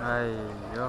అయ్యో!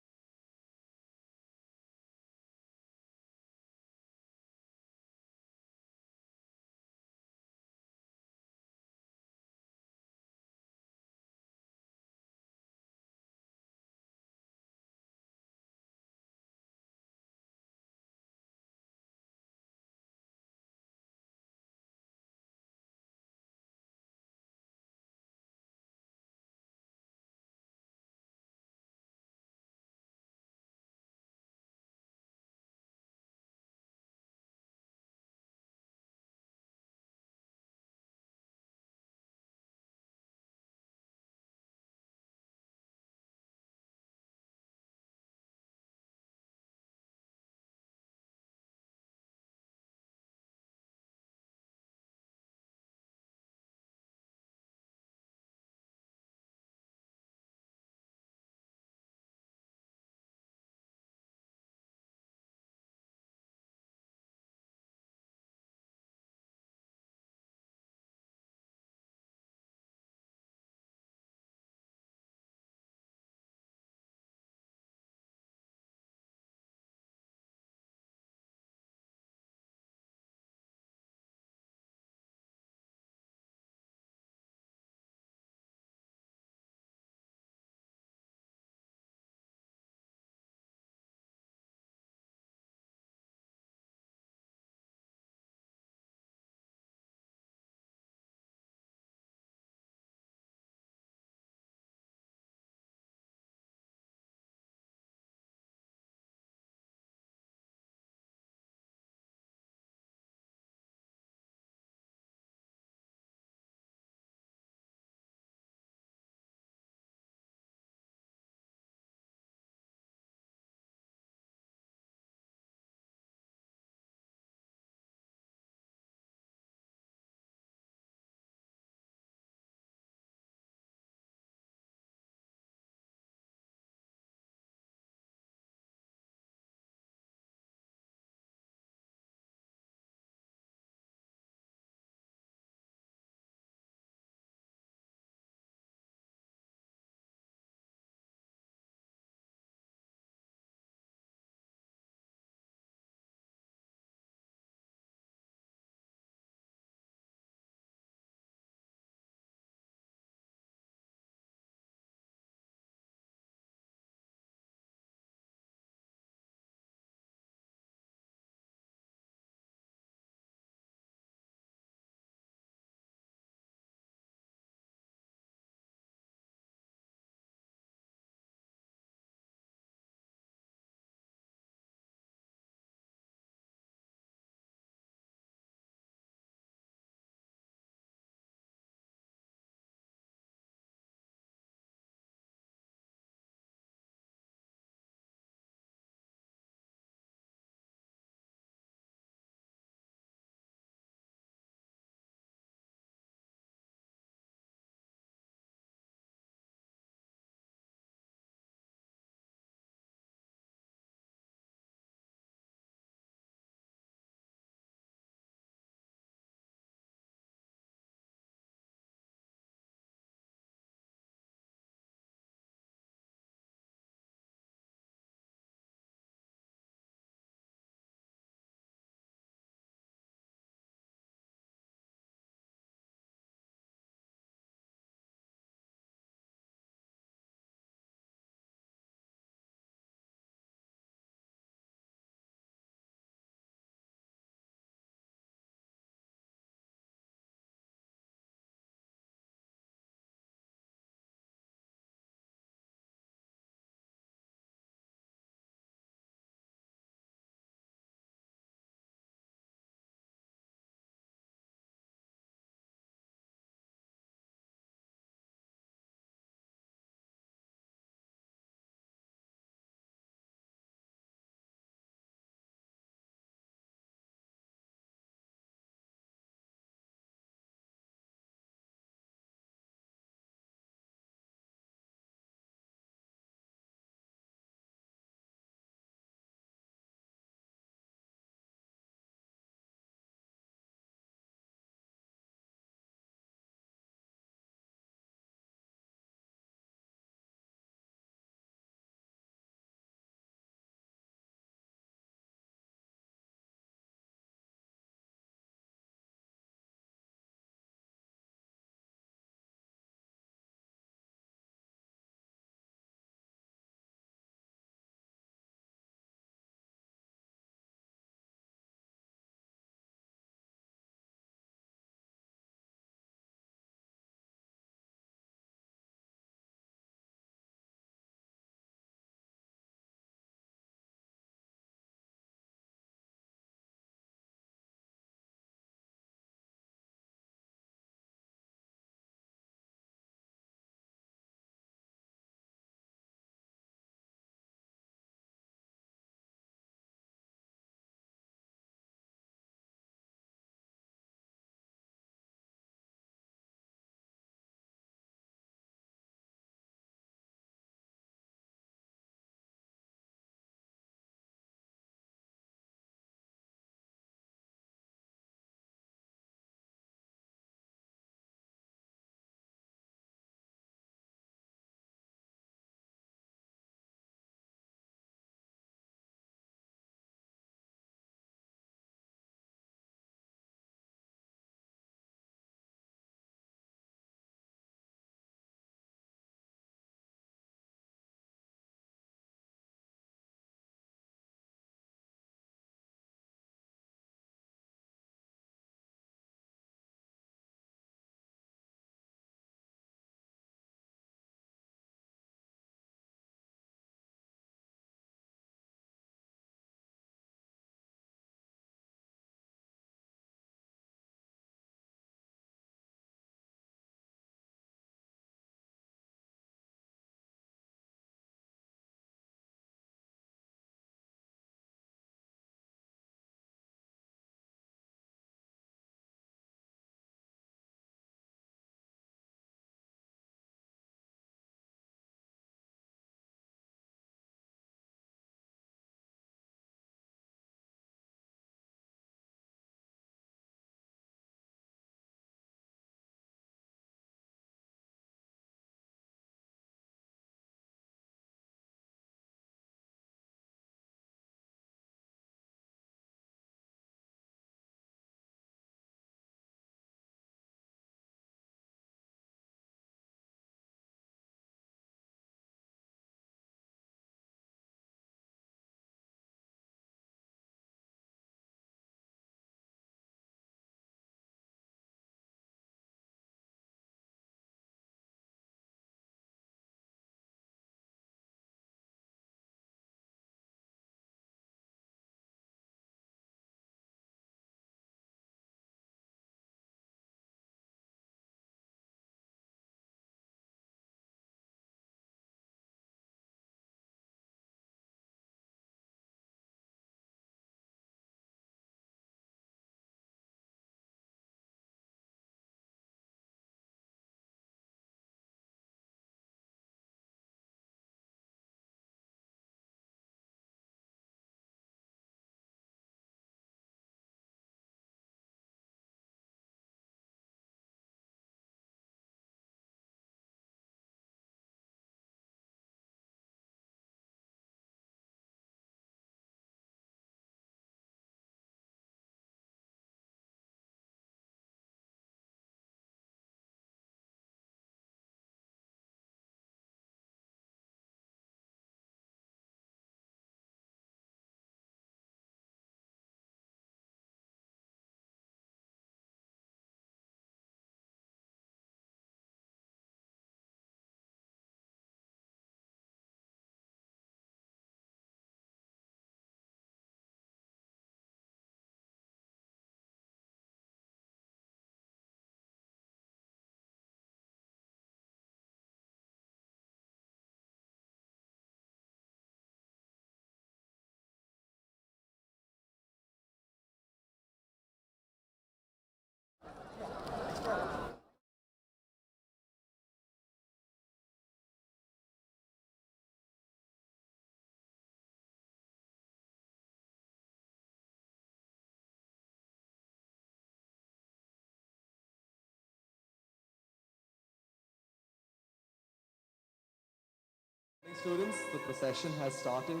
Students, the procession has started.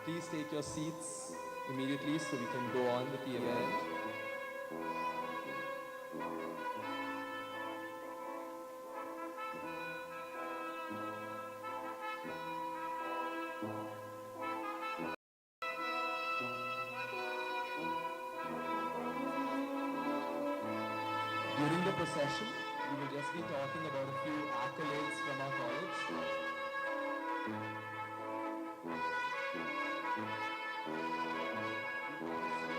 Please take your seats immediately so we can go on with the event. During the procession, we will just be talking about a few accolades from our college.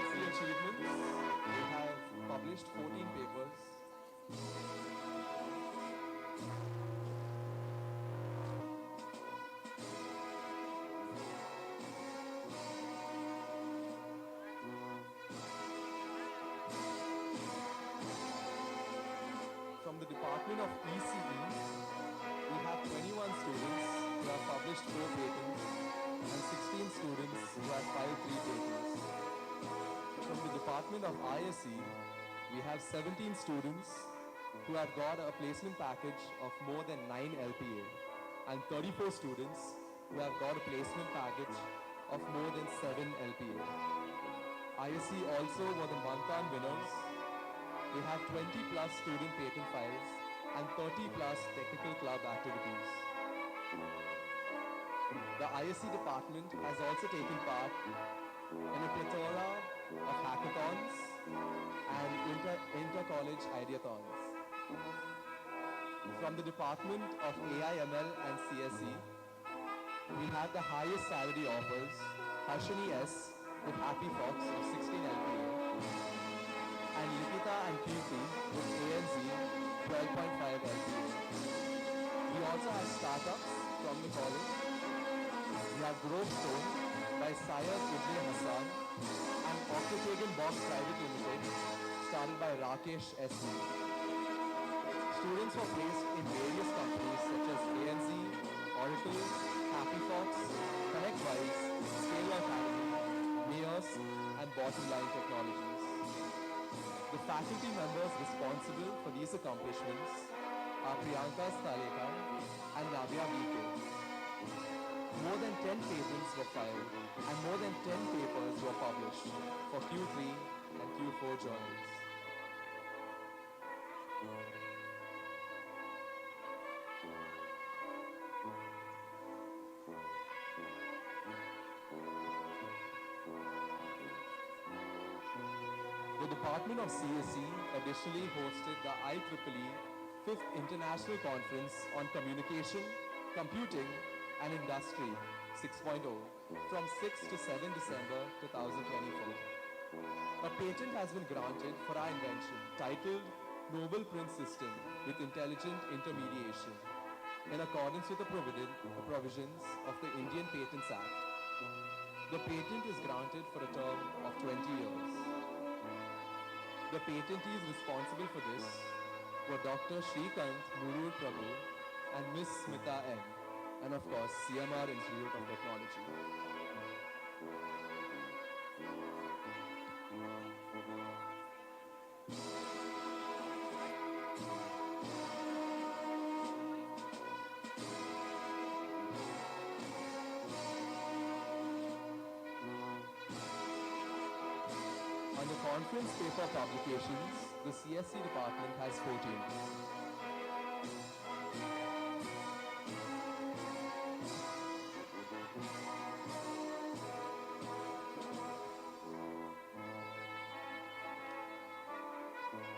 CSE achievements, we have published 14 papers. From the Department of ECE, we have 21 students who have published 4 patents and 16 students who have filed 3 patents. From the Department of ISE, we have 17 students who have got a placement package of more than 9 LPA and 34 students who have got a placement package of more than 7 LPA. ISE also were the Mantan winners. They have 20 plus student patent files and 30 plus technical club activities. The ISE department has also taken part in a plethora of hackathons and inter-college ideathons. From the Department of AIML and CSE, we had the highest salary offers, Harshini S with Happy Fox of 16 LPA, and Likita and Kirti with ANZ 12.5 LPA. We also have startups from the college. We have Grove Stone by Syed Ibn Hassan and Octagon Box Private Limited, started by Rakesh S. Students were placed in various companies such as ANZ, Oracle, Happy Fox, ConnectWise, Scale Academy, Mayors, and Bottomline Technologies. The faculty members responsible for these accomplishments are Priyanka Staleka and Navya VK. More than 10 patents were filed and more than 10 papers were published for Q3 and Q4 journals. The Department of CSE additionally hosted the IEEE 5th International Conference on Communication, Computing and Industry 6.0 from 6 to 7 December 2024. A patent has been granted for our invention titled Noble Print System with Intelligent Intermediation in accordance with the provisions of the Indian Patents Act. The patent is granted for a term of 20 years. The patentees responsible for this were Dr. Shrikant Murur Prabhu and Ms. Smita N. and of course CMR Institute of Technology. Under conference paper publications, the CSE department has 14.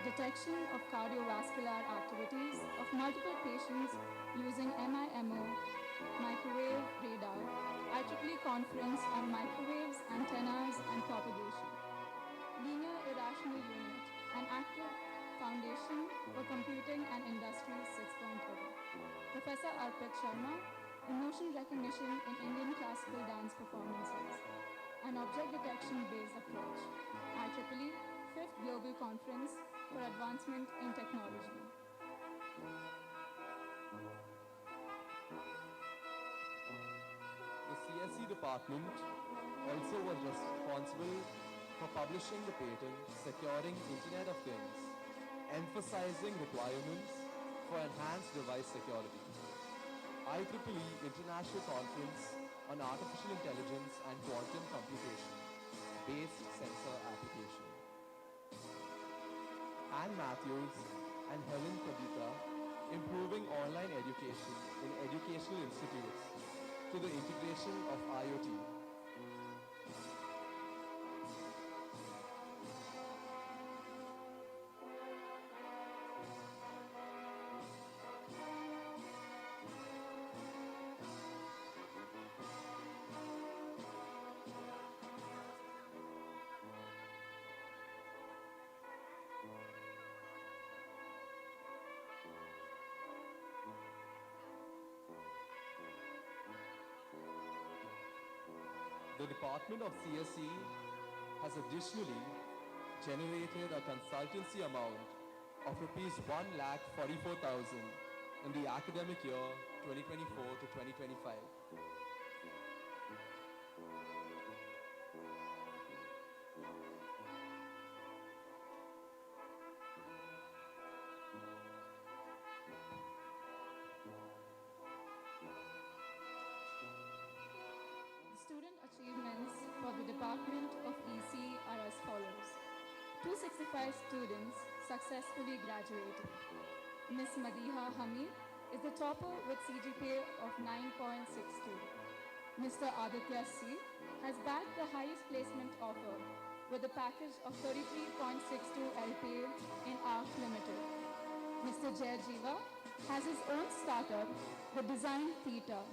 Detection of cardiovascular activities of multiple patients using MIMO, microwave radar, IEEE conference on microwaves, antennas and propagation, linear irrational unit, an active foundation for computing and industry 6.0. Professor Arpit Sharma, emotion recognition in Indian classical dance performances, an object detection based approach, IEEE 5th Global Conference for Advancement in Technology. The CSE department also was responsible for publishing the patent securing Internet of Things, emphasizing requirements for enhanced device security. IEEE International Conference on Artificial Intelligence and Quantum Computation, Based Sensor Application. Anne Matthews and Helen Kavita, Improving Online Education in Educational Institutes to the Integration of IoT. The Department of CSE has additionally generated a consultancy amount of rupees 1,44,000 in the academic year 2024 to 2025. Student achievements for the Department of EC are as follows. 265 students successfully graduated. Ms. Madiha Hamid is the topper with CGPA of 9.62. Mr. Aditya C. has bagged the highest placement offer with a package of 33.62 LPA in ARC Limited. Mr. Jay Jiva has his own startup, the Design Theta.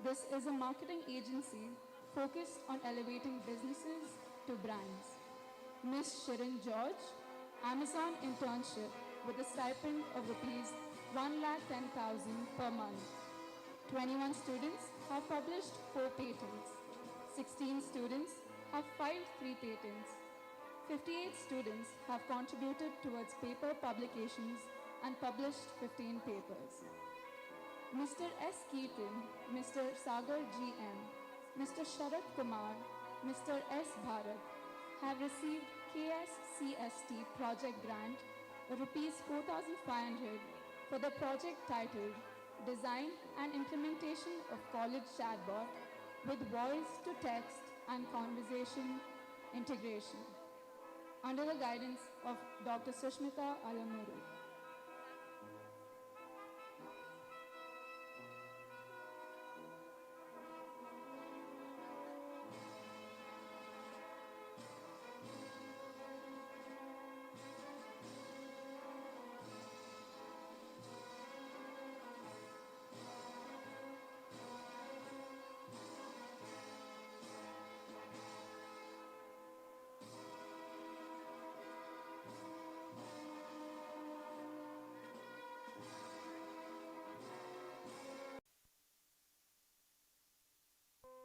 This is a marketing agency focused on elevating businesses to brands. Ms. Shirin George, Amazon internship with a stipend of rupees 1,10,000 per month. 21 students have published 4 patents. 16 students have filed 3 patents. 58 students have contributed towards paper publications and published 15 papers. Mr. S. Keaton, Mr. Sagar G.M., Mr. Sharat Kumar, Mr. S. Bharat have received KSCST project grant rupees 4,500 for the project titled Design and Implementation of College Chatbot with Voice to Text and Conversation Integration under the guidance of Dr. Sushmita Alamuru.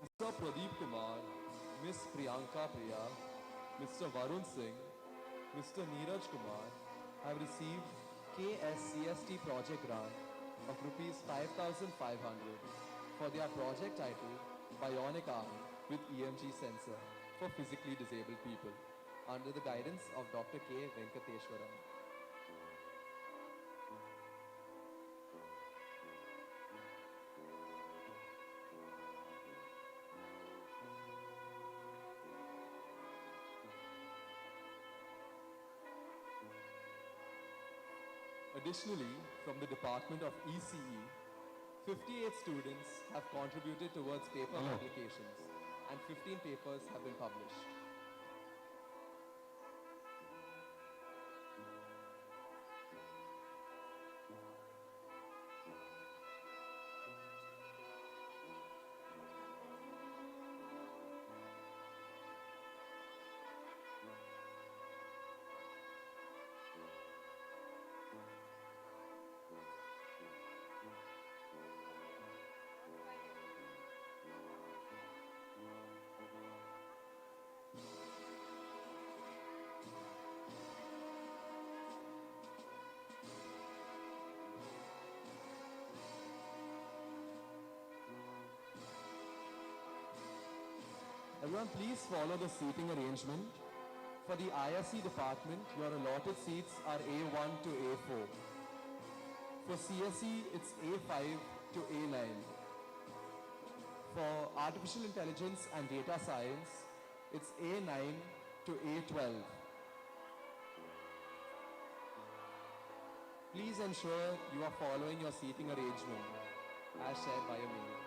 Mr. Pradeep Kumar, Ms. Priyanka Priya, Mr. Varun Singh, Mr. Neeraj Kumar have received KSCST project grant of rupees 5,500 for their project titled Bionic Arm with EMG sensor for physically disabled people under the guidance of Dr. K. Venkateshwaram. Additionally, from the Department of ECE, 58 students have contributed towards paper publications and 15 papers have been published. Everyone, please follow the seating arrangement. For the ISC department, your allotted seats are A1 to A4. For CSE, it's A5 to A9. For Artificial Intelligence and Data Science, it's A9 to A12. Please ensure you are following your seating arrangement as shared by your mail.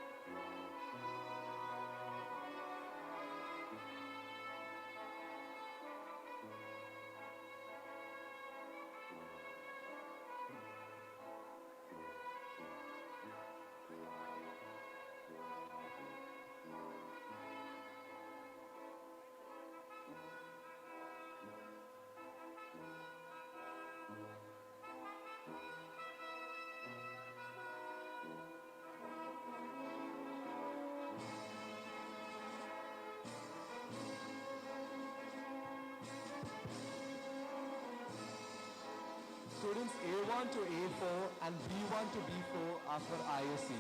Students A1 to A4 and B1 to B4 are for ISC.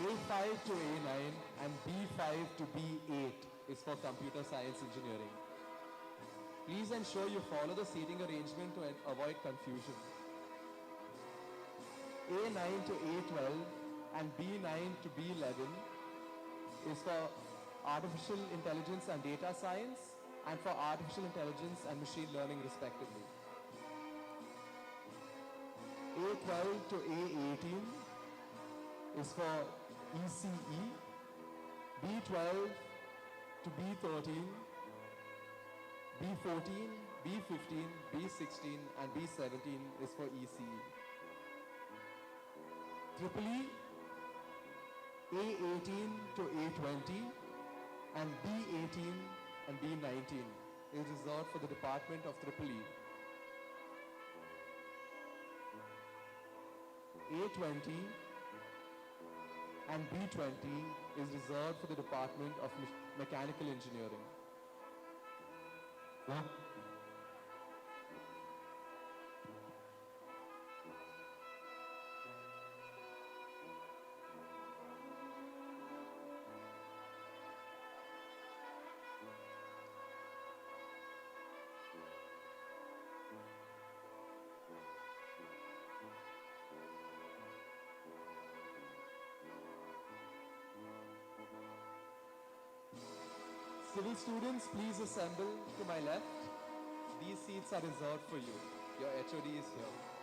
A5 to A9 and B5 to B8 is for Computer Science Engineering. Please ensure you follow the seating arrangement to avoid confusion. A9 to A12 and B9 to B11 is for Artificial Intelligence and Data Science and for Artificial Intelligence and Machine Learning respectively. A12 to A18 is for ECE, B12 to B13, B14, B15, B16 and B17 is for ECE. EEE, A18 to A20 and B18 and B19 is reserved for the Department of EEE. A20 and B20 is reserved for the Department of Mechanical Engineering. Civil students, please assemble to my left. These seats are reserved for you. Your HOD is here.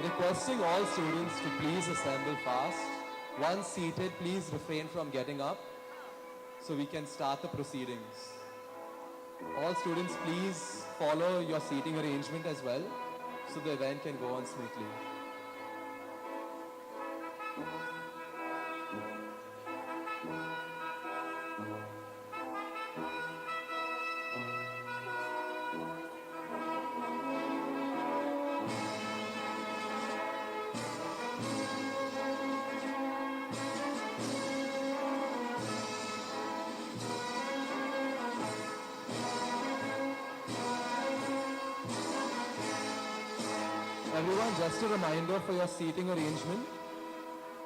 Requesting all students to please assemble fast. Once seated, please refrain from getting up so we can start the proceedings. All students, please follow your seating arrangement as well so the event can go on smoothly. Everyone, just a reminder for your seating arrangement.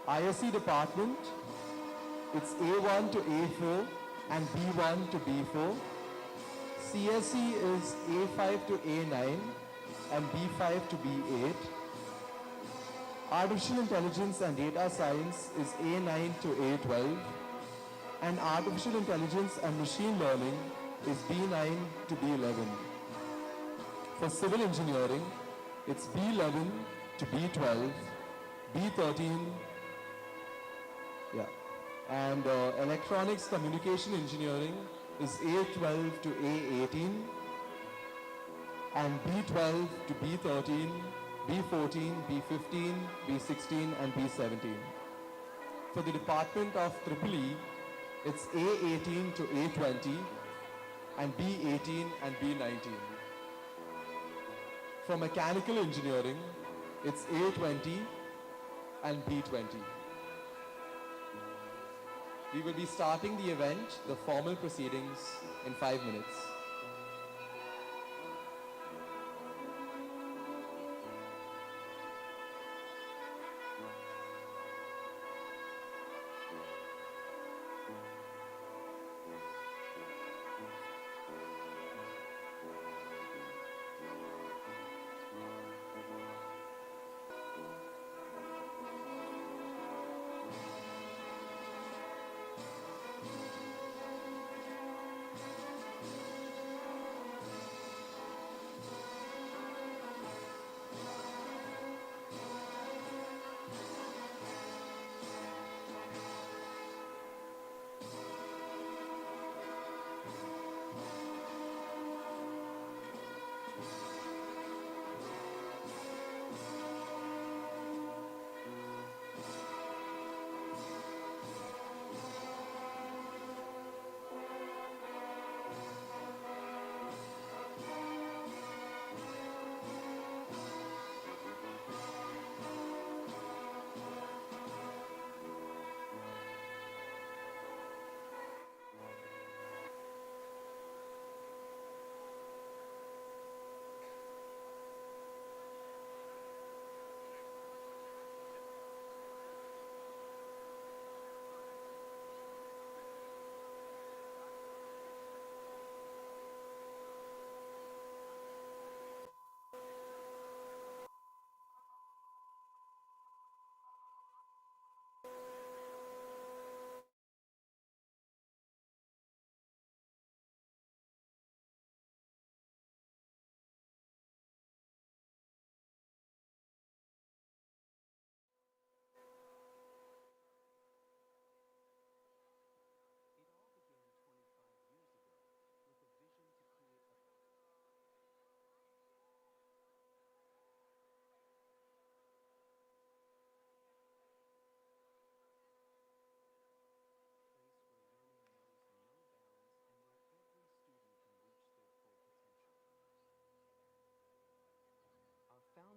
ISC department, it's A1 to A4 and B1 to B4. CSE is A5 to A9 and B5 to B8. Artificial Intelligence and Data Science is A9 to A12. And Artificial Intelligence and Machine Learning is B9 to B11. For Civil Engineering, it's B11 to B12, B13, and Electronics Communication Engineering is A12 to A18, and B12 to B13, B14, B15, B16, and B17. For the Department of EEE, it's A18 to A20, and B18 and B19. For Mechanical Engineering, it's A20 and B20. We will be starting the event, the formal proceedings, in 5 minutes.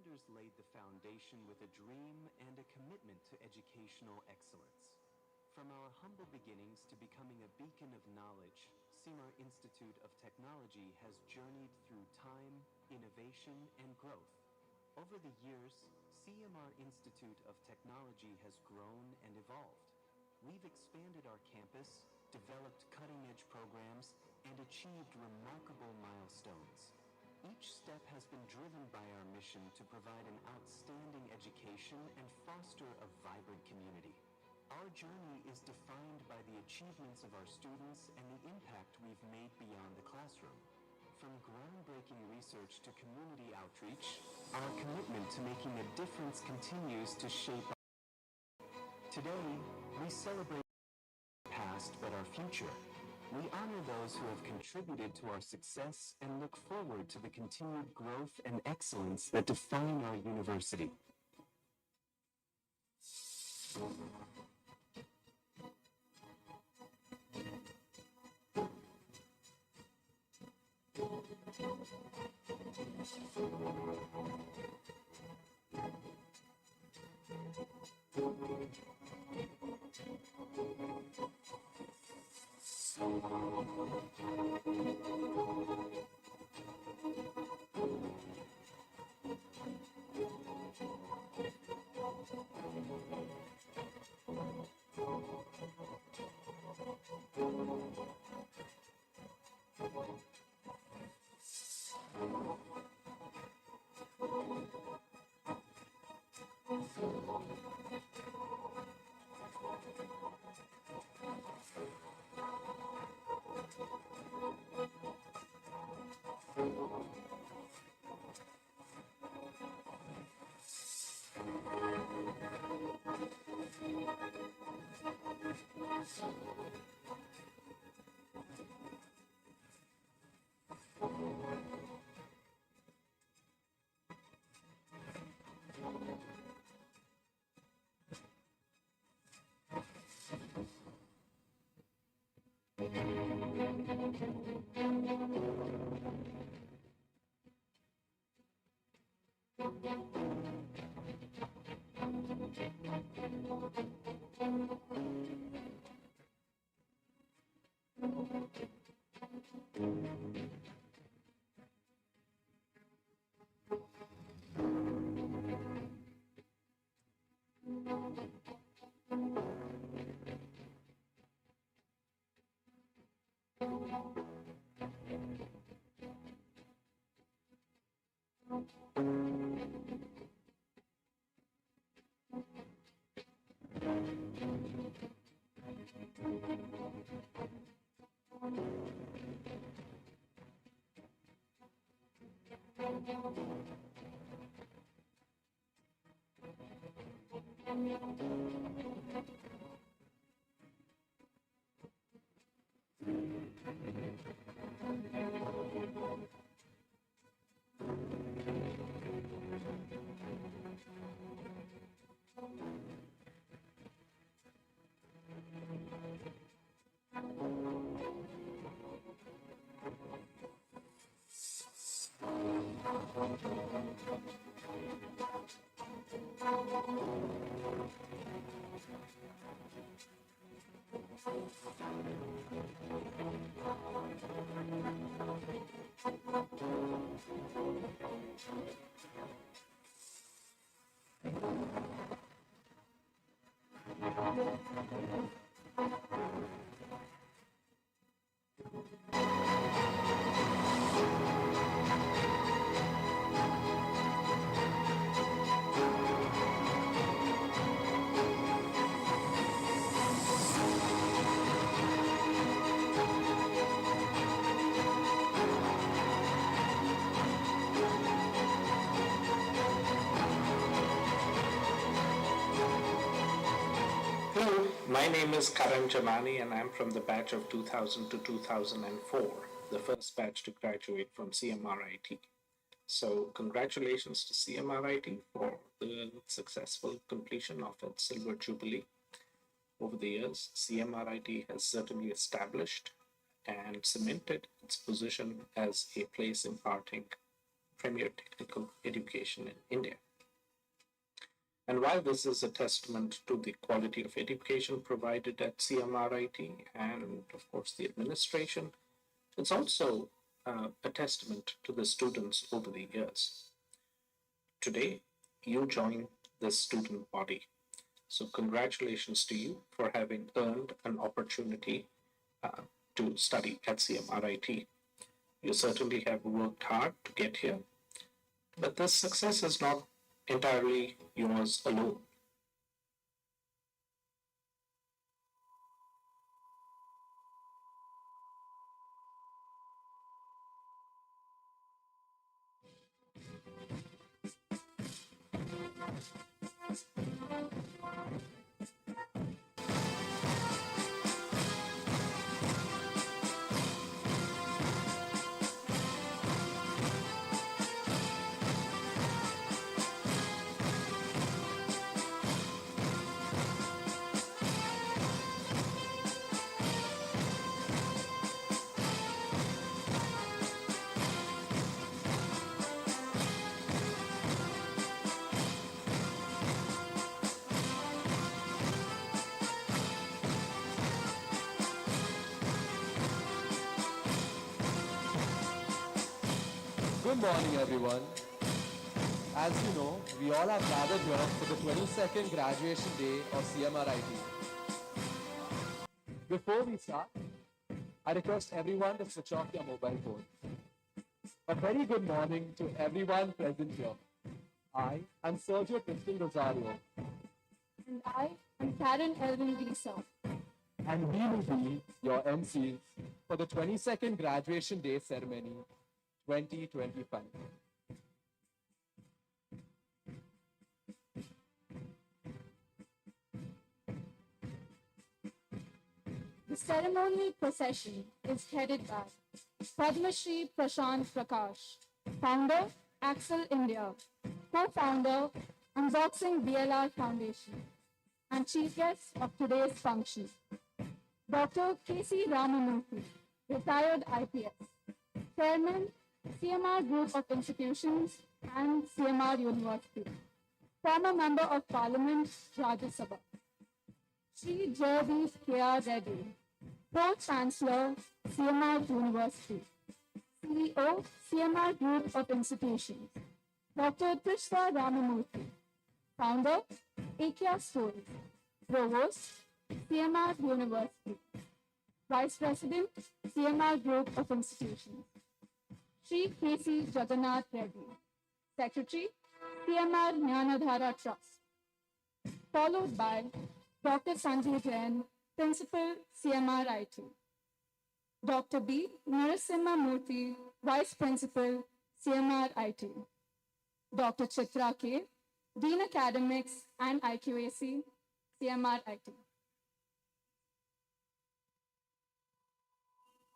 founders laid the foundation with a dream and a commitment to educational excellence. From our humble beginnings to becoming a beacon of knowledge, CMR Institute of Technology has journeyed through time, innovation, and growth. Over the years, CMR Institute of Technology has grown and evolved. We've expanded our campus, developed cutting-edge programs, and achieved remarkable milestones. Each step has been driven by our mission to provide an outstanding education and foster a vibrant community. Our journey is defined by the achievements of our students and the impact we've made beyond the classroom. From groundbreaking research to community outreach, our commitment to making a difference continues to shape our life. Today, we celebrate not our past but our future. We honor those who have contributed to our success and look forward to the continued growth and excellence that define our university. Hello, my name is Karan Jamani and I'm from the batch of 2000 to 2004, the first batch to graduate from CMR IT. So congratulations to CMR IT for the successful completion of its Silver Jubilee. Over the years, CMR IT has certainly established and cemented its position as a place imparting premier technical education in India. And while this is a testament to the quality of education provided at CMR IT and, of course, the administration, it's also a testament to the students over the years. Today, you join this student body. So, congratulations to you for having earned an opportunity to study at CMR IT. You certainly have worked hard to get here, but this success is not entirely yours alone. Good morning, everyone. As you know, we all are gathered here for the 22nd graduation day of CMR IT. Before we start, I request everyone to switch off their mobile phones. A very good morning to everyone present here. I am Sergio Tristan Rosario, And I am Karen Elvin Lisa. and we will be your MCs for the 22nd graduation day ceremony 2025. The ceremonial procession is headed by Padma Shri Prashant Prakash, founder, Axel India, co-founder, Unboxing BLR Foundation, and chief guest of today's function, Dr. K.C. Ramamurthy, retired IPS, chairman, CMR Group of Institutions and CMR University, former member of Parliament, Rajya Sabha. Sri Jaydeep K.R. Reddy, Pro-Chancellor, CMR University, CEO, CMR Group of Institutions, Dr. Trishna Ramamurthy, Founder, Ikea Stories, Provost, CMR University, Vice President, CMR Group of Institutions, Sri K.C. Jagannath Reddy, Secretary, CMR Jnanadhara Trust, followed by Dr. Sanjay Jain, Principal, CMR IT, Dr. B. Narasimha Murthy, Vice Principal, CMR IT, Dr. Chitra K., Dean Academics and IQAC, CMR IT.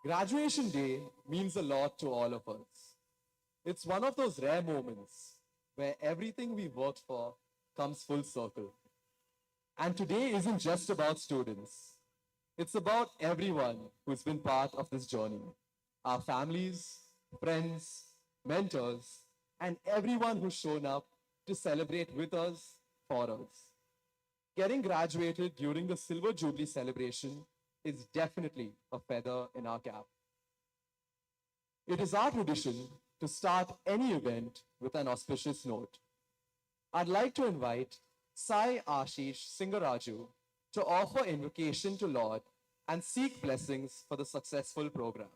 Graduation day means a lot to all of us. It's one of those rare moments where everything we worked for comes full circle. And today isn't just about students. It's about everyone who's been part of this journey. Our families, friends, mentors, and everyone who's shown up to celebrate with us, for us. Getting graduated during the Silver Jubilee celebration is definitely a feather in our cap. It is our tradition to start any event with an auspicious note. I'd like to invite Sai Ashish Singaraju to offer invocation to Lord and seek blessings for the successful program.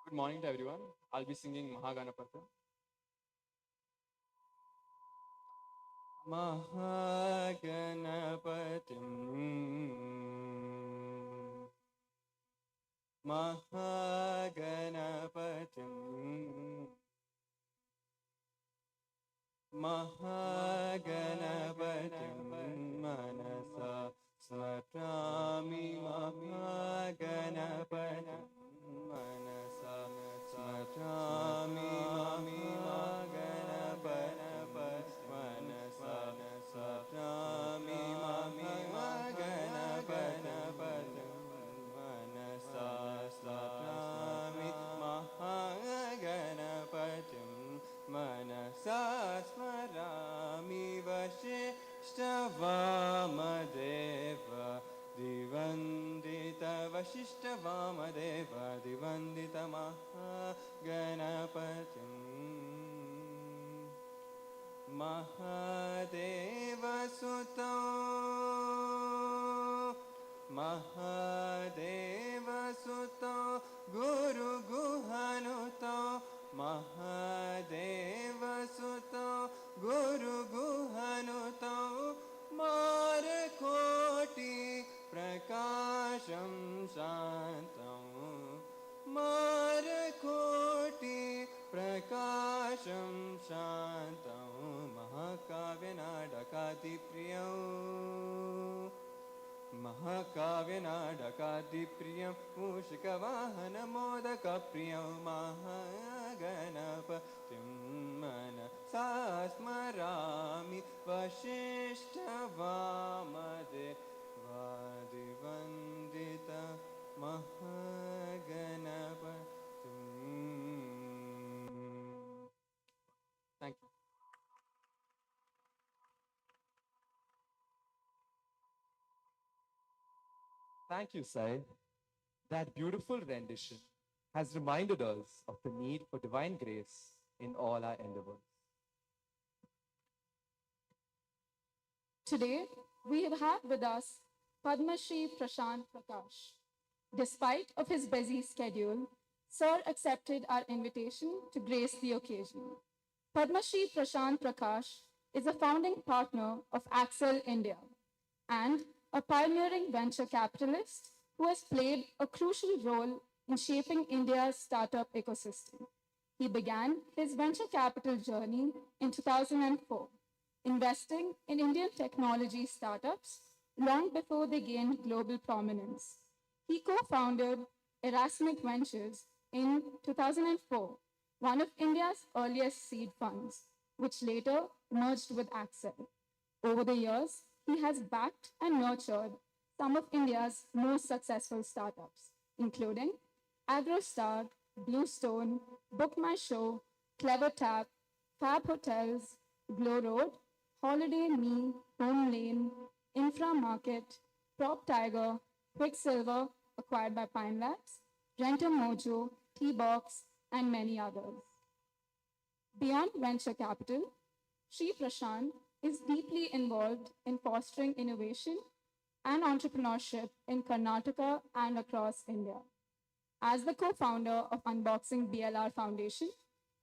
Good morning to everyone. I'll be singing Mahaganapati. Mahaganapatim Manasa Smatami Mahaganapatim Manasa Thank you. Thank you, Sai. That beautiful rendition has reminded us of the need for divine grace in all our endeavors. Today, we have with us Padma Shri Prashant Prakash. Despite of his busy schedule, Sir accepted our invitation to grace the occasion. Padma Shri Prashant Prakash is a founding partner of Axel India and a pioneering venture capitalist who has played a crucial role in shaping India's startup ecosystem. He began his venture capital journey in 2004, investing in Indian technology startups long before they gained global prominence. He co founded Erasmic Ventures in 2004, one of India's earliest seed funds, which later merged with Accel. Over the years, he has backed and nurtured some of India's most successful startups, including AgroStar, Bluestone, Book My Show, Clever Tap, Fab Hotels, Glow Road, Holiday Me, Home Lane, Infra Market, Prop Tiger, Quicksilver, acquired by Pine Labs, Renter Mojo, T-Box, and many others. Beyond venture capital, Sri Prashant is deeply involved in fostering innovation and entrepreneurship in Karnataka and across India. As the co-founder of Unboxing BLR Foundation,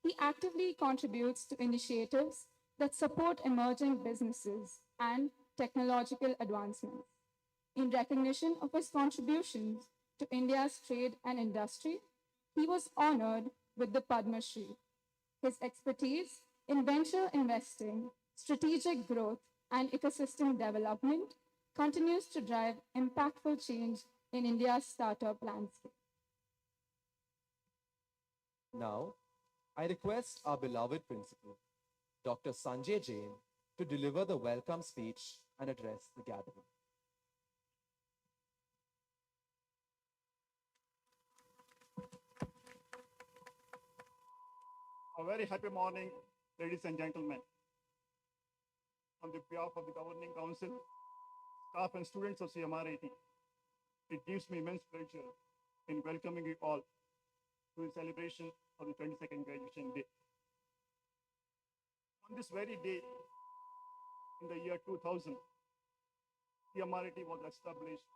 he actively contributes to initiatives that support emerging businesses and technological advancements. In recognition of his contributions to India's trade and industry, he was honored with the Padma Shri. His expertise in venture investing, strategic growth, and ecosystem development continues to drive impactful change in India's startup landscape. Now, I request our beloved principal, Dr. Sanjay Jain, to deliver the welcome speech and address the gathering. A very happy morning, ladies and gentlemen. On the behalf of the Governing Council, staff and students of CMR IT, it gives me immense pleasure in welcoming you all to the celebration of the 22nd graduation day. On this very day, in the year 2000, CMR IT was established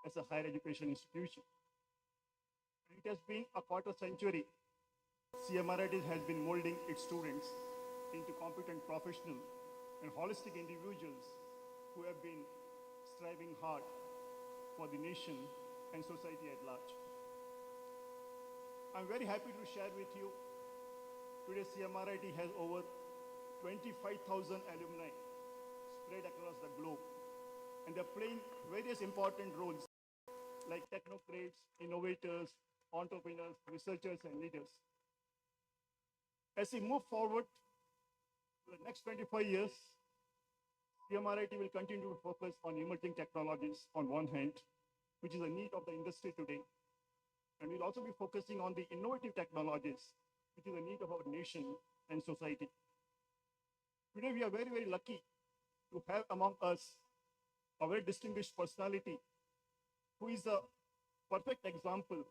as a higher education institution. It has been a quarter century. CMR IT has been molding its students into competent professional and holistic individuals who have been striving hard for the nation and society at large. I'm very happy to share with you, today CMR IT has over 25,000 alumni spread across the globe, and they're playing various important roles like technocrats, innovators, entrepreneurs, researchers, and leaders. As we move forward to the next 25 years, CMR IT will continue to focus on emerging technologies on one hand, which is a need of the industry today. And we'll also be focusing on the innovative technologies, which is a need of our nation and society. Today, we are very, very lucky to have among us a very distinguished personality who is a perfect example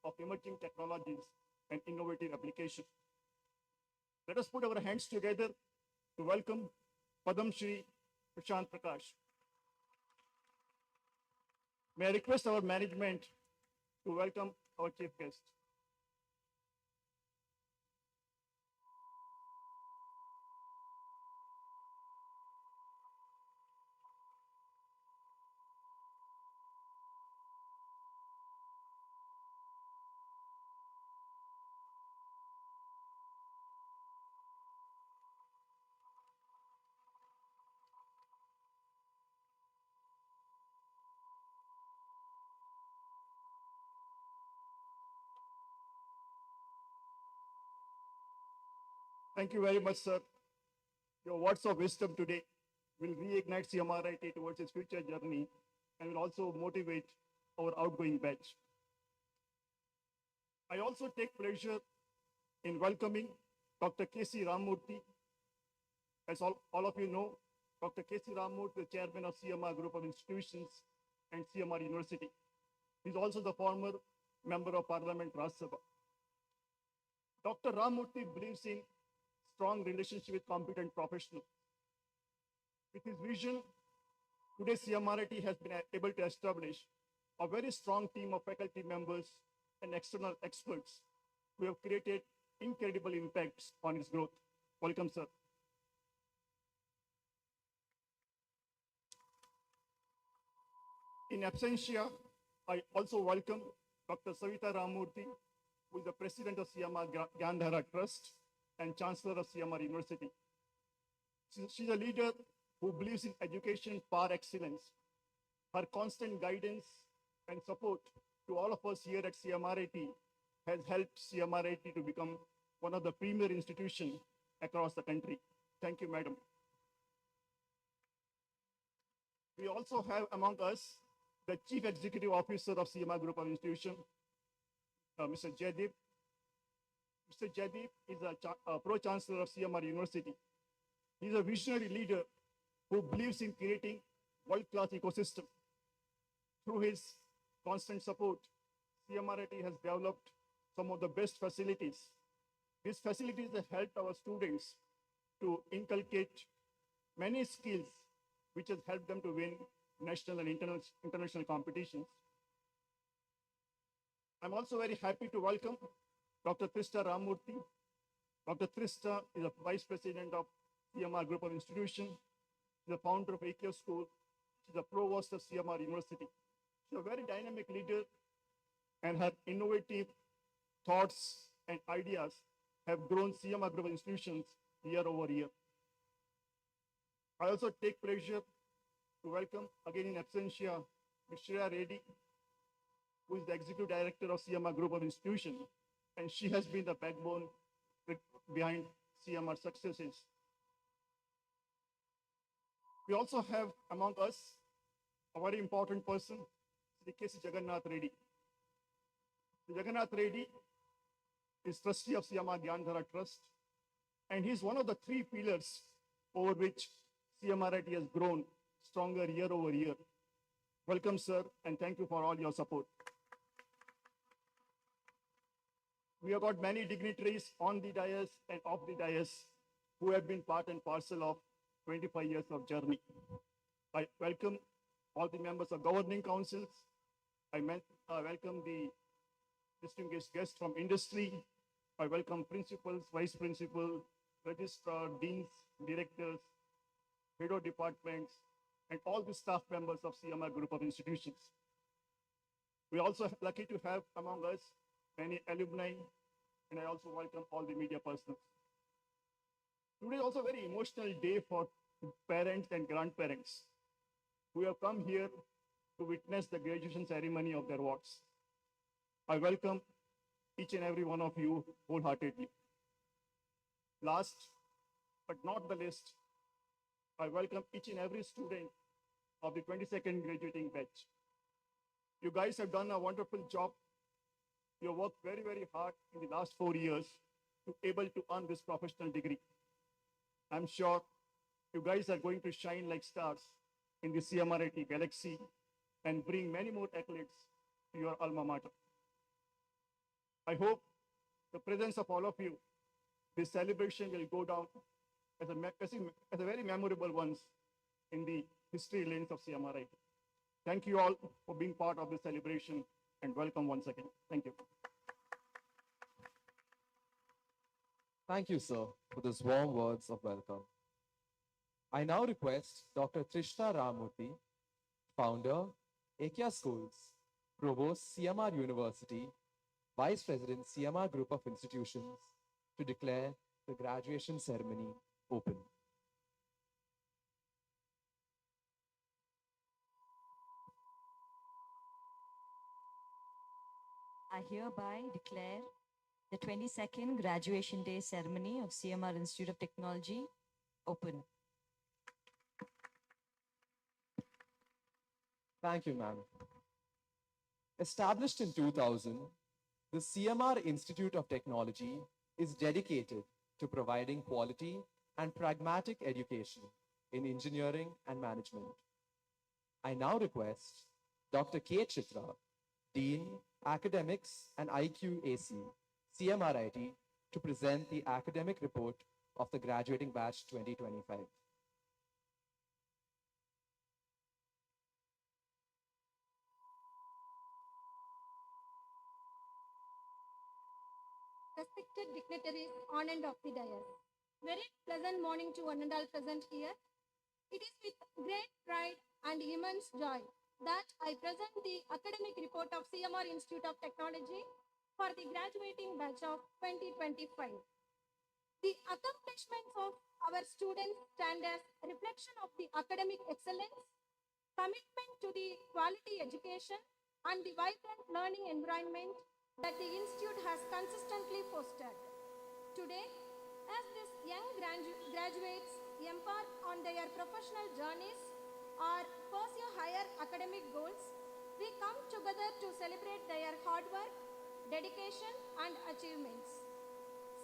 of emerging technologies and innovative application. Let us put our hands together to welcome Padam Shri Prashant Prakash. May I request our management to welcome our chief guest. Thank you very much, sir. Your words of wisdom today will reignite CMR IT towards its future journey and will also motivate our outgoing batch. I also take pleasure in welcoming Dr. K.C. Ramurthy. As all of you know, Dr. K.C. Ramurthy is the chairman of CMR Group of Institutions and CMR University. He's also the former member of Parliament Rajya Sabha. Dr. Ramurthy believes in strong relationship with competent professionals. With his vision, today CMR IT has been able to establish a very strong team of faculty members and external experts who have created incredible impacts on its growth. Welcome, sir. In absentia, I also welcome Dr. Savita Ramurthy, who is the president of CMR Gandhara Trust and chancellor of CMR University. She's a leader who believes in education par excellence. Her constant guidance and support to all of us here at CMR IT has helped CMR IT to become one of the premier institutions across the country. Thank you, madam. We also have among us the Chief Executive Officer of CMR Group of Institutions, Mr. Jaideep. Mr. Jaideep is a Pro-Chancellor of CMR University. He's a visionary leader who believes in creating world-class ecosystem. Through his constant support, CMR IT has developed some of the best facilities. These facilities have helped our students to inculcate many skills which has helped them to win national and international competitions. I'm also very happy to welcome Dr. Trista Ramurthy. Dr. Trista is a Vice President of CMR Group of Institutions. She's the founder of AQ School. She's a Provost of CMR University. She's a very dynamic leader, and her innovative thoughts and ideas have grown CMR Group of Institutions year over year. I also take pleasure to welcome, again in absentia, Ms. SHREE Reddy, who is the Executive Director of CMR Group of Institutions, and she has been the backbone behind CMR successes. We also have among us a very important person, Sri K.C. Jagannath Reddy. Sri Jagannath Reddy is trustee of CMR Gandhara Trust, and he's one of the three pillars over which CMR IT has grown stronger year over year. Welcome, sir, and thank you for all your support. We have got many dignitaries on the dais and off the dais who have been part and parcel of 25 years of journey. I welcome all the members of governing councils. I welcome the distinguished guests from industry. I welcome principals, vice principal, registrar, deans, directors, head of departments, and all the staff members of CMR Group of Institutions. We are also lucky to have among us many alumni, and I also welcome all the media personnel. Today is also a very emotional day for parents and grandparents who have come here to witness the graduation ceremony of their wards. I welcome each and every one of you wholeheartedly. Last but not the least, I welcome each and every student of the 22nd graduating batch. You guys have done a wonderful job. You have worked very, very hard in the last 4 years to able to earn this professional degree. I'm sure you guys are going to shine like stars in the CMR IT galaxy and bring many more accolades to your alma mater. I hope the presence of all of you, this celebration will go down as a very memorable ones in the history lanes of CMR IT. Thank you all for being part of this celebration and welcome once again. Thank you. Thank you, sir, for those warm words of welcome. I now request Dr. Trishna Ramurthy, founder, Ekya Schools, Provost, CMR University, Vice President, CMR Group of Institutions, to declare the graduation ceremony open. I hereby declare the 22nd Graduation Day ceremony of CMR Institute of Technology open. Thank you, ma'am. Established in 2000, the CMR Institute of Technology is dedicated to providing quality and pragmatic education in engineering and management. I now request Dr. K. Chitra, Dean, Academics and IQAC, CMR IT, to present the academic report of the graduating batch 2025. Respected dignitaries on and off the dais. Very pleasant morning to one and all present here. It is with great pride and immense joy that I present the academic report of CMR Institute of Technology for the graduating batch of 2025. The accomplishments of our students stand as a reflection of the academic excellence, commitment to the quality education, and the vibrant learning environment that the Institute has consistently fostered. Today, as these young graduates embark on their professional journeys or pursue higher academic goals, we come together to celebrate their hard work, dedication, and achievements.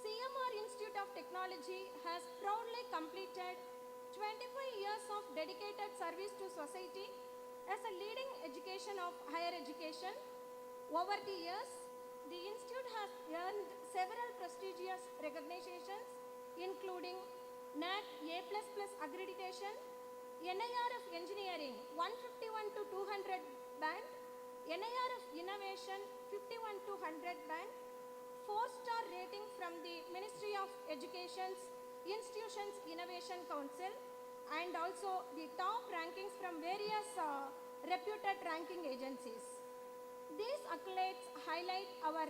CMR Institute of Technology has proudly completed 25 years of dedicated service to society as a leading education of higher education. Over the years, the Institute has earned several prestigious recognitions, including NAC A++ accreditation, NIRF Engineering 151 to 200 band, NIRF Innovation 51 to 100 band, 4-star rating from the Ministry of Education's Institutions Innovation Council, and also the top rankings from various reputed ranking agencies. These accolades highlight our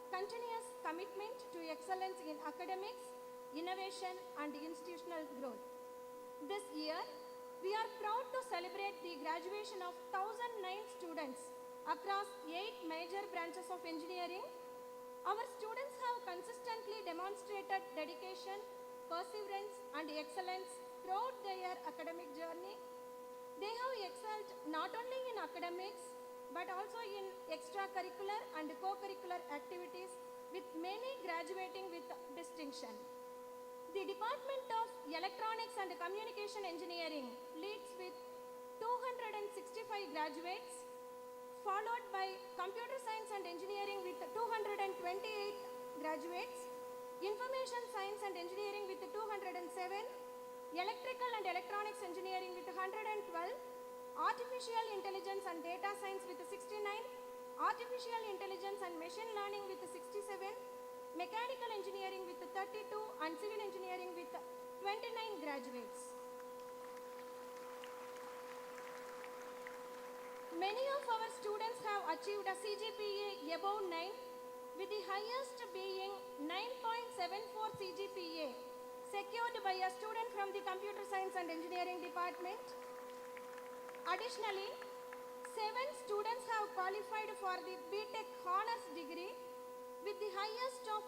continuous commitment to excellence in academics, innovation, and institutional growth. This year, we are proud to celebrate the graduation of 1,009 students across 8 major branches of engineering. Our students have consistently demonstrated dedication, perseverance, and excellence throughout their academic journey. They have excelled not only in academics, but also in extracurricular and co-curricular activities, with many graduating with distinction. The Department of Electronics and Communication Engineering leads with 265 graduates, followed by Computer Science and Engineering with 228 graduates, Information Science and Engineering with 207, Electrical and Electronics Engineering with 112, Artificial Intelligence and Data Science with 69, Artificial Intelligence and Machine Learning with 67, Mechanical Engineering with 32, and Civil Engineering with 29 graduates. Many of our students have achieved a CGPA above 9, with the highest being 9.74 CGPA, secured by a student from the Computer Science and Engineering Department. Additionally, 7 students have qualified for the BTech Honors degree with the highest of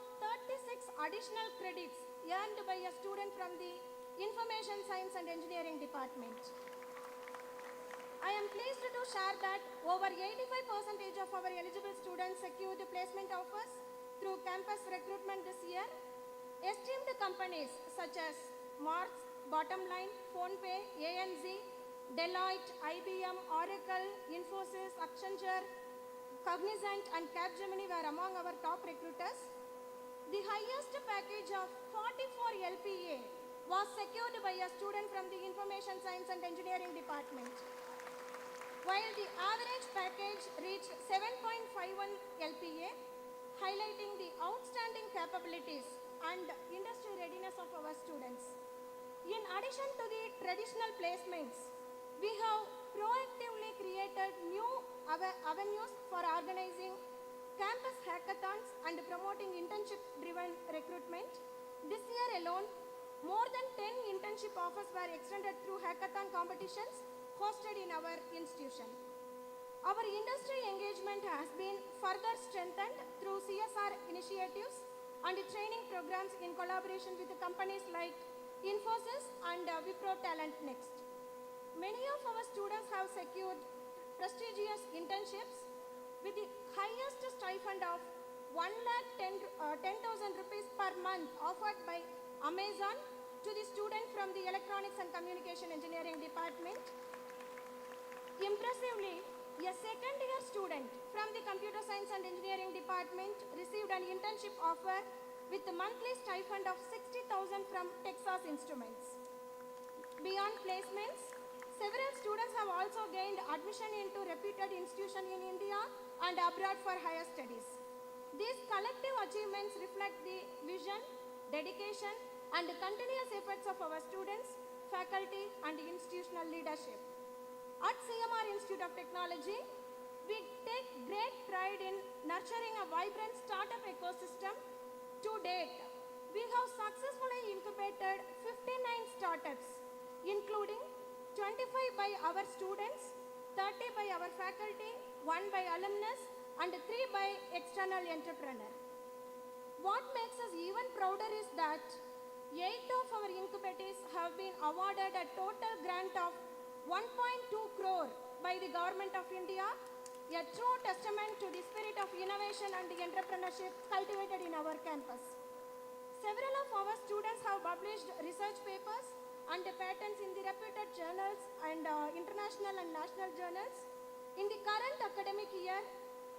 36 additional credits earned by a student from the Information Science and Engineering Department. I am pleased to share that over 85% of our eligible students secured placement offers through campus recruitment this year. Esteemed companies such as Mars, Bottomline, PhonePe, ANZ, Deloitte, IBM, Oracle, Infosys, Accenture, Cognizant and Capgemini were among our top recruiters. The highest package of 44 LPA was secured by a student from the Information Science and Engineering Department, while the average package reached 7.51 LPA, highlighting the outstanding capabilities and industry readiness of our students. In addition to the traditional placements, we have proactively created new avenues for organizing campus hackathons and promoting internship-driven recruitment. This year alone, more than 10 internship offers were extended through hackathon competitions hosted in our institution. Our industry engagement has been further strengthened through CSR initiatives and training programs in collaboration with companies like Infosys and Wipro Talent Next. Many of our students have secured prestigious internships with the highest stipend of 1,10,000 rupees per month offered by Amazon to the student from the Electronics and Communication Engineering Department. Impressively, a second-year student from the Computer Science and Engineering Department received an internship offer with a monthly stipend of 60,000 from Texas Instruments. Beyond placements, several students have also gained admission into reputed institutions in India and abroad for higher studies. These collective achievements reflect the vision, dedication, and continuous efforts of our students, faculty, and institutional leadership. At CMR Institute of Technology, we take great pride in nurturing a vibrant startup ecosystem. To date, we have successfully incubated 59 startups, including 25 by our students, 30 by our faculty, 1 by alumnus, and 3 by external entrepreneurs. What makes us even prouder is that 8 of our incubators have been awarded a total grant of 1.2 crore by the Government of India, a true testament to the spirit of innovation and entrepreneurship cultivated in our campus. Several of our students have published research papers and patents in the reputed journals and international and national journals. In the current academic year,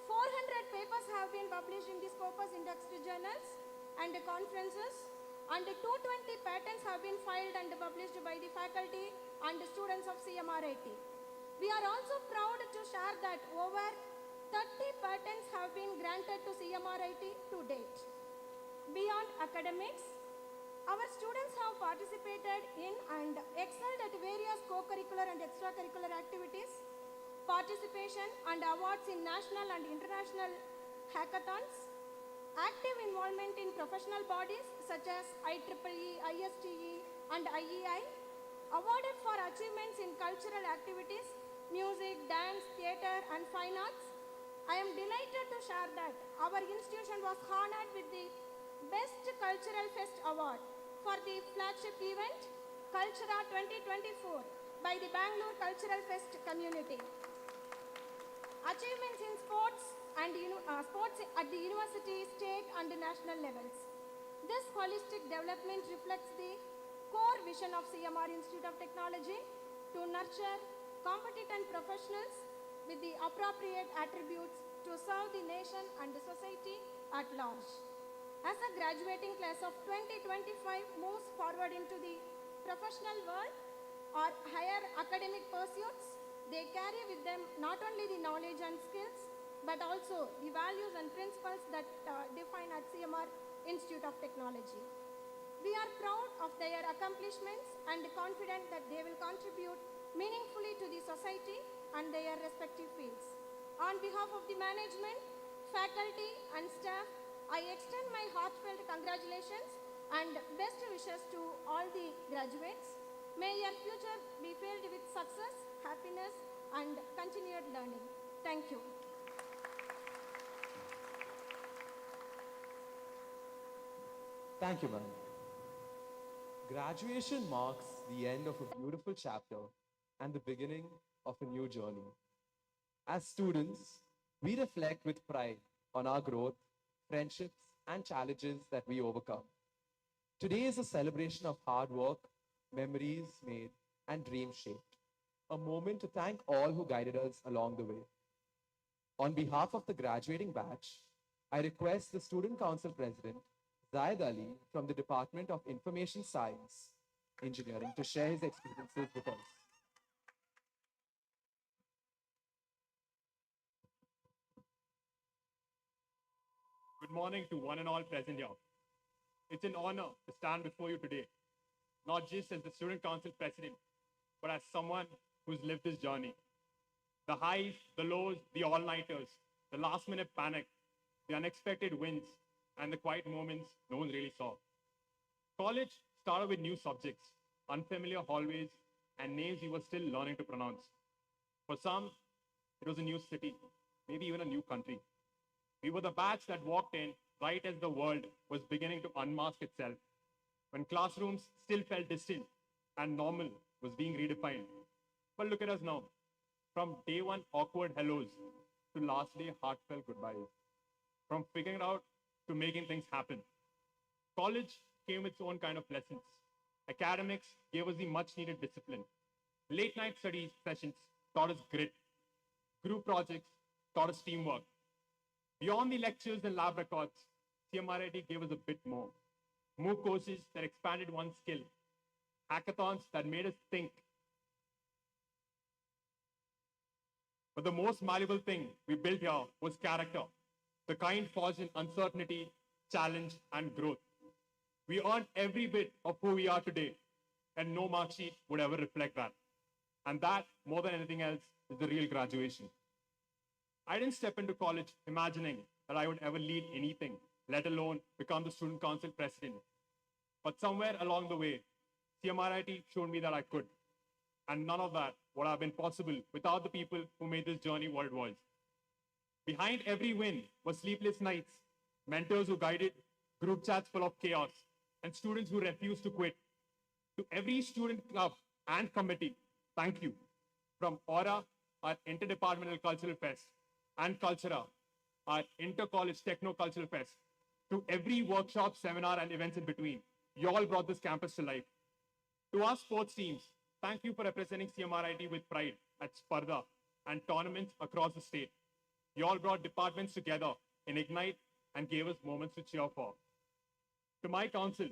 400 papers have been published in the Scopus indexed journals and conferences, and 220 patents have been filed and published by the faculty and students of CMR IT. We are also proud to share that over 30 patents have been granted to CMR IT to date. Beyond academics, our students have participated in and excelled at various co-curricular and extracurricular activities, participation and awards in national and international hackathons, active involvement in professional bodies such as IEEE, ISTE, and IEI, awarded for achievements in cultural activities, music, dance, theatre, and fine arts. I am delighted to share that our institution was honored with the Best Cultural Fest Award for the flagship event, Cultura 2024, by the Bangalore Cultural Fest community. Achievements in sports and sports at the university, state, and national levels. This holistic development reflects the core vision of CMR Institute of Technology to nurture competent professionals with the appropriate attributes to serve the nation and the society at large. As a graduating class of 2025 moves forward into the professional world or higher academic pursuits, they carry with them not only the knowledge and skills, but also the values and principles that define at CMR Institute of Technology. We are proud of their accomplishments and confident that they will contribute meaningfully to the society and their respective fields. On behalf of the management, faculty, and staff, I extend my heartfelt congratulations and best wishes to all the graduates. May your future be filled with success, happiness, and continued learning. Thank you. Thank you, ma'am. Graduation marks the end of a beautiful chapter and the beginning of a new journey. As students, we reflect with pride on our growth, friendships, and challenges that we overcome. Today is a celebration of hard work, memories made, and dreams shaped. A moment to thank all who guided us along the way. On behalf of the graduating batch, I request the Student Council President, Zaid Ali from the Department of Information Science Engineering to share his experiences with us. Good morning to one and all present here. It's an honor to stand before you today, not just as the Student Council President, but as someone who's lived this journey. The highs, the lows, the all-nighters, the last-minute panic, the unexpected wins, and the quiet moments no one really saw. College started with new subjects, unfamiliar hallways, and names we were still learning to pronounce. For some, it was a new city, maybe even a new country. We were the batch that walked in right as the world was beginning to unmask itself, when classrooms still felt distant and normal was being redefined. But look at us now. From day one awkward hellos to last day heartfelt goodbyes. From figuring it out to making things happen. College came with its own kind of lessons. Academics gave us the much needed discipline. Late night study sessions taught us grit. Group projects taught us teamwork. Beyond the lectures and lab records, CMR IT gave us a bit more. MOOC courses that expanded one's skill. Hackathons that made us think. But the most valuable thing we built here was character, the kind forged in uncertainty, challenge, and growth. We earned every bit of who we are today, and no mark sheet would ever reflect that. And that, more than anything else, is the real graduation. I didn't step into college imagining that I would ever lead anything, let alone become the Student Council President. But somewhere along the way, CMR IT showed me that I could. And none of that would have been possible without the people who made this journey what it was. Behind every win were sleepless nights, mentors who guided, group chats full of chaos, and students who refused to quit. To every student club and committee, thank you. From Aura, our interdepartmental cultural fest, and Cultura, our inter-college techno-cultural fest, to every workshop, seminar, and events in between, you all brought this campus to life. To our sports teams, thank you for representing CMR IT with pride at Sparda and tournaments across the state. You all brought departments together in Ignite and gave us moments to cheer for. To my council,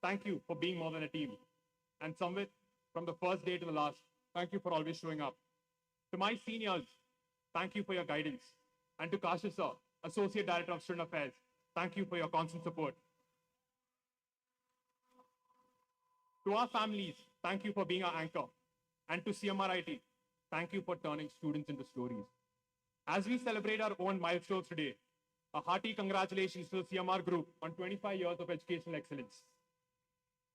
thank you for being more than a team. And Samvit, from the first day to the last, thank you for always showing up. To my seniors, thank you for your guidance. And to Kashif sir, Associate Director of Student Affairs, thank you for your constant support. To our families, thank you for being our anchor. And to CMR IT, thank you for turning students into stories. As we celebrate our own milestones today, a hearty congratulations to the CMR Group on 25 years of educational excellence.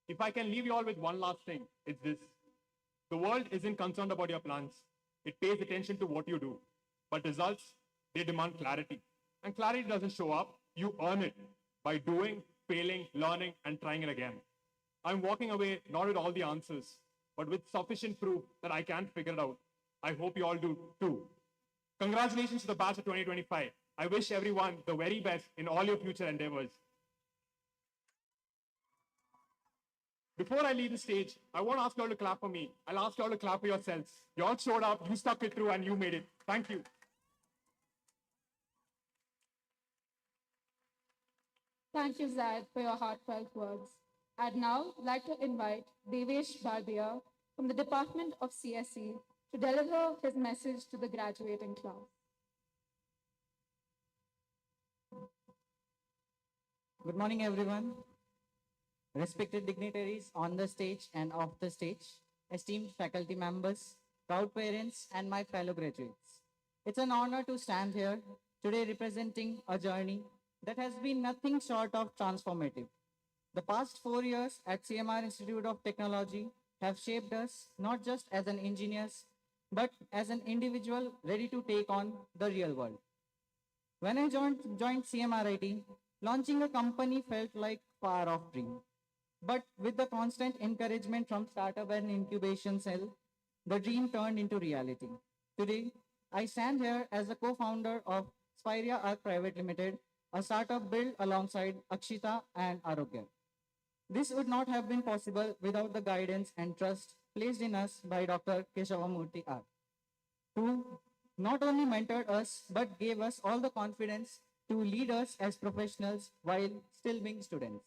If I can leave you all with one last thing, it's this. The world isn't concerned about your plans. It pays attention to what you do. But results, they demand clarity. And clarity doesn't show up, you earn it by doing, failing, learning, and trying it again. I'm walking away not with all the answers, but with sufficient proof that I can figure it out. I hope you all do too. Congratulations to the batch of 2025. I wish everyone the very best in all your future endeavors. Before I leave the stage, I won't ask you all to clap for me. I'll ask you all to clap for yourselves. You all showed up, you stuck it through, and you made it. Thank you. Thank you, Zad, for your heartfelt words. I'd now like to invite Devesh Bardia from the Department of CSE to deliver his message to the graduating class. Good morning, everyone. Respected dignitaries on the stage and off the stage, esteemed faculty members, proud parents, and my fellow graduates. It's an honor to stand here today representing a journey that has been nothing short of transformative. The past 4 years at CMR Institute of Technology have shaped us not just as an engineers, but as an individual ready to take on the real world. When I joined CMR IT, launching a company felt like far off dream. But with the constant encouragement from startup and incubation cell, the dream turned into reality. Today, I stand here as a co-founder of Spirea Arc Private Limited, a startup built alongside Akshita and Arogya. This would not have been possible without the guidance and trust placed in us by Dr. Keshavamurthy R, who not only mentored us but gave us all the confidence to lead us as professionals while still being students.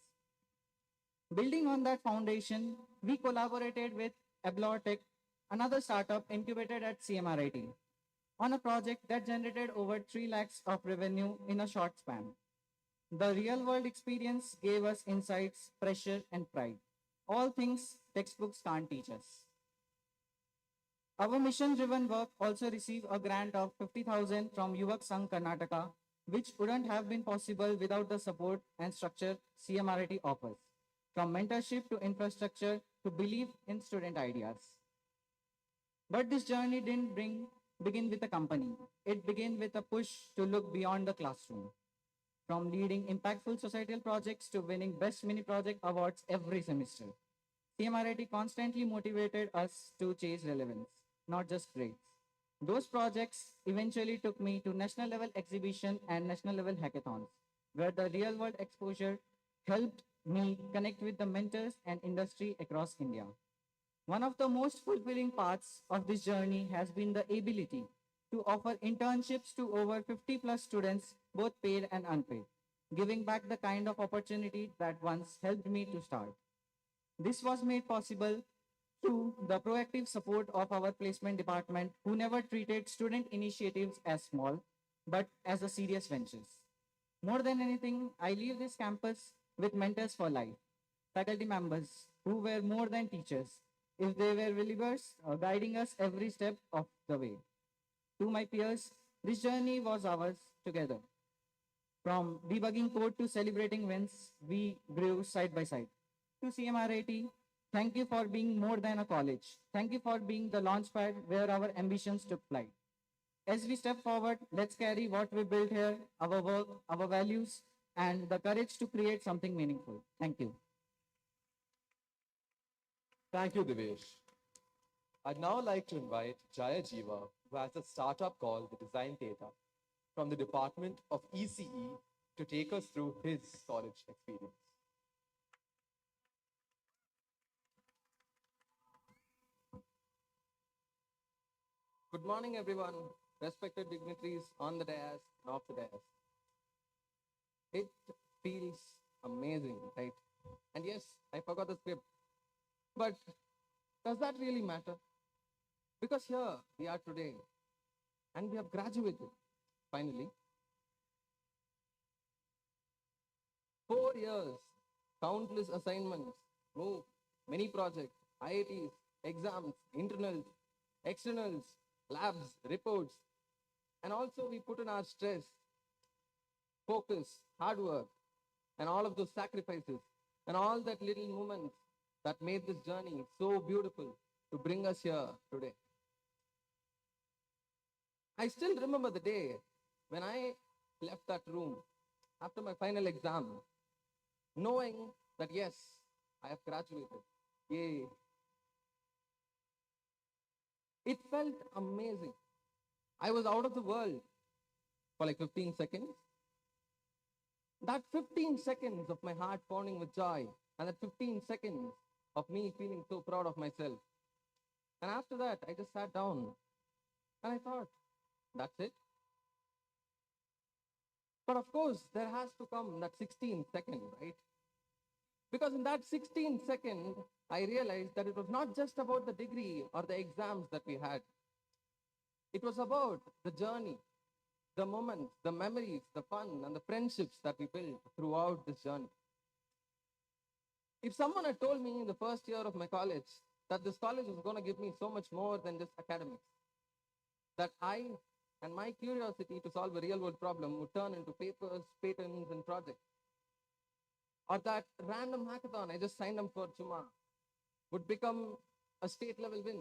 Building on that foundation, we collaborated with Tech, another startup incubated at CMR IT, on a project that generated over 3 lakhs of revenue in a short span. The real world experience gave us insights, pressure, and pride. All things textbooks can't teach us. Our mission driven work also received a grant of 50,000 from Yuvak Sangh Karnataka, which wouldn't have been possible without the support and structure CMRIT offers, from mentorship to infrastructure to belief in student ideas. But this journey didn't begin with a company. It began with a push to look beyond the classroom. From leading impactful societal projects to winning Best Mini Project awards every semester, CMRIT constantly motivated us to chase relevance, not just grades. Those projects eventually took me to national level exhibition and national level hackathons, where the real world exposure helped me connect with the mentors and industry across India. One of the most fulfilling parts of this journey has been the ability to offer internships to over 50 plus students, both paid and unpaid, giving back the kind of opportunity that once helped me to start. This was made possible through the proactive support of our placement department, who never treated student initiatives as small, but as a serious ventures. More than anything, I leave this campus with mentors for life, faculty members who were more than teachers, if they were believers, guiding us every step of the way. To my peers, this journey was ours together. From debugging code to celebrating wins, we grew side by side. To CMRIT, thank you for being more than a college. Thank you for being the launchpad where our ambitions took flight. As we step forward, let's carry what we built here, our work, our values, and the courage to create something meaningful. Thank you. Thank you, Devesh. I'd now like to invite Jaya Jiva, who has a startup called the Design Data, from the Department of ECE, to take us through his college experience. Good morning, everyone. Respected dignitaries on the dais and off the dais. It feels amazing, right? And yes, I forgot the script. But does that really matter? Because here we are today and we have graduated finally. 4 years, countless assignments, move, many projects, IITs, exams, internals, externals, labs, reports, and also we put in our stress, focus, hard work, and all of those sacrifices, and all that little moments that made this journey so beautiful to bring us here today. I still remember the day when I left that room after my final exam, knowing that yes, I have graduated. Yay. It felt amazing. I was out of the world for like 15 seconds. That 15 seconds of my heart pounding with joy, and that 15 seconds of me feeling so proud of myself. And after that, I just sat down and I thought, that's it. But of course, there has to come that 16 second, right? Because in that 16 second, I realized that it was not just about the degree or the exams that we had. It was about the journey, the moments, the memories, the fun, and the friendships that we built throughout this journey. If someone had told me in the first year of my college that this college was going to give me so much more than just academics, that I and my curiosity to solve a real world problem would turn into papers, patents, and projects, or that random hackathon I just signed up for Chuma would become a state level win,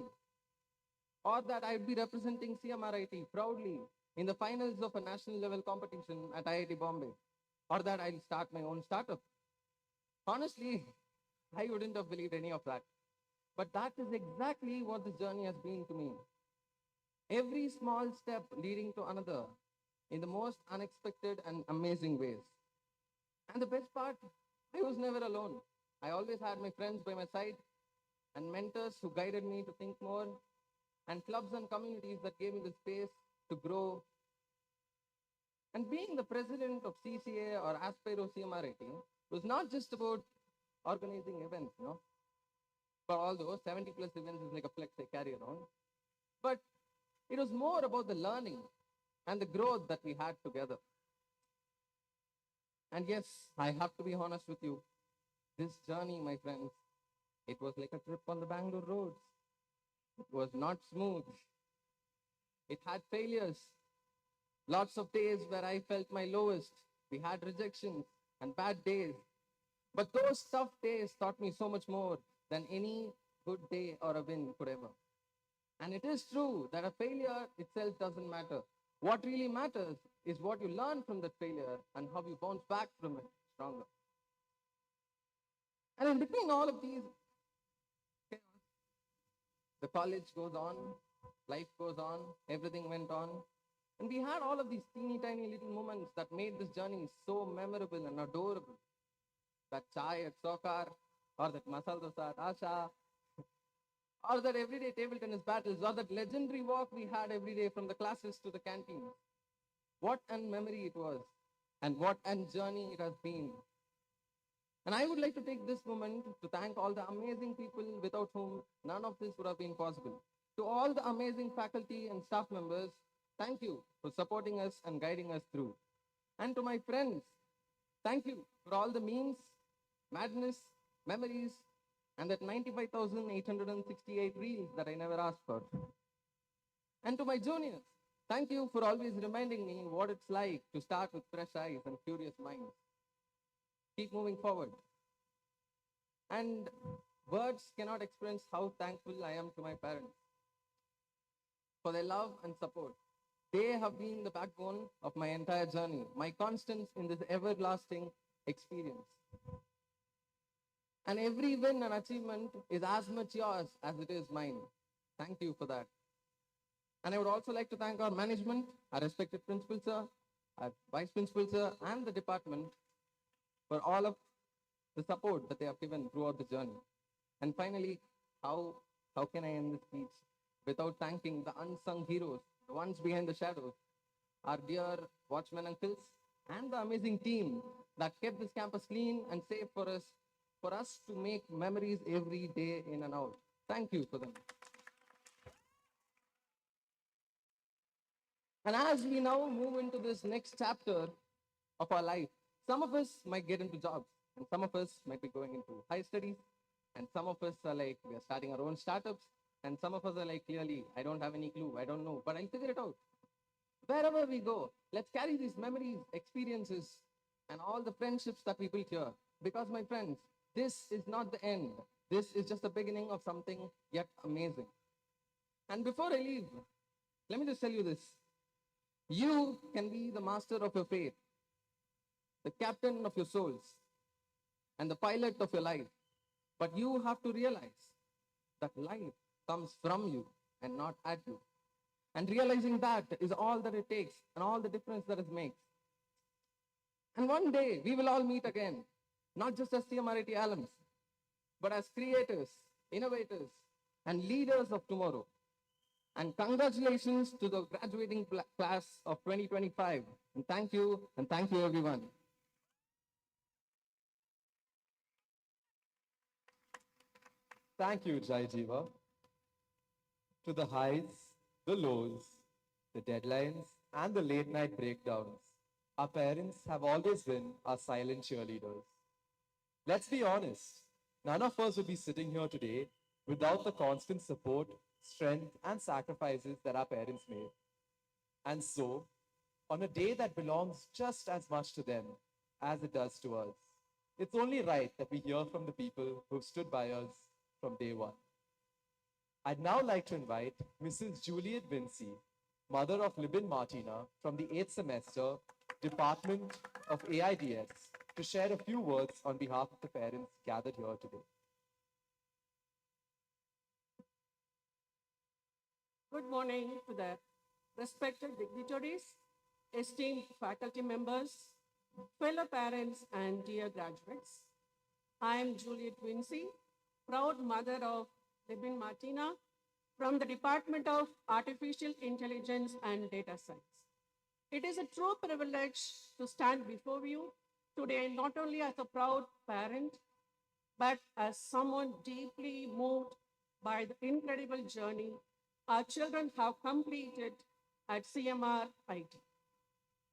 or that I'd be representing CMRIT proudly in the finals of a national level competition at IIT Bombay, or that I'll start my own startup. Honestly, I wouldn't have believed any of that. But that is exactly what this journey has been to me. Every small step leading to another in the most unexpected and amazing ways. And the best part, I was never alone. I always had my friends by my side and mentors who guided me to think more, and clubs and communities that gave me the space to grow. And being the president of CCA or Aspiro CMR IT was not just about organizing events, but although 70 plus events is like a flex I carry around, but it was more about the learning and the growth that we had together. And yes, I have to be honest with you. This journey, my friends, it was like a trip on the Bangalore roads. It was not smooth. It had failures. Lots of days where I felt my lowest. We had rejections and bad days. But those tough days taught me so much more than any good day or a win could ever. And it is true that a failure itself doesn't matter. What really matters is what you learn from that failure and how you bounce back from it stronger. And in between all of these chaos, the college goes on, life goes on, everything went on. And we had all of these teeny tiny little moments that made this journey so memorable and adorable. That chai at Sokar, or that masala dosa at Asha, or that everyday table tennis battles, or that legendary walk we had every day from the classes to the canteen. What an memory it was, and what an journey it has been. And I would like to take this moment to thank all the amazing people without whom none of this would have been possible. To all the amazing faculty and staff members, thank you for supporting us and guiding us through. And to my friends, thank you for all the memes, madness, memories, and that 95,868 reels that I never asked for. And to my juniors, thank you for always reminding me what it's like to start with fresh eyes and curious minds. Keep moving forward. And words cannot express how thankful I am to my parents for their love and support. They have been the backbone of my entire journey, my constants in this everlasting experience. And every win and achievement is as much yours as it is mine. Thank you for that. And I would also like to thank our management, our respected principal sir, our vice principal sir, and the department for all of the support that they have given throughout the journey. And finally, how can I end this speech without thanking the unsung heroes, the ones behind the shadows, our dear watchmen uncles, and the amazing team that kept this campus clean and safe for us to make memories every day in and out. Thank you for them. And as we now move into this next chapter of our life, some of us might get into jobs, and some of us might be going into higher studies, and some of us are like, we are starting our own startups, and some of us are like, clearly, I don't have any clue, I don't know, but I'll figure it out. Wherever we go, let's carry these memories, experiences, and all the friendships that we built here. Because, my friends, this is not the end. This is just the beginning of something yet amazing. And before I leave, let me just tell you this. You can be the master of your fate, the captain of your souls, and the pilot of your life. But you have to realize that life comes from you and not at you. And realizing that is all that it takes and all the difference that it makes. And one day we will all meet again, not just as CMR IT alums, but as creators, innovators, and leaders of tomorrow. And congratulations to the graduating class of 2025. And thank you everyone. Thank you, Jai Jiva. To the highs, the lows, the deadlines, and the late night breakdowns, our parents have always been our silent cheerleaders. Let's be honest, none of us would be sitting here today without the constant support, strength, and sacrifices that our parents made. And so, on a day that belongs just as much to them as it does to us, it's only right that we hear from the people who've stood by us from day one. I'd now like to invite Mrs. Juliet Vinci, mother of Libin Martina from the 8th semester, Department of AIDS, to share a few words on behalf of the parents gathered here today. Good morning to the respected dignitaries, esteemed faculty members, fellow parents, and dear graduates. I am Juliet Vinci, proud mother of Libin Martina from the Department of Artificial Intelligence and Data Science. It is a true privilege to stand before you today, not only as a proud parent, but as someone deeply moved by the incredible journey our children have completed at CMR IT.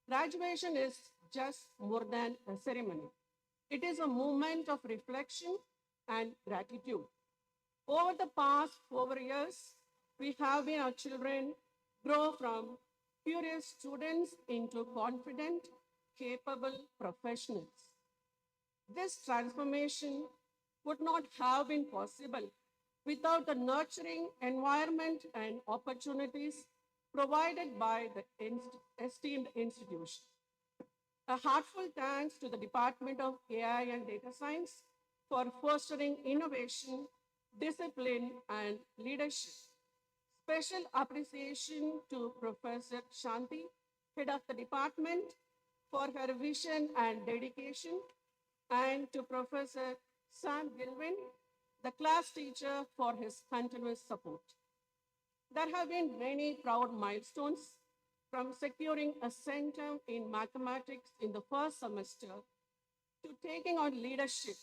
Graduation is just more than a ceremony. It is a moment of reflection and gratitude. Over the past 4 years, we have seen our children grow from curious students into confident, capable professionals. This transformation would not have been possible without the nurturing environment and opportunities provided by the esteemed institution. A heartfelt thanks to the Department of AI and Data Science for fostering innovation, discipline, and leadership. Special appreciation to Professor Shanti, head of the department, for her vision and dedication, and to Professor Sam Gilvin, the class teacher, for his continuous support. There have been many proud milestones, from securing a centum in mathematics in the first semester to taking on leadership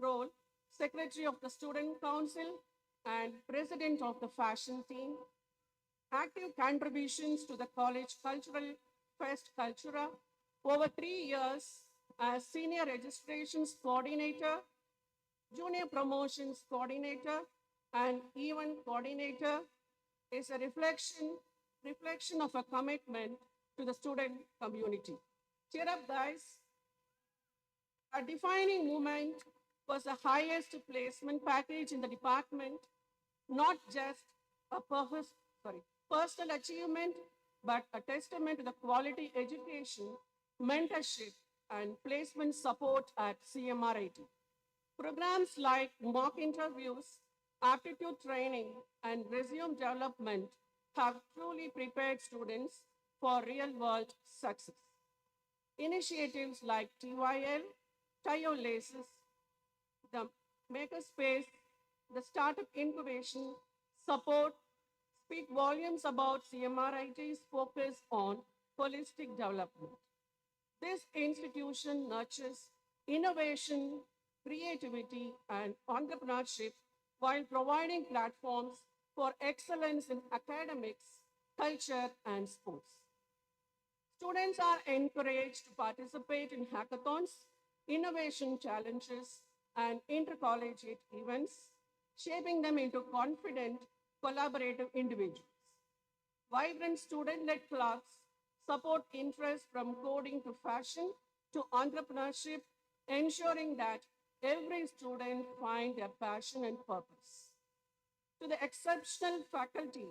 role, secretary of the student council and president of the fashion team, active contributions to the college cultural fest Cultura over 3 years as senior registrations coordinator, junior promotions coordinator, and event coordinator is a reflection of a commitment to the student community. Cheer up, guys. A defining moment was the highest placement package in the department, not just a personal achievement, but a testament to the quality education, mentorship, and placement support at CMR IT. Programs like mock interviews, aptitude training, and resume development have truly prepared students for real-world success. Initiatives like TYL, Tayo Laces, the Makerspace, the Startup Incubation support speak volumes about CMRIT's focus on holistic development. This institution nurtures innovation, creativity, and entrepreneurship while providing platforms for excellence in academics, culture, and sports. Students are encouraged to participate in hackathons, innovation challenges, and intercollegiate events, shaping them into confident, collaborative individuals. Vibrant student-led clubs support interest from coding to fashion to entrepreneurship, ensuring that every student find their passion and purpose. To the exceptional faculty,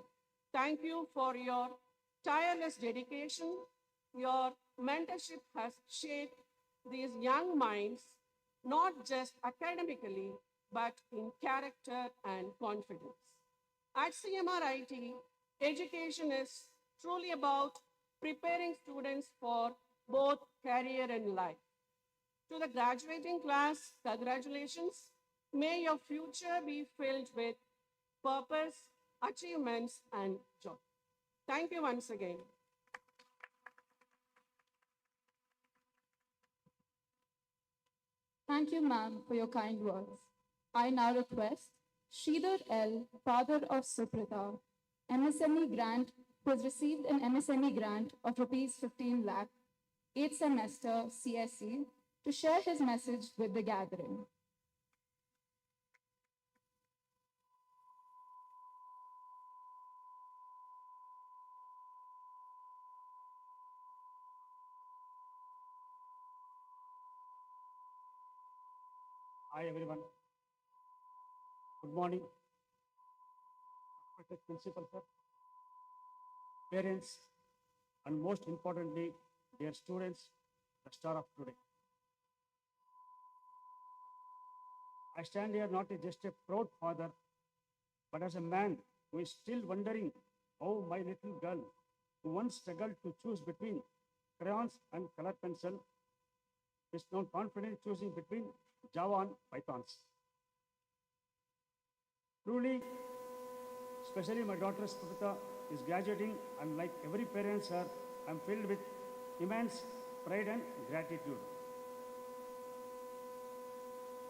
thank you for your tireless dedication. Your mentorship has shaped these young minds, not just academically, but in character and confidence. At CMR IT, education is truly about preparing students for both career and life. To the graduating class, congratulations. May your future be filled with purpose, achievements, and joy. Thank you once again. Thank you, ma'am, for your kind words. I now request Sridhar L., father of Suprita, MSME grant, who has received an MSME grant of rupees 15 lakh, 8th semester CSE, to share his message with the gathering. Hi, everyone. Good morning. Respected Principal, sir, parents, and most importantly, dear students, the star of today. I stand here not as just a proud father, but as a man who is still wondering how my little girl, who once struggled to choose between crayons and color pencil, is now confident choosing between Java and Pythons. Truly, especially my daughter Spurita is graduating, and like every parent, sir, I'm filled with immense pride and gratitude.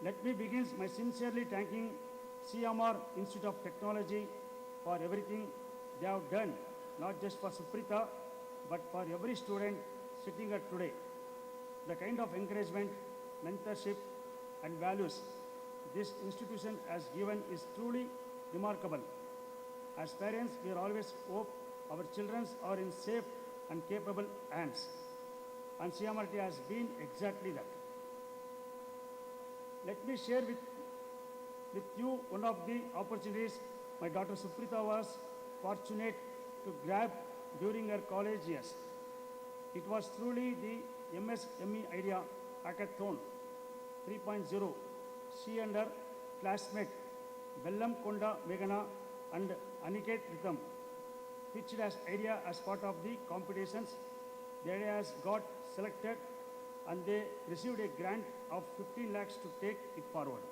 Let me begin by sincerely thanking CMR Institute of Technology for everything they have done, not just for Suprita, but for every student sitting here today. The kind of encouragement, mentorship, and values this institution has given is truly remarkable. As parents, we always hope our children are in safe and capable hands. And CMRT has been exactly that. Let me share with you one of the opportunities my daughter Suprita was fortunate to grab during her college years. It was truly the MSME Idea Hackathon 3.0. She and her classmate Bellam Konda Meghana and Aniket Ritham pitched as idea as part of the competitions. The idea has got selected and they received a grant of 15 lakhs to take it forward.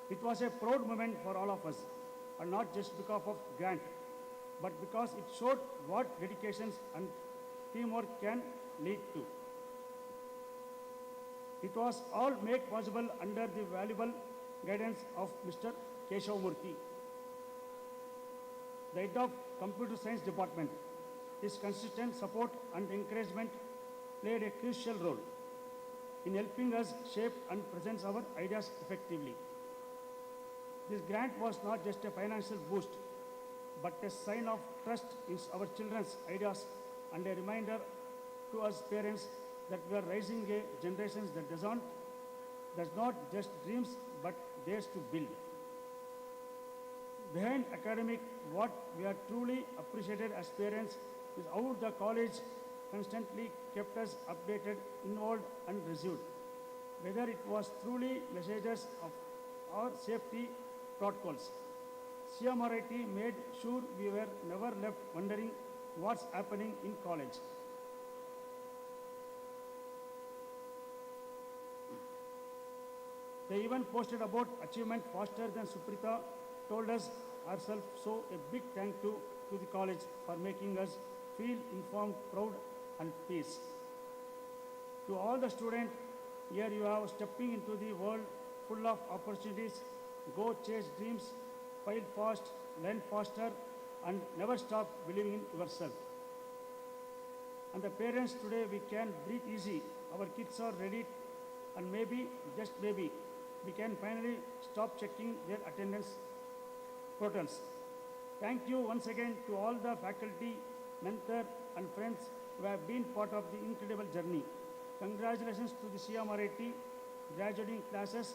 It was a proud moment for all of us, and not just because of grant, but because it showed what dedications and teamwork can lead to. It was all made possible under the valuable guidance of Mr. Keshav Murthy, the head of Computer Science Department. His consistent support and encouragement played a crucial role in helping us shape and present our ideas effectively. This grant was not just a financial boost, but a sign of trust in our children's ideas and a reminder to us parents that we are raising a generation that does not just dreams, but dares to build. Behind academic, what we are truly appreciated as parents is how the college constantly kept us updated, involved, and resolved. Whether it was truly messages of our safety protocols, CMR IT made sure we were never left wondering what's happening in college. They even posted about achievement faster than Suprita told us herself, so a big thank you to the college for making us feel informed, proud, and peace. To all the students, here you are stepping into the world full of opportunities. Go chase dreams, file fast, learn faster, and never stop believing in yourself. And the parents today, we can breathe easy. Our kids are ready, and maybe, just maybe, we can finally stop checking their attendance portals. Thank you once again to all the faculty, mentor, and friends who have been part of the incredible journey. Congratulations to the CMRIT graduating classes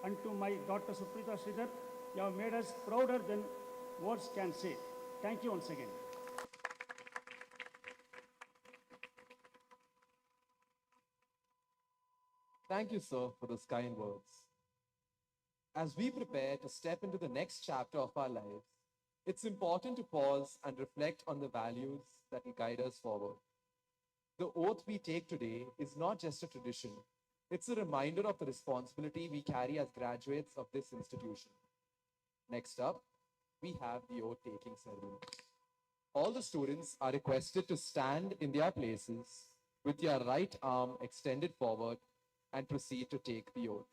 and to my daughter Suprita Sridhar. You have made us prouder than words can say. Thank you once again. Thank you, sir, for those kind words. As we prepare to step into the next chapter of our lives, it's important to pause and reflect on the values that will guide us forward. The oath we take today is not just a tradition, it's a reminder of the responsibility we carry as graduates of this institution. Next up, we have the oath taking ceremony. All the students are requested to stand in their places with their right arm extended forward and proceed to take the oath.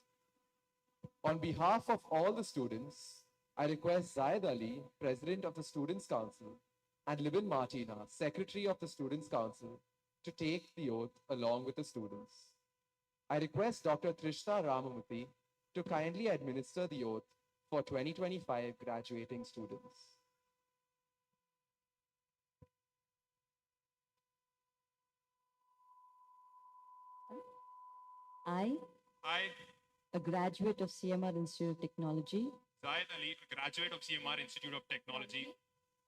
On behalf of all the students, I request Zayed Ali, President of the Students' Council, and Libin Martina, Secretary of the Students' Council, to take the oath along with the students. I request Dr. Trishna Ramamurthy to kindly administer the oath for 2025 graduating students. I, I, a graduate of CMR Institute of Technology, Zayed Ali, a graduate of CMR Institute of Technology,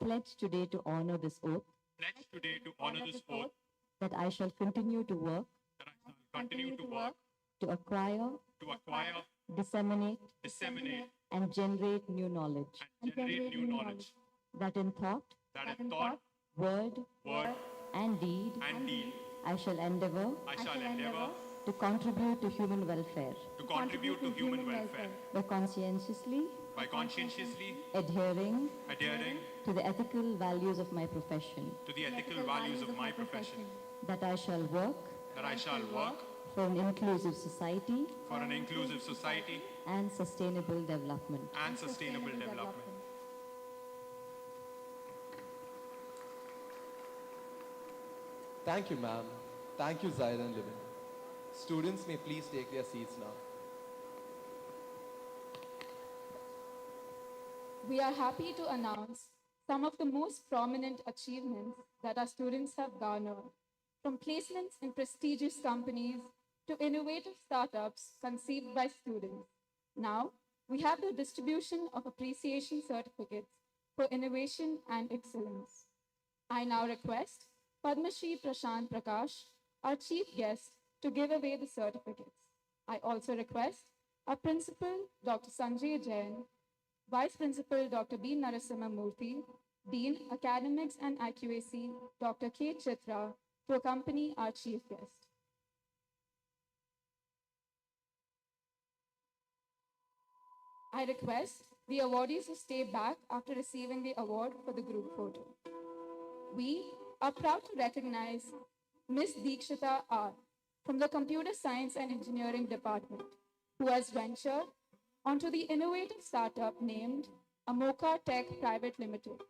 pledge today to honor this oath, pledge today to honor this oath that I shall continue to work that I shall continue to work to acquire to acquire disseminate, disseminate, and generate new knowledge and generate new knowledge that in thought, that in thought, word, word, and deed and deed I shall endeavor I shall endeavor to contribute to human welfare to contribute to human welfare by conscientiously by conscientiously adhering adhering to the ethical values of my profession, to the ethical values of my profession, that I shall work that I shall work for an inclusive society for an inclusive society and sustainable development. and sustainable development. Thank you, ma'am. Thank you, Zaid and Libin. Students may please take their seats now. We are happy to announce some of the most prominent achievements that our students have garnered, from placements in prestigious companies to innovative startups conceived by students. Now, we have the distribution of appreciation certificates for innovation and excellence. I now request Padma Shri Prashant Prakash, our chief guest, to give away the certificates. I also request our principal, Dr. Sanjay Jain, Vice Principal Dr. B. Narasimha Murthy, Dean, Academics and IQAC, Dr. K. Chitra, to accompany our chief guest. I request the awardees to stay back after receiving the award for the group photo. We are proud to recognize Ms. Deekshita R. from the Computer Science and Engineering Department, who has ventured onto the innovative startup named Amoka Tech Private Limited.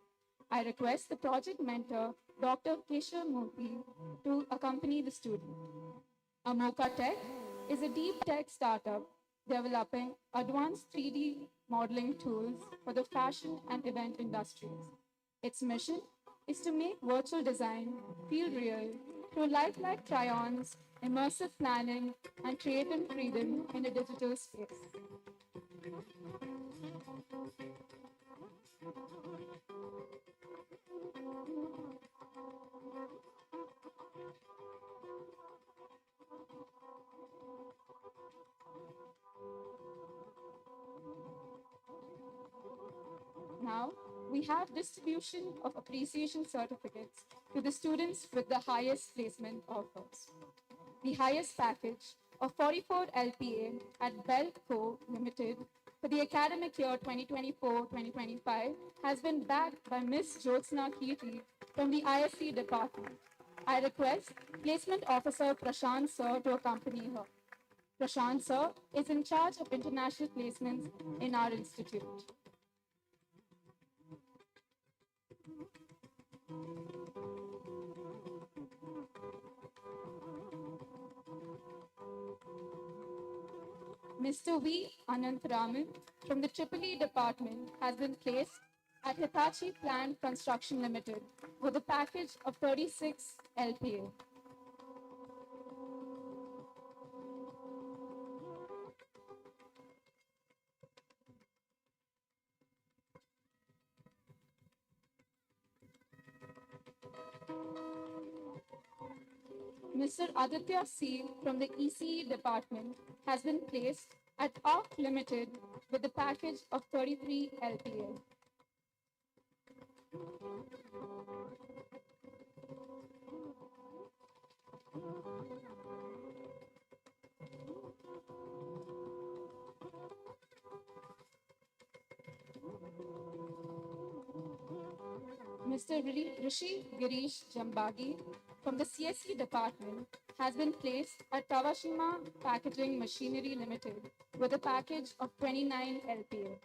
I request the project mentor, Dr. Keshav Murthy, to accompany the student. Amoka Tech is a deep tech startup developing advanced 3D modeling tools for the fashion and event industries. Its mission is to make virtual design feel real through lifelike try-ons, immersive planning, and creative freedom in a digital space. Now, we have distribution of appreciation certificates to the students with the highest placement offers. The highest package of 44 LPA at Bell Co. Limited for the academic year 2024-2025 has been backed by Ms. Jyotsna Kirti from the ISC department. I request Placement Officer Prashant Sir to accompany her. Prashant Sir is in charge of international placements in our institute. Mr. V. Anantharaman from the EEE department has been placed at Hitachi Plant Construction Limited with a package of 36 LPA. Mr. Aditya C. from the ECE department has been placed at ARC Limited with a package of 33 LPA. Mr. Rishi Girish Jambagi from the CSE department has been placed at Kawashima Packaging Machinery Limited with a package of 29 LPA.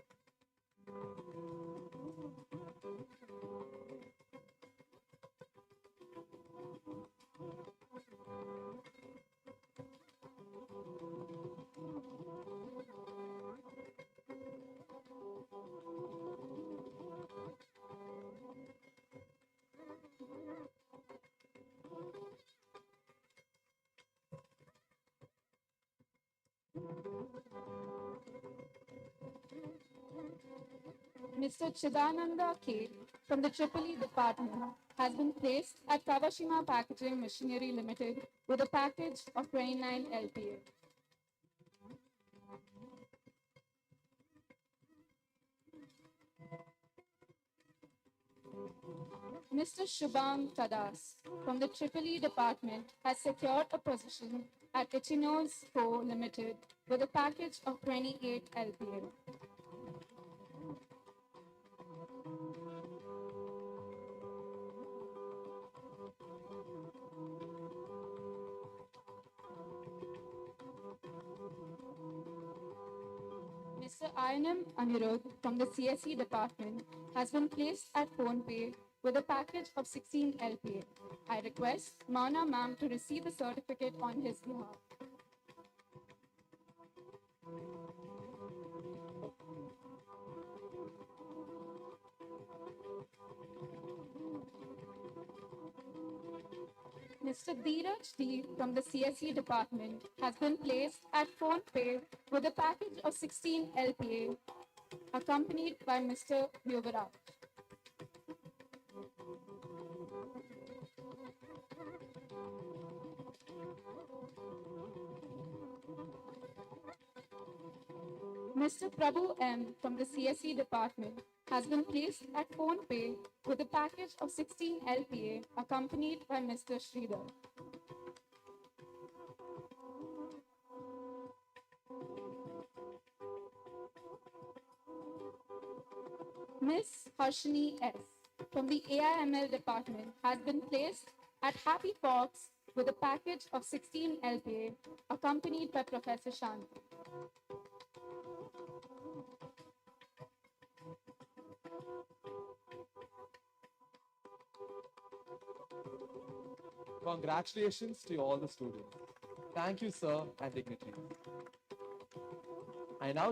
Mr. Chidananda K. from the EEE department has been placed at Kawashima Packaging Machinery Limited with a package of 29 LPA. Mr. Shubham Tadas from the EEE department has secured a position at Ichinos Co. Limited with a package of 28 LPA. Mr. INM Anirudh from the CSE department has been placed at PhonePe with a package of 16 LPA. I request Mana ma'am to receive the certificate on his behalf. Mr. Dheeraj D from the CSE department has been placed at PhonePe with a package of 16 LPA accompanied by Mr. Yuvaraj. Mr. Prabhu M from the CSE department has been placed at PhonePe with a package of 16 LPA accompanied by Mr. Sridhar. Miss Harshini S from the AIML department has been placed at Happy Fox with a package of 16 LPA accompanied by Professor Shanti. Congratulations to all the students. Thank you, sir and dignitaries. I now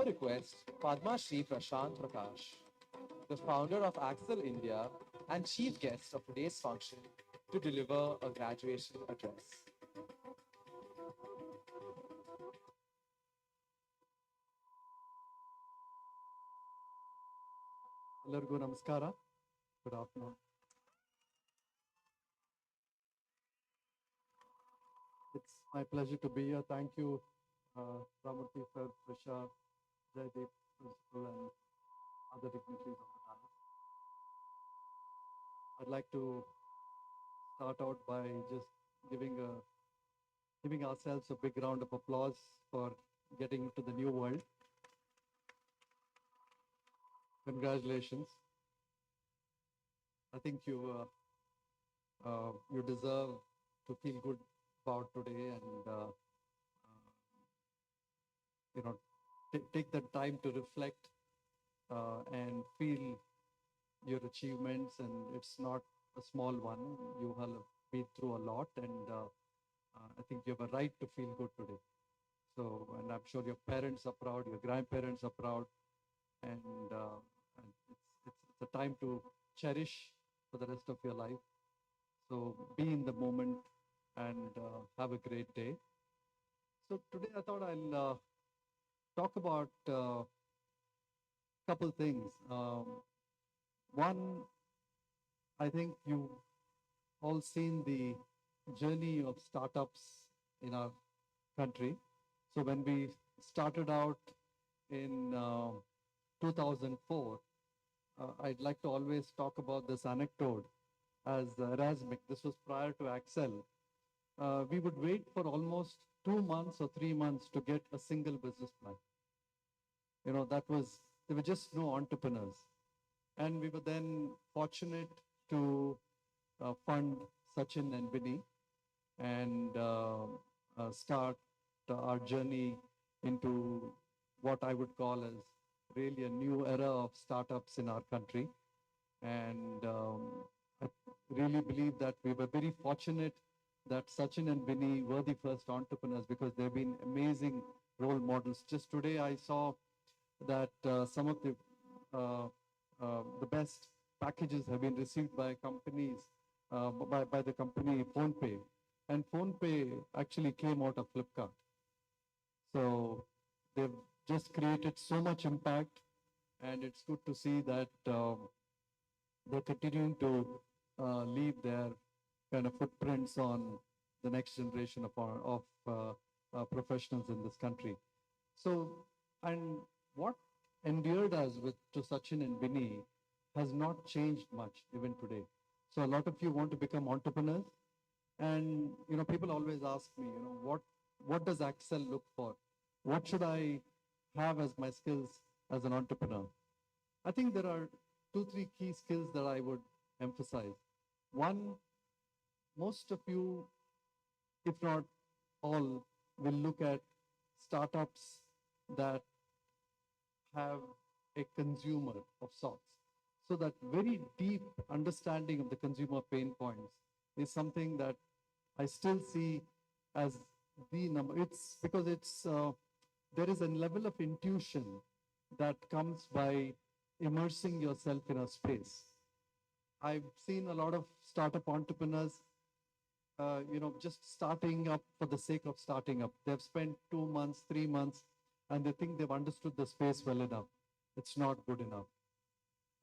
request Padma Shri Prashant Prakash, the founder of Axel India and chief guest of today's function, to deliver a graduation address. ಎಲ್ಲರಿಗೂ ನಮಸ್ಕಾರ. Good afternoon. It's my pleasure to be here. Thank you, Ramurthy sir, Trisha, Jaideep, principal, and other dignitaries of the panel. I'd like to start out by just giving ourselves a big round of applause for getting into the new world. Congratulations. I think you deserve to feel good about today, and take the time to reflect and feel your achievements. And it's not a small one. You have been through a lot, and I think you have a right to feel good today. So, and I'm sure your parents are proud, your grandparents are proud, and it's a time to cherish for the rest of your life. So be in the moment and have a great day. So today I thought I'll talk about a couple things. One, I think you've all seen the journey of startups in our country. So when we started out in 2004, I'd like to always talk about this anecdote as Erasmic. This was prior to Axel. We would wait for almost 2 months or 3 months to get a single business plan. There were just no entrepreneurs. And we were then fortunate to fund Sachin and Vinny and start our journey into what I would call as really a new era of startups in our country. And I really believe that we were very fortunate that Sachin and Vinny were the first entrepreneurs, because they've been amazing role models. Just today, I saw that some of the best packages have been received by companies, by the company PhonePe. And PhonePe actually came out of Flipkart. So they've just created so much impact, and it's good to see that they're continuing to leave their kind of footprints on the next generation of professionals in this country. So, and what endeared us to Sachin and Vinny has not changed much even today. So a lot of you want to become entrepreneurs, and people always ask me, what does Axel look for? What should I have as my skills as an entrepreneur? I think there are 2-3 key skills that I would emphasize. One, most of you, if not all, will look at startups that have a consumer of sorts. So that very deep understanding of the consumer pain points is something that I still see as the number. It's because there is a level of intuition that comes by immersing yourself in a space. I've seen a lot of startup entrepreneurs, just starting up for the sake of starting up. They've spent 2 months, 3 months, and they think they've understood the space well enough. It's not good enough.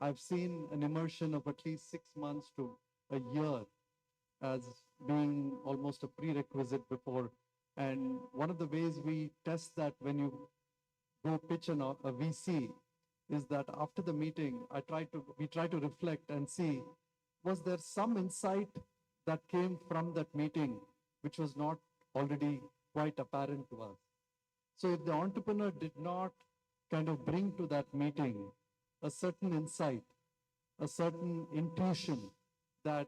I've seen an immersion of at least 6 months to a year as being almost a prerequisite before. And one of the ways we test that when you go pitch a VC is that after the meeting, we try to reflect and see, was there some insight that came from that meeting which was not already quite apparent to us? So if the entrepreneur did not kind of bring to that meeting a certain insight, a certain intuition that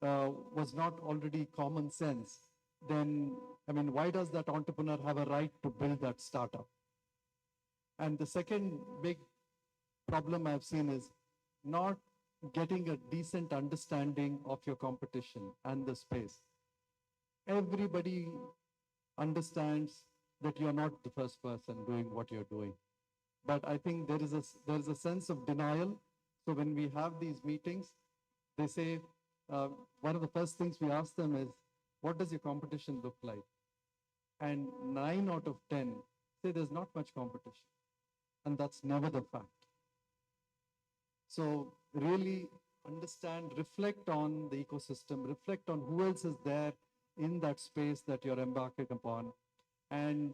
was not already common sense, then, why does that entrepreneur have a right to build that startup? And the second big problem I've seen is not getting a decent understanding of your competition and the space. Everybody understands that you're not the first person doing what you're doing. But I think there is a sense of denial. So when we have these meetings, they say, one of the first things we ask them is, what does your competition look like? And 9 out of 10 say there's not much competition. And that's never the fact. So really understand, reflect on the ecosystem, reflect on who else is there in that space that you're embarking upon, and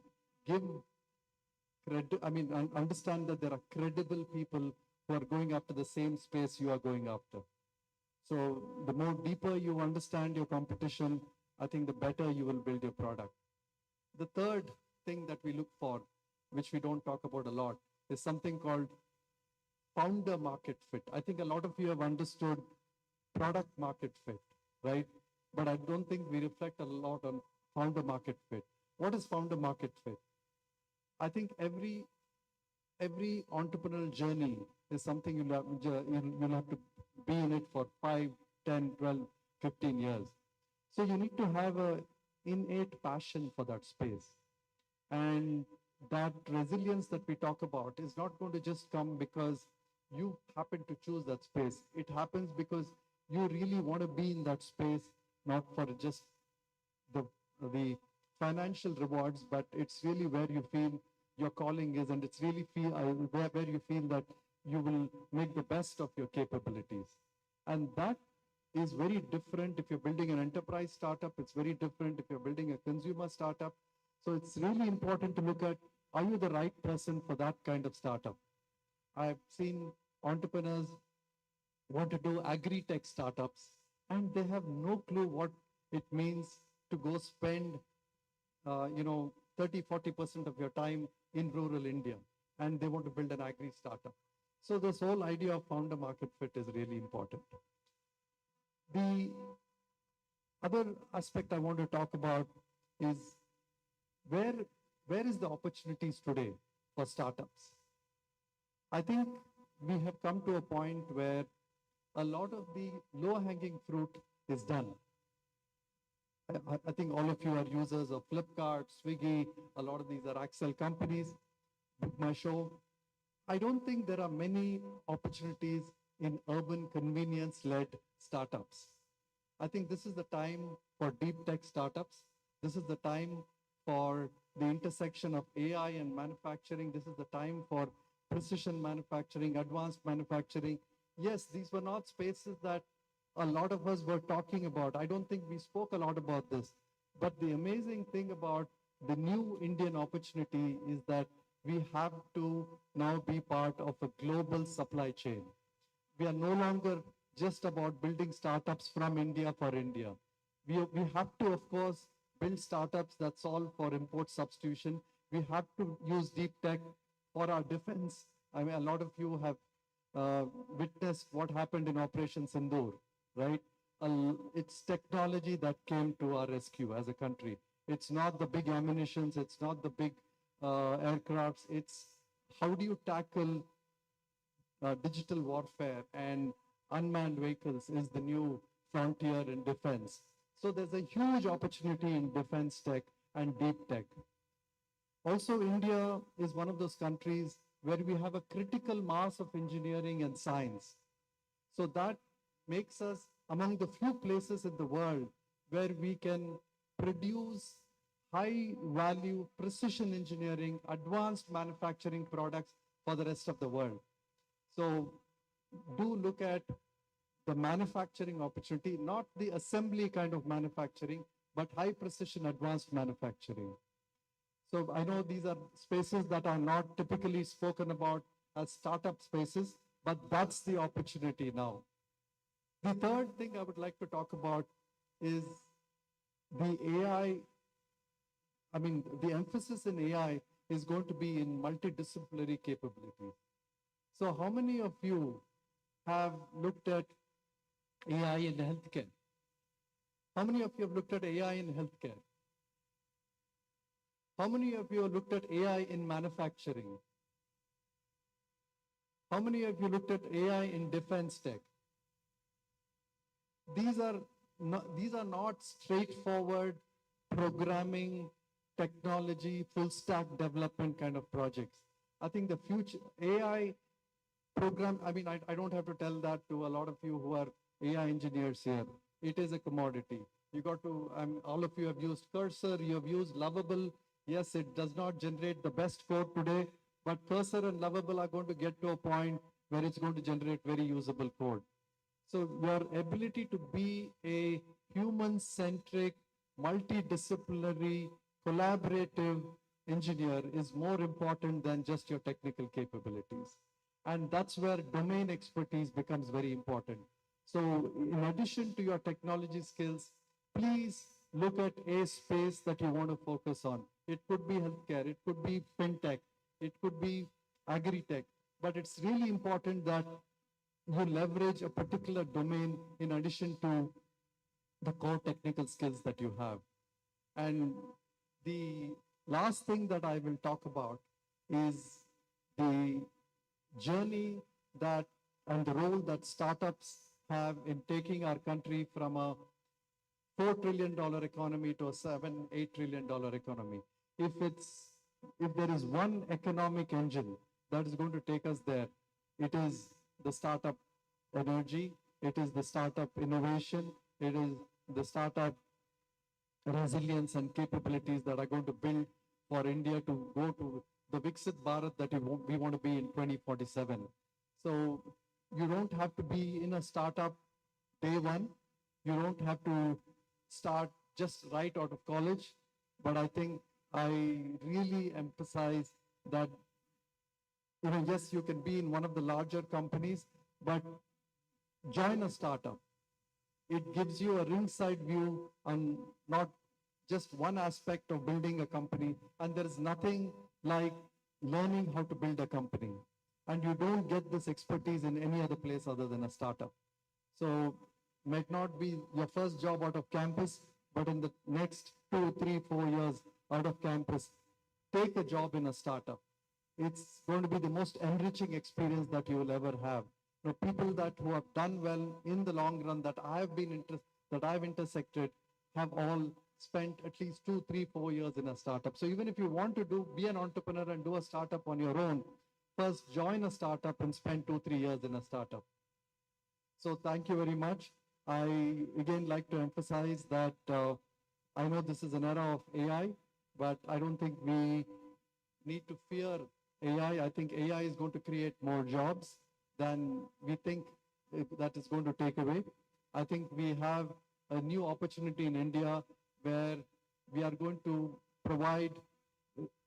understand that there are credible people who are going after the same space you are going after. So the more deeper you understand your competition, I think the better you will build your product. The third thing that we look for, which we don't talk about a lot, is something called founder market fit. I think a lot of you have understood product market fit, right? But I don't think we reflect a lot on founder market fit. What is founder market fit? I think every entrepreneurial journey is something you'll have to be in it for 5, 10, 12, 15 years. So you need to have an innate passion for that space. And that resilience that we talk about is not going to just come because you happen to choose that space. It happens because you really want to be in that space, not for just the financial rewards, but it's really where you feel your calling is, and it's really where you feel that you will make the best of your capabilities. And that is very different if you're building an enterprise startup. It's very different if you're building a consumer startup. So it's really important to look at, are you the right person for that kind of startup? I've seen entrepreneurs want to do agri-tech startups, and they have no clue what it means to go spend 30-40% of your time in rural India, and they want to build an agri startup. So this whole idea of founder market fit is really important. The other aspect I want to talk about is where is the opportunities today for startups? I think we have come to a point where a lot of the low-hanging fruit is done. I think all of you are users of Flipkart, Swiggy, a lot of these are Excel companies. Book My Show. I don't think there are many opportunities in urban convenience-led startups. I think this is the time for deep tech startups. This is the time for the intersection of AI and manufacturing. This is the time for precision manufacturing, advanced manufacturing. Yes, these were not spaces that a lot of us were talking about. I don't think we spoke a lot about this. But the amazing thing about the new Indian opportunity is that we have to now be part of a global supply chain. We are no longer just about building startups from India for India. We have to, of course, build startups that solve for import substitution. We have to use deep tech for our defense. I mean, a lot of you have witnessed what happened in Operation Sindoor, right? It's technology that came to our rescue as a country. It's not the big ammunitions, it's not the big aircrafts, it's how do you tackle digital warfare, and unmanned vehicles is the new frontier in defense. So there's a huge opportunity in defense tech and deep tech. Also, India is one of those countries where we have a critical mass of engineering and science. So that makes us among the few places in the world where we can produce high value precision engineering, advanced manufacturing products for the rest of the world. So do look at the manufacturing opportunity, not the assembly kind of manufacturing, but high precision advanced manufacturing. So I know these are spaces that are not typically spoken about as startup spaces, but that's the opportunity now. The third thing I would like to talk about is the AI. I mean, the emphasis in AI is going to be in multidisciplinary capability. So how many of you have looked at AI in healthcare? How many of you have looked at AI in healthcare? How many of you have looked at AI in manufacturing? How many of you looked at AI in defense tech? These are not straightforward programming, technology, full stack development kind of projects. I think the future AI program, I mean, I don't have to tell that to a lot of you who are AI engineers here. It is a commodity. You got to, all of you have used Cursor, you have used Lovable. Yes, it does not generate the best code today, but Cursor and Lovable are going to get to a point where it's going to generate very usable code. So your ability to be a human-centric, multidisciplinary, collaborative engineer is more important than just your technical capabilities. And that's where domain expertise becomes very important. So in addition to your technology skills, please look at a space that you want to focus on. It could be healthcare, it could be fintech, it could be agri-tech, but it's really important that you leverage a particular domain in addition to the core technical skills that you have. And the last thing that I will talk about is the journey that and the role that startups have in taking our country from a $4 trillion economy to a $7-8 trillion economy. If there is one economic engine that is going to take us there, it is the startup energy, it is the startup innovation, it is the startup resilience and capabilities that are going to build for India to go to the Viksit Bharat that we want to be in 2047. So you don't have to be in a startup day one. You don't have to start just right out of college. But I think I really emphasize that, yes, you can be in one of the larger companies, but join a startup. It gives you a ringside view on not just one aspect of building a company, and there is nothing like learning how to build a company. And you don't get this expertise in any other place other than a startup. So might not be your first job out of campus, but in the next 2, 3, 4 years out of campus, take a job in a startup. It's going to be the most enriching experience that you will ever have. People who have done well in the long run that I've intersected have all spent at least 2, 3, 4 years in a startup. So even if you want to be an entrepreneur and do a startup on your own, first join a startup and spend 2, 3 years in a startup. So thank you very much. I again like to emphasize that I know this is an era of AI, but I don't think we need to fear AI. I think AI is going to create more jobs than we think that is going to take away. I think we have a new opportunity in India where we are going to provide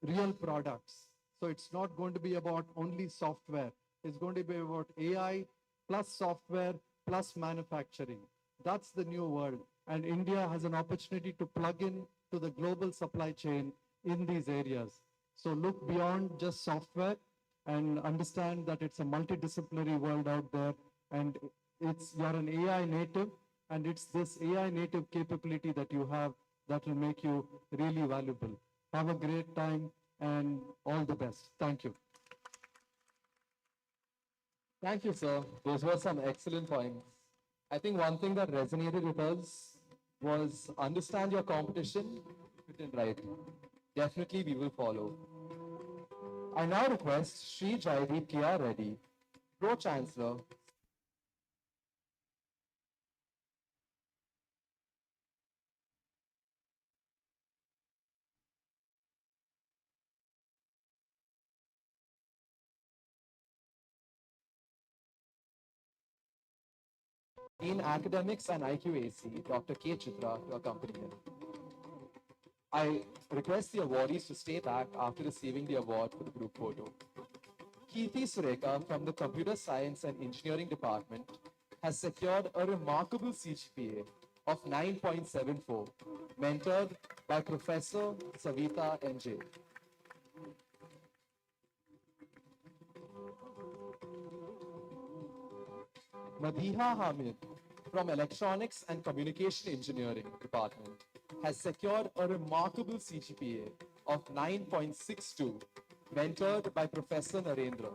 real products. So it's not going to be about only software. It's going to be about AI plus software plus manufacturing. That's the new world. And India has an opportunity to plug in to the global supply chain in these areas. So look beyond just software and understand that it's a multidisciplinary world out there, and you're an AI native, and it's this AI native capability that you have that will make you really valuable. Have a great time and all the best. Thank you. Thank you, sir. Those were some excellent points. I think one thing that resonated with us was understand your competition, fit in right. Definitely we will follow. I now request Sri Jaideep K.R. Reddy, Pro-Chancellor, Dean Academics and IQAC, Dr. K. Chitra, to accompany him. I request the awardees to stay back after receiving the award for the group photo. Kirti Sureka from the Computer Science and Engineering Department has secured a remarkable CGPA of 9.74, mentored by Professor Savita N.J. Madiha Hamid from Electronics and Communication Engineering Department has secured a remarkable CGPA of 9.62, mentored by Professor Narendra.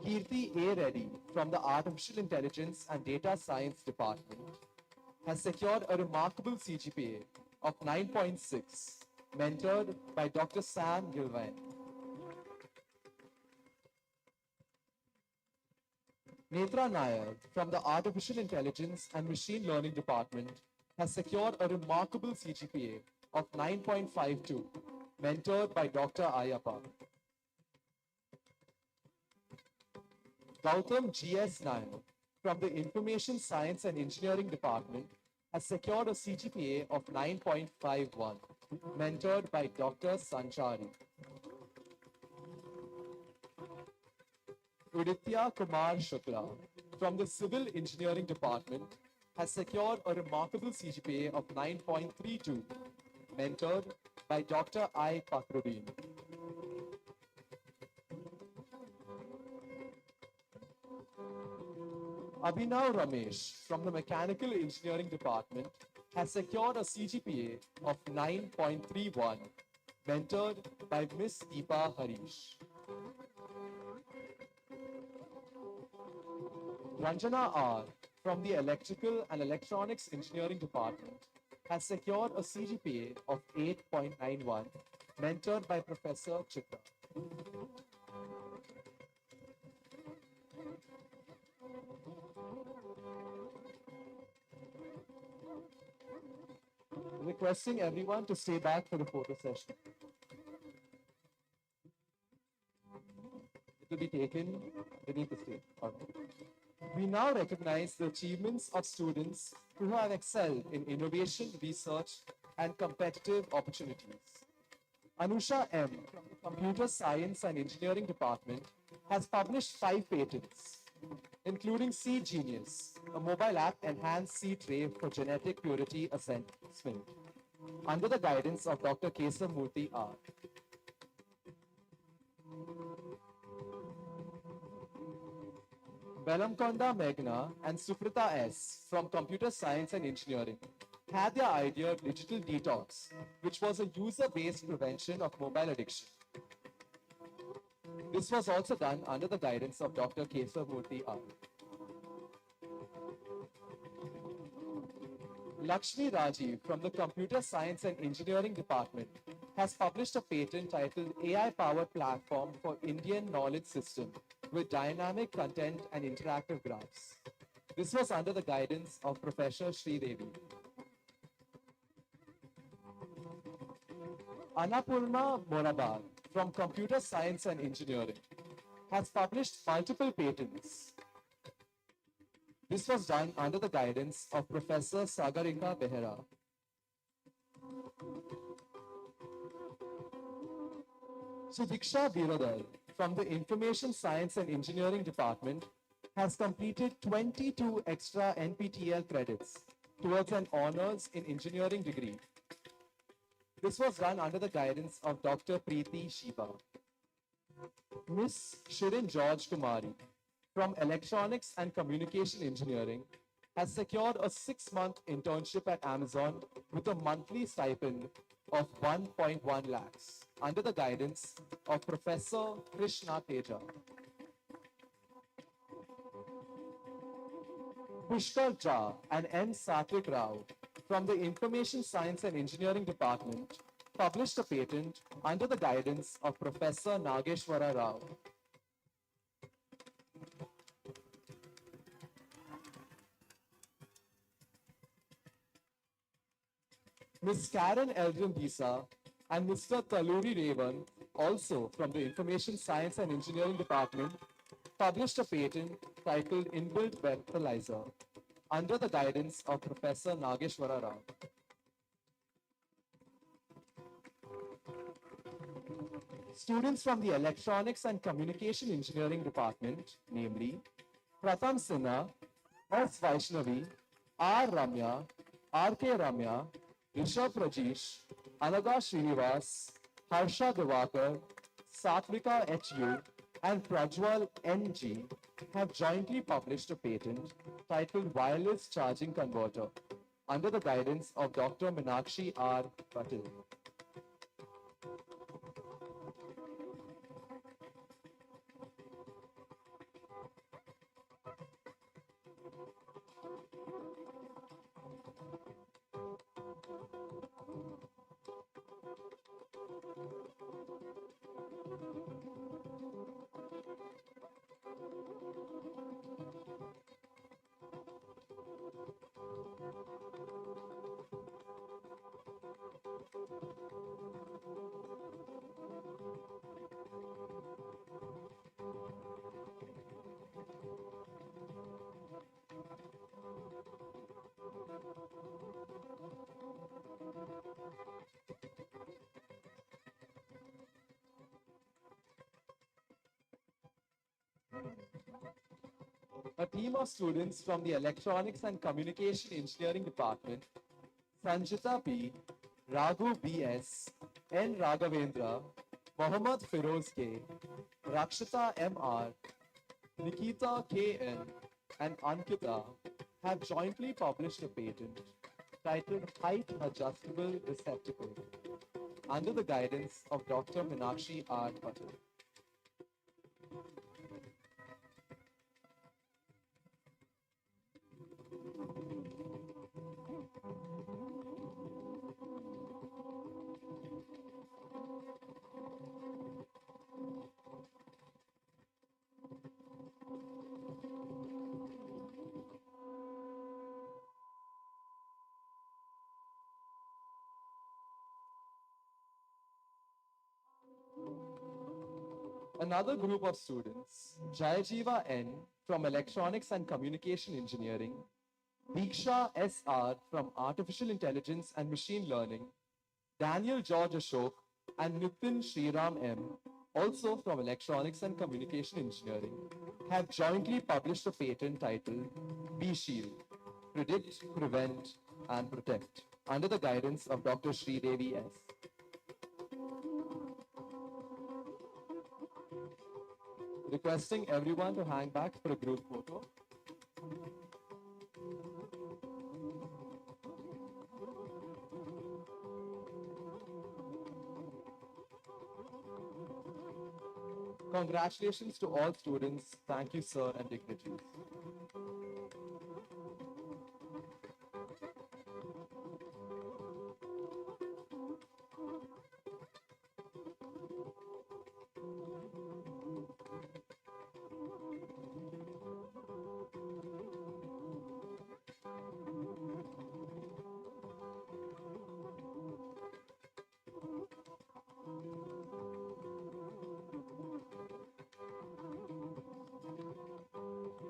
Kirti A. Reddy from the Artificial Intelligence and Data Science Department has secured a remarkable CGPA of 9.6, mentored by Dr. Sam Gilvine. Netra Nair from the Artificial Intelligence and Machine Learning Department has secured a remarkable CGPA of 9.52, mentored by Dr. Ayappa. Gautam G.S. Nair from the Information Science and Engineering Department has secured a CGPA of 9.51, mentored by Dr. Sanchari. Uditya Kumar Shukla from the Civil Engineering Department has secured a remarkable CGPA of 9.32, mentored by Dr. I. Pakruddin. Abhinav Ramesh from the Mechanical Engineering Department has secured a CGPA of 9.31, mentored by Ms. Deepa Harish. Ranjana R. from the Electrical and Electronics Engineering Department has secured a CGPA of 8.91, mentored by Professor Chitra. Requesting everyone to stay back for the photo session. It will be taken beneath the stage. All right. We now recognize the achievements of students who have excelled in innovation, research, and competitive opportunities. Anusha M. from the Computer Science and Engineering Department has published 5 patents, including Seed Genius, a mobile app enhanced seed tray for genetic purity assessment, under the guidance of Dr. Kesamurthy R. Belamkonda Meghna and Suprita S. from Computer Science and Engineering had their idea Digital Detox, which was a user-based prevention of mobile addiction. This was also done under the guidance of Dr. Kesamurthy R. Lakshmi Rajiv from the Computer Science and Engineering Department has published a patent titled AI-powered platform for Indian knowledge system with dynamic content and interactive graphs. This was under the guidance of Professor SHREE. Annapurna Morabal from Computer Science and Engineering has published multiple patents. This was done under the guidance of Professor Sagarika Behera. Sudiksha Biradar from the Information Science and Engineering Department has completed 22 extra NPTEL credits towards an honors in engineering degree. This was done under the guidance of Dr. Preeti Shiba. Miss Shirin George Kumari from Electronics and Communication Engineering has secured a 6-month internship at Amazon with a monthly stipend of 1.1 lakhs under the guidance of Professor Krishna Teja. Pushkar Jha and N. Satvik Rao from the Information Science and Engineering Department published a patent under the guidance of Professor Nageshwara Rao. Ms. Karen Eldrin Disa and Mr. Taluri Revan, also from the Information Science and Engineering Department, published a patent titled Inbuilt Virtualizer under the guidance of Professor Nageshwara Rao. Students from the Electronics and Communication Engineering Department, namely Pratham Sinha, S Vaishnavi, R Ramya, R K Ramya, Rishabh Rajesh, Anaga Srinivas, Harsha Devakar, Satvika HU, and Prajwal NG have jointly published a patent titled Wireless Charging Converter under the guidance of Dr. Meenakshi R. Patil. A team of students from the Electronics and Communication Engineering Department, Sanjita P, Raghu B.S., N. Raghavendra, Mohammad Firoz K, Rakshita M.R., Nikita K.N., and Ankita have jointly published a patent titled Height Adjustable Receptacle under the guidance of Dr. Meenakshi R. Patil. Another group of students, Jayajiva N from Electronics and Communication Engineering, Diksha S.R. from Artificial Intelligence and Machine Learning, Daniel George Ashok, and Nitin Sriram M, also from Electronics and Communication Engineering, have jointly published a patent titled B-Shield, Predict, Prevent, and Protect, under the guidance of Dr. Sridevi S. Requesting everyone to hang back for a group photo. Congratulations to all students. Thank you, sir, and dignitaries.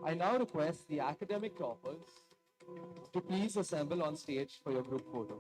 I now request the academic toppers to please assemble on stage for your group photo.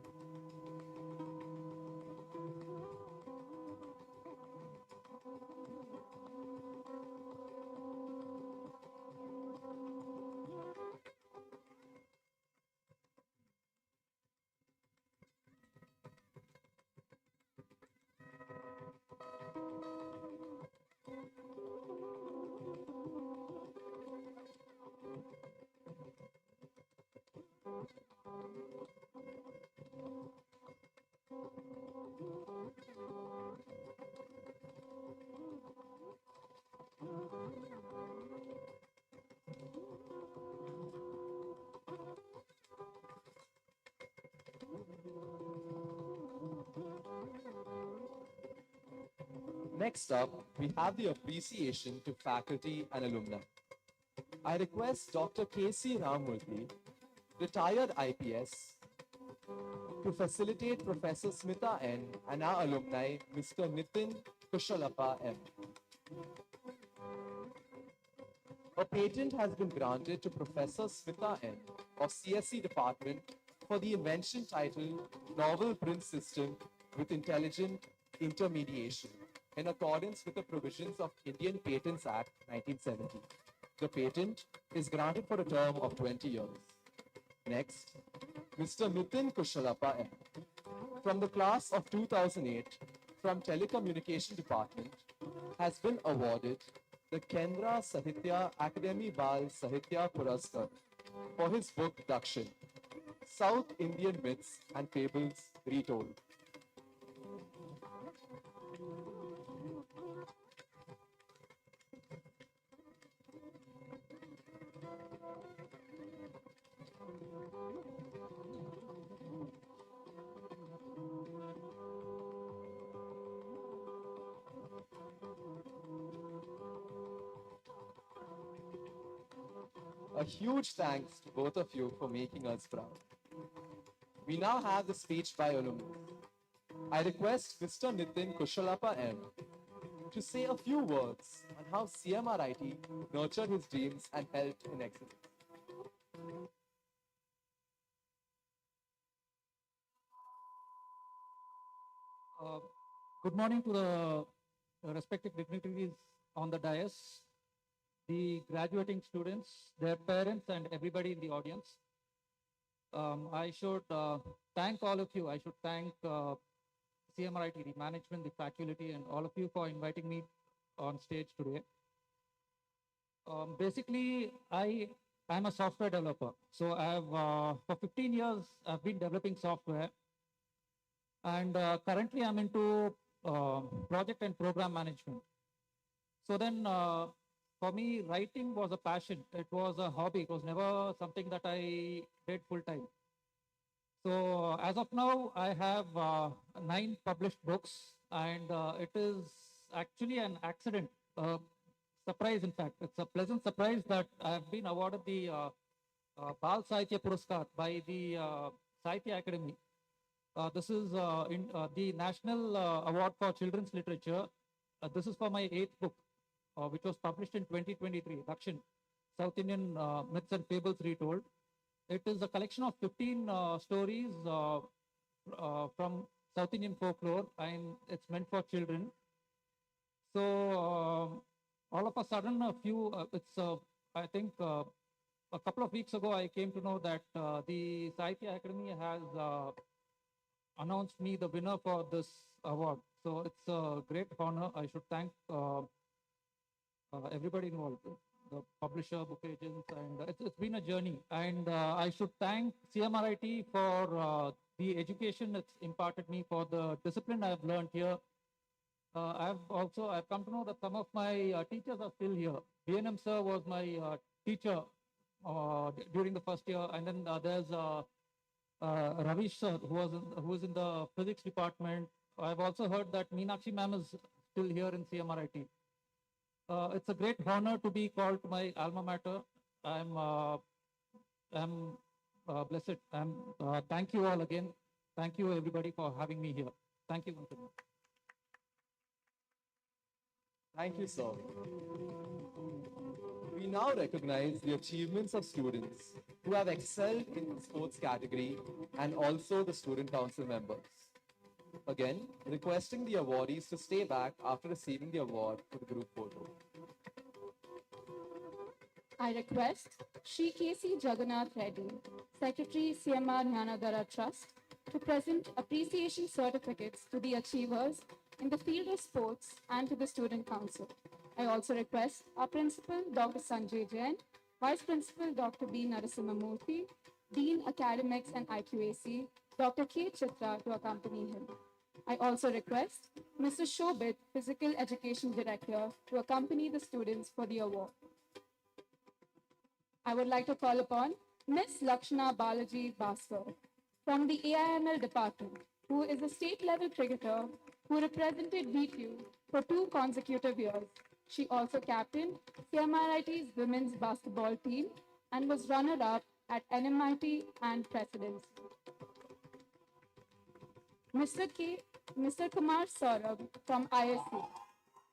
Next up, we have the appreciation to faculty and alumni. I request Dr. K.C. Ramurthy, retired IPS, to facilitate Professor Smita N. and our alumni, Mr. Nitin Kushalappa M. A patent has been granted to Professor Smita N. of CSE Department for the invention titled Novel Print System with Intelligent Intermediation in accordance with the provisions of Indian Patents Act 1970. The patent is granted for a term of 20 years. Next, Mr. Nitin Kushalappa M. from the class of 2008 from Telecommunication Department has been awarded the Kendra Sahitya Akademi Bal Sahitya Puraskar for his book Dakshin, South Indian Myths and Fables Retold. A huge thanks to both of you for making us proud. We now have the speech by alumni. I request Mr. Nitin Kushalappa M. to say a few words on how CMR IT nurtured his dreams and helped in excellence. Good morning to the respected dignitaries on the dais, the graduating students, their parents, and everybody in the audience. I should thank all of you. I should thank CMR IT, the management, the faculty, and all of you for inviting me on stage today. Basically, I'm a software developer. So for 15 years, I've been developing software. And currently, I'm into project and program management. So then, for me, writing was a passion. It was a hobby. It was never something that I did full time. So as of now, I have 9 published books, and it is actually an accident, surprise. In fact, it's a pleasant surprise that I've been awarded the Bal Sahitya Puraskar by the Sahitya Academy. This is the National Award for Children's Literature. This is for my 8th book, which was published in 2023, Dakshin, South Indian Myths and Fables Retold. It is a collection of 15 stories from South Indian folklore, and it's meant for children. So all of a sudden, I think a couple of weeks ago, I came to know that the Sahitya Academy has announced me the winner for this award. So it's a great honor. I should thank everybody involved, the publisher, book agents, and it's been a journey. And I should thank CMR IT for the education it's imparted me, for the discipline I've learned here. I've come to know that some of my teachers are still here. BNM sir was my teacher during the first year, and then there's Ravish sir, who was in the physics department. I've also heard that Meenakshi ma'am is still here in CMR IT. It's a great honor to be called to my alma mater. I'm blessed. Thank you all again. Thank you everybody for having me here. Thank you once again. Thank you, sir. We now recognize the achievements of students who have excelled in the sports category and also the student council members. Again, requesting the awardees to stay back after receiving the award for the group photo. I request Shri K.C. Jagannath Reddy, Secretary CMR Nyanagara Trust, to present appreciation certificates to the achievers in the field of sports and to the Student Council. I also request our Principal Dr. Sanjay Jain, Vice Principal Dr. B. Narasimhamurthy, Dean Academics and IQAC, Dr. K. Chitra to accompany him. I also request Mr. Shobit, Physical Education Director, to accompany the students for the award. I would like to call upon Ms. Lakshana Balaji Bhaskar from the AIML department, who is a state-level cricketer who represented VTU for 2 consecutive years. She also captained CMR IT's women's basketball team and was runner-up at NMIT and presidency. Mr. Kumar Saurabh from ISC,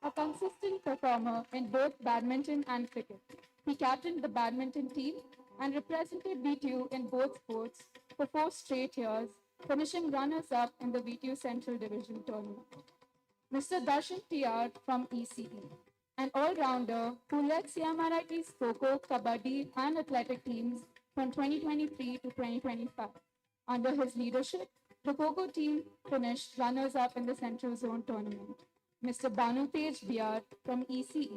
a consistent performer in both badminton and cricket. He captained the badminton team and represented VTU in both sports for 4 straight years, finishing runners-up in the VTU Central Division tournament. Mr. Darshan TR from ECE, an all-rounder who led CMRIT's Kho-Kho, Kabaddi, and athletic teams from 2023 to 2025. Under his leadership, the Kho-Kho team finished runners-up in the Central Zone tournament. Mr. Bhanutej Biar from ECE,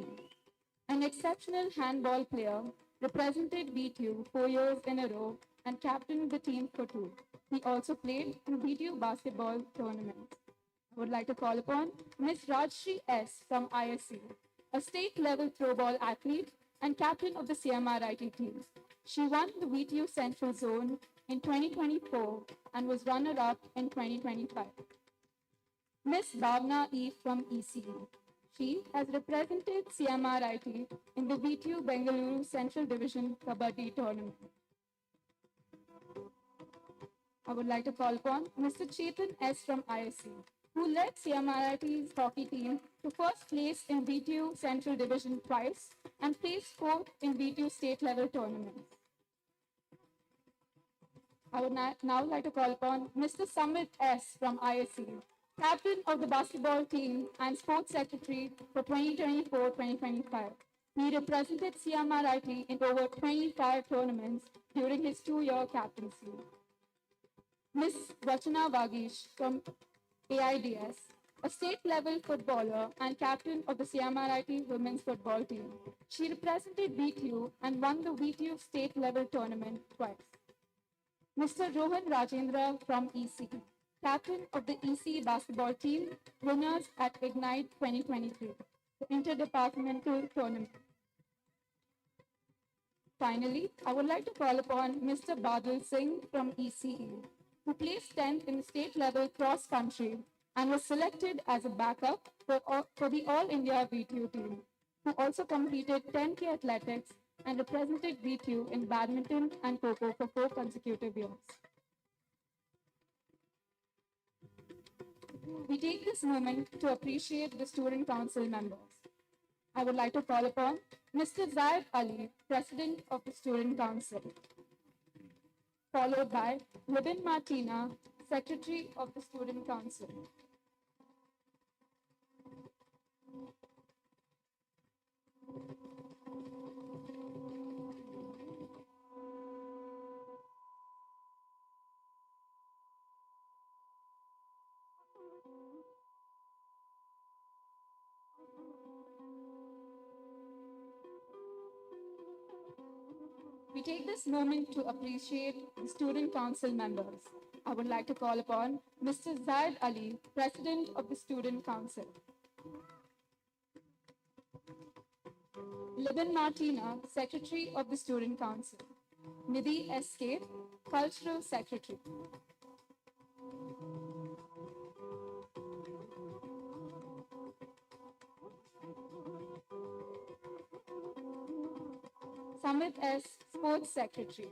an exceptional handball player, represented VTU 4 years in a row and captained the team for 2. He also played in VTU basketball tournaments. I would like to call upon Ms. Rajshri S. from ISC, a state-level throwball athlete and captain of the CMR IT team. She won the VTU Central Zone in 2024 and was runner-up in 2025. Ms. Bhavna E. from ECE. She has represented CMR IT in the VTU Bengaluru Central Division Kabaddi tournament. I would like to call upon Mr. Chetan S. from ISC, who led CMR IT's hockey team to first place in VTU Central Division twice and placed 4th in VTU state-level tournaments. I would now like to call upon Mr. Samit S. from ISC, captain of the basketball team and sports secretary for 2024-2025. He represented CMR IT in over 25 tournaments during his 2-year captaincy. Ms. Rachana Vagish from AIDS, a state-level footballer and captain of the CMR IT women's football team. She represented VTU and won the VTU state-level tournament twice. Mr. Rohan Rajendra from EC, captain of the EC basketball team, winners at Ignite 2023, the interdepartmental tournament. Finally, I would like to call upon Mr. Badal Singh from ECE, who placed 10th in the state-level cross-country and was selected as a backup for the All India VTU team, who also completed 10K athletics and represented VTU in badminton and Kho-Kho for 4 consecutive years. We take this moment to appreciate the Student Council members. I would like to call upon Mr. Zaid Ali, President of the Student Council, followed by Libin Martina, Secretary of the Student Council. We take this moment to appreciate the Student Council members. I would like to call upon Mr. Zaid Ali, President of the Student Council. Libin Martina, Secretary of the Student Council. Nidhi S.K., Cultural Secretary. Samit S., Sports Secretary.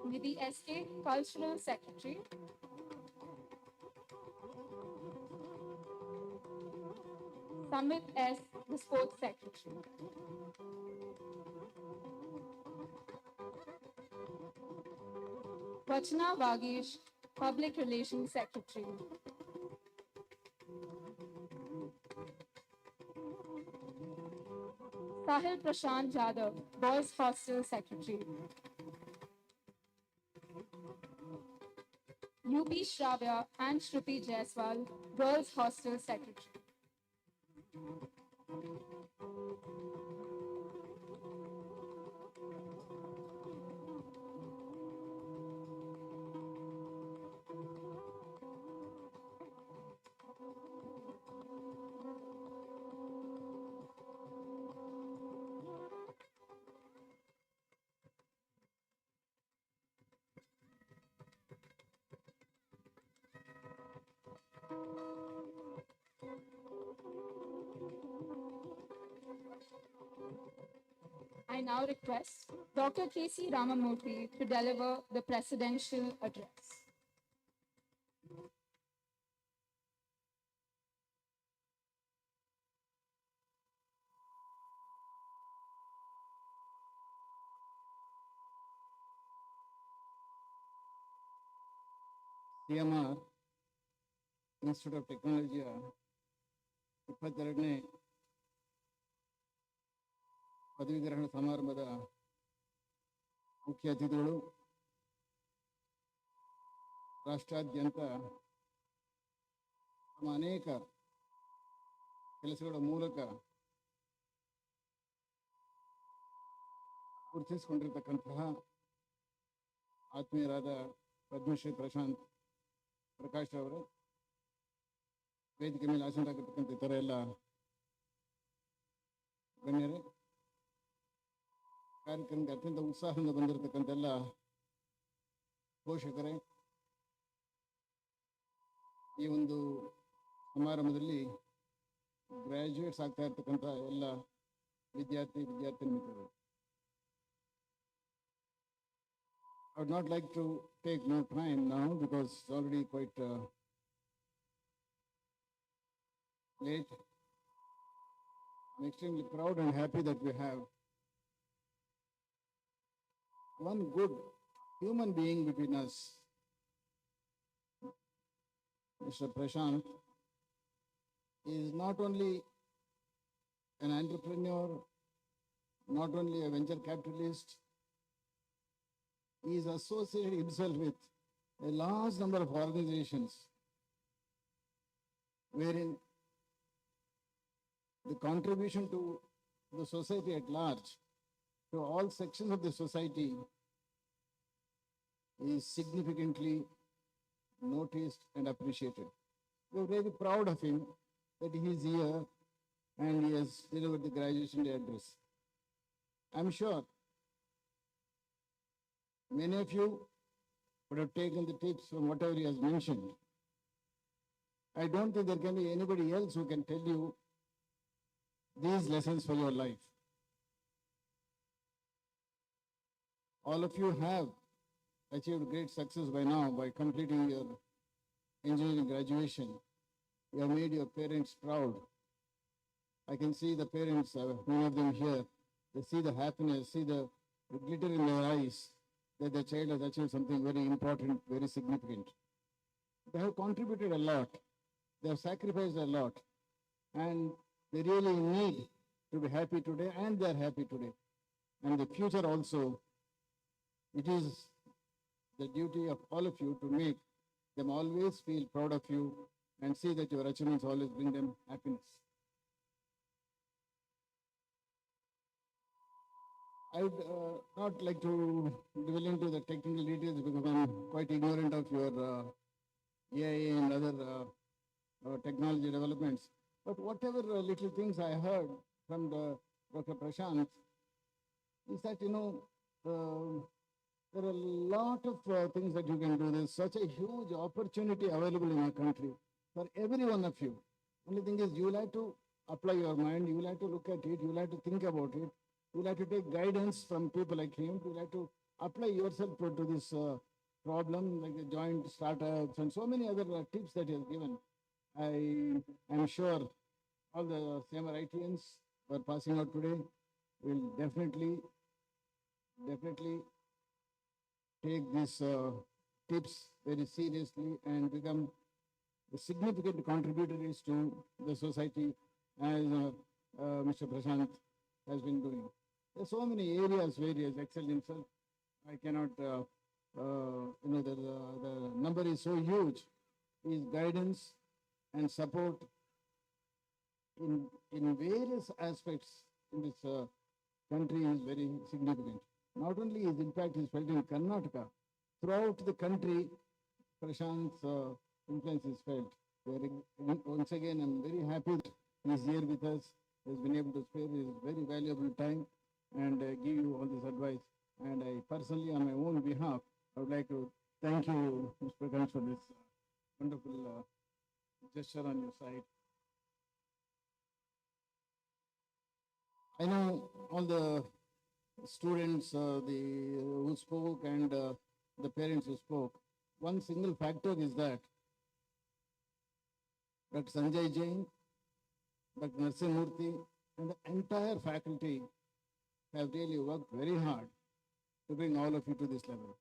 Nidhi S.K., Cultural Secretary. Samit S., the Sports Secretary. Vachna Vagish, Public Relations Secretary. Sahil Prashant Jadhav, Boys Hostel Secretary. UP Shravya and Shruti Jaiswal, Girls Hostel Secretary. I now request Dr. K.C. Ramamurthy to deliver the presidential address. CMR Institute of Technology 22ನೇ ಪದವೀಧರಣ ಸಮಾರಂಭದ ಮುಖ್ಯ ಅತಿಥಿಗಳು, ರಾಷ್ಟ್ರಾದ್ಯಂತ ತಮ್ಮ ಅನೇಕ ಕೆಲಸಗಳ ಮೂಲಕ ಗುರುತಿಸಿಕೊಂಡಿರತಕ್ಕಂತಹ ಆತ್ಮೀಯರಾದ ಪದ್ಮಶ್ರೀ ಪ್ರಕಾಶ್ ಅವರು, ವೇದಿಕೆ ಮೇಲೆ ಆಸೀನರಾಗಿರ್ತಕ್ಕಂಥ ಇತರ ಎಲ್ಲ ಗಣ್ಯರೇ, ಕಾರ್ಯಕ್ರಮಕ್ಕೆ ಅತ್ಯಂತ ಉತ್ಸಾಹದಿಂದ ಬಂದಿರತಕ್ಕಂಥ ಎಲ್ಲ ಪೋಷಕರೇ, ಈ ಒಂದು ಸಮಾರಂಭದಲ್ಲಿ ಗ್ರ್ಯಾಜುಯೇಟ್ಸ್ ಆಗ್ತಾ ಇರ್ತಕ್ಕಂಥ ಎಲ್ಲ ವಿದ್ಯಾರ್ಥಿ ಮಿತ್ರರು, I would not like to take more time now because it's already quite late. I'm extremely proud and happy that we have one good human being between us, Mr. Prashant. He is not only an entrepreneur, not only a venture capitalist, he is associated himself with a large number of organizations wherein the contribution to the society at large, to all sections of the society, is significantly noticed and appreciated. We are very proud of him that he is here and he has delivered the graduation day address. I'm sure many of you would have taken the tips from whatever he has mentioned. I don't think there can be anybody else who can tell you these lessons for your life. All of you have achieved great success by now by completing your engineering graduation. You have made your parents proud. I can see the parents, many of them here, they see the happiness, see the glitter in their eyes that their child has achieved something very important, very significant. They have contributed a lot. They have sacrificed a lot. And they really need to be happy today, and they are happy today. And the future also, it is the duty of all of you to make them always feel proud of you and see that your achievements always bring them happiness. I would not like to dwell into the technical details because I'm quite ignorant of your AI and other technology developments. But whatever little things I heard from Dr. Prashant is that, there are a lot of things that you can do. There's such a huge opportunity available in our country for every one of you. Only thing is you will have to apply your mind, you will have to look at it, you will have to think about it, you will have to take guidance from people like him, you will have to apply yourself to this problem, like the joint startups and so many other tips that he has given. I am sure all the CMR ITians who are passing out today will definitely take these tips very seriously and become significant contributors to the society as Mr. Prashant has been doing. There are so many areas where he has excelled himself. I cannot, the number is so huge. His guidance and support in various aspects in this country is very significant. Not only his impact is felt in Karnataka, throughout the country, Prashant's influence is felt. Once again, I'm very happy that he's here with us. He's been able to spare his very valuable time and give you all this advice. And I personally, on my own behalf, I would like to thank you, Mr. Prakash, for this wonderful gesture on your side. I know all the students who spoke and the parents who spoke. One single factor is that Dr. Sanjay Jain, Dr. Narsimurthy, and the entire faculty have really worked very hard to bring all of you to this level.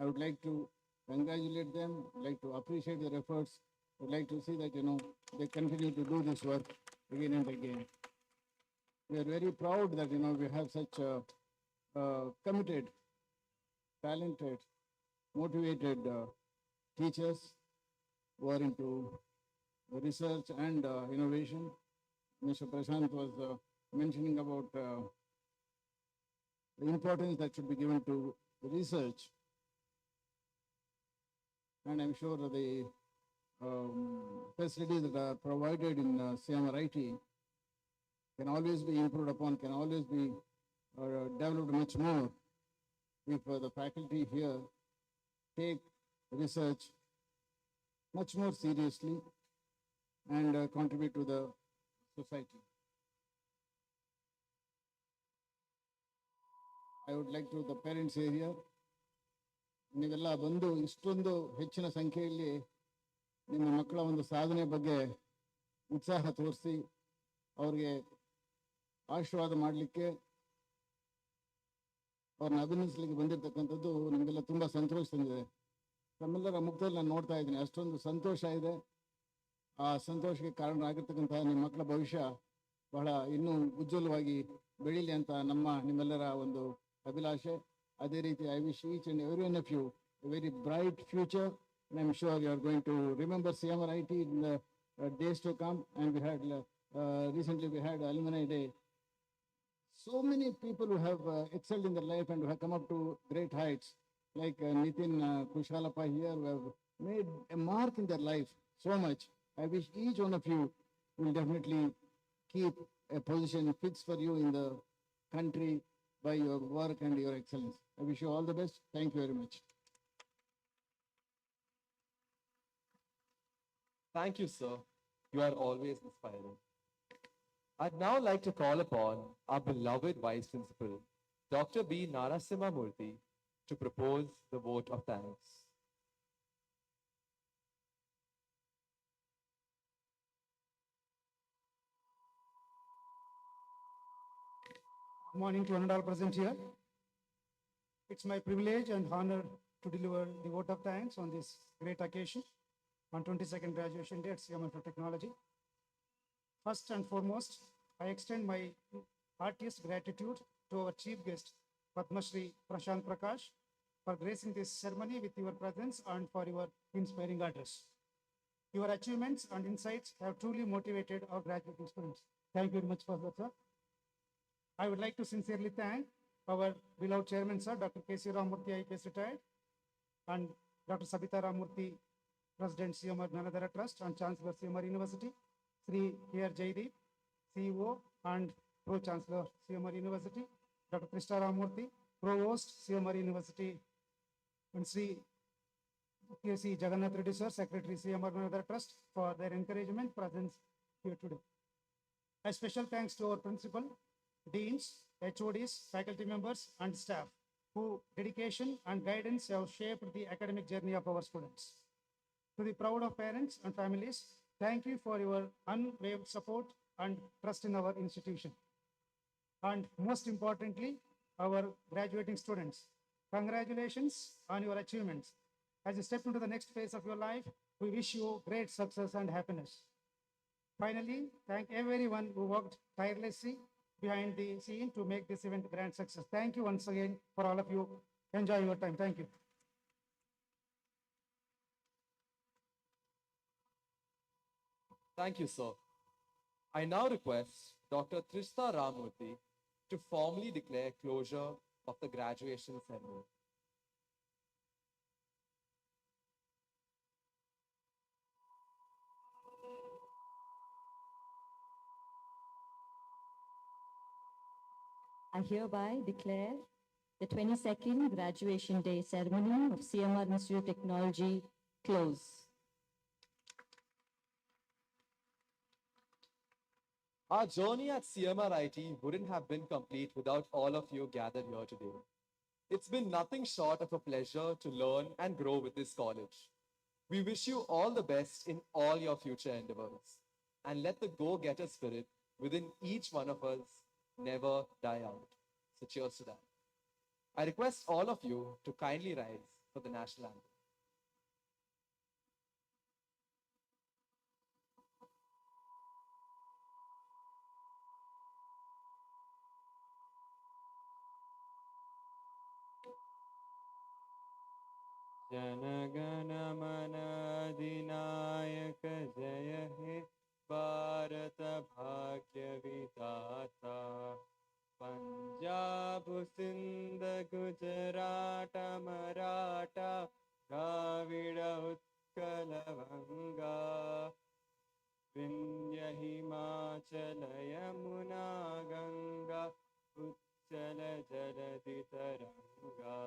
I would like to congratulate them, like to appreciate their efforts. I would like to see that, they continue to do this work again and again. We are very proud that, we have such committed, talented, motivated teachers who are into research and innovation. Mr. Prashant was mentioning about the importance that should be given to research. And I'm sure the facilities that are provided in CMR IT can always be improved upon, can always be developed much more if the faculty here take research much more seriously and contribute to the society. I would like to, the parents here, ನೀವೆಲ್ಲ ಬಂದು ಇಷ್ಟೊಂದು ಹೆಚ್ಚಿನ ಸಂಖ್ಯೆಯಲ್ಲಿ ನಿಮ್ಮ ಮಕ್ಕಳ ಒಂದು ಸಾಧನೆ ಬಗ್ಗೆ ಉತ್ಸಾಹ ತೋರಿಸಿ ಅವ್ರಿಗೆ ಆಶೀರ್ವಾದ ಮಾಡಲಿಕ್ಕೆ ಅವ್ರನ್ನ ಅಭಿನಂದಿಸಲಿಕ್ಕೆ ಬಂದಿರತಕ್ಕಂಥದ್ದು ನಮಗೆಲ್ಲ ತುಂಬ ಸಂತೋಷ ತಂದಿದೆ. ನಮ್ಮೆಲ್ಲರ ಮುಖದಲ್ಲಿ ನಾನು ನೋಡ್ತಾ ಇದ್ದೀನಿ ಅಷ್ಟೊಂದು ಸಂತೋಷ ಇದೆ. ಆ ಸಂತೋಷಕ್ಕೆ ಕಾರಣರಾಗಿರ್ತಕ್ಕಂತಹ ನಿಮ್ಮ ಮಕ್ಕಳ ಭವಿಷ್ಯ ಬಹಳ ಇನ್ನೂ ಉಜ್ವಲವಾಗಿ ಬೆಳೀಲಿ ಅಂತ ನಿಮ್ಮೆಲ್ಲರ ಒಂದು ಅಭಿಲಾಷೆ. ಅದೇ ರೀತಿ I wish each and every one of you a very bright future. And I'm sure you are going to remember CMR IT in the days to come. And we had recently we had Alumni Day. So many people who have excelled in their life and who have come up to great heights, like Nitin Kushalappa here, who have made a mark in their life so much. I wish each one of you will definitely keep a position fixed for you in the country by your work and your excellence. I wish you all the best. Thank you very much. Thank you, sir. You are always inspiring. I'd now like to call upon our beloved Vice Principal, Dr. B. Narasimha Murthy, to propose the vote of thanks. Good morning to one and all present here. It's my privilege and honor to deliver the vote of thanks on this great occasion on 22nd graduation day at CMR for Technology. First and foremost, I extend my heartiest gratitude to our chief guest, Padma Shri Prashant Prakash, for gracing this ceremony with your presence and for your inspiring address. Your achievements and insights have truly motivated our graduating students. Thank you very much for that, sir. I would like to sincerely thank our beloved chairman, sir, Dr. K.C. Ramurthy, IPS retired, and Dr. Sabita Ramurthy, President, CMR Nanadhara Trust, and Chancellor, CMR University, Sri K.R. Jaideep, CEO and Pro-Chancellor, CMR University, Dr. Krishna Ramurthy, Provost, CMR University, and Sri K.C. Jagannath Reddy, sir, Secretary, CMR Nanadhara Trust, for their encouragement presence here today. A special thanks to our principal, deans, HODs, faculty members, and staff, whose dedication and guidance have shaped the academic journey of our students. To the proud of parents and families Thank you for your unwavering support and trust in our institution. And most importantly, our graduating students. Congratulations on your achievements. As you step into the next phase of your life, we wish you great success and happiness. Finally, thank everyone who worked tirelessly behind the scene to make this event a grand success. Thank you once again for all of you. Enjoy your time. Thank you. Thank you, sir. I now request Dr. Trishta Ramurthy to formally declare closure of the graduation ceremony. I hereby declare the 22nd graduation day ceremony of CMR Institute of Technology closed. Our journey at CMR IT wouldn't have been complete without all of you gathered here today. It's been nothing short of a pleasure to learn and grow with this college. We wish you all the best in all your future endeavors, and let the go-getter spirit within each one of us never die out. So cheers to that. I request all of you to kindly rise for the national anthem. जनगण मन अधिनायक जय हे भारत भाग्य विधाता पंजाब सिंध गुजरात मराठा द्राविड उत्कल गंगा विंध्य हिमाचल यमुना गंगा उच्चल जलधि तरंगा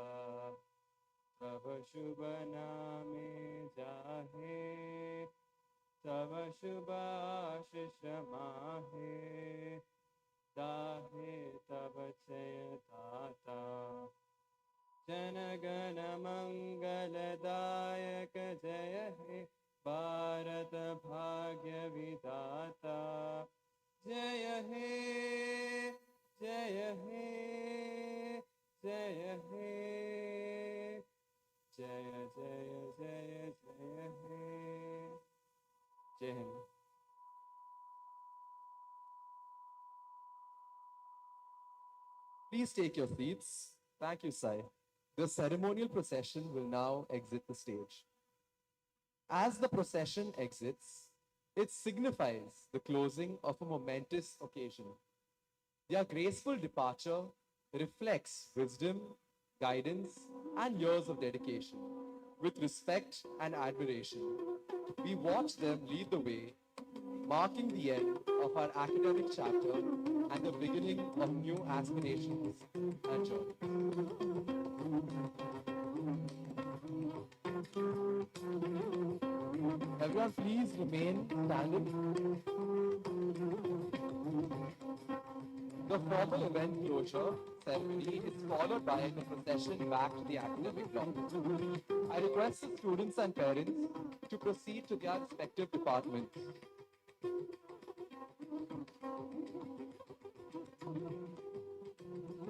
तब शुभ नामे जाहे तब शुभ आशीष माहे दाहे तब जय दाता जनगण मंगलदायक जय हे भारत भाग्य विधाता जय हे जय हे जय हे जय जय जय जय हे जय Hind. Please take your seats. Thank you, Sai. The ceremonial procession will now exit the stage. As the procession exits, it signifies the closing of a momentous occasion. Their graceful departure reflects wisdom, guidance, and years of dedication. With respect and admiration, we watch them lead the way, marking the end of our academic chapter and the beginning of new aspirations and journeys. Everyone, please remain standing. The formal event closure ceremony is followed by the procession back to the academic block. I request the students and parents to proceed to their respective departments.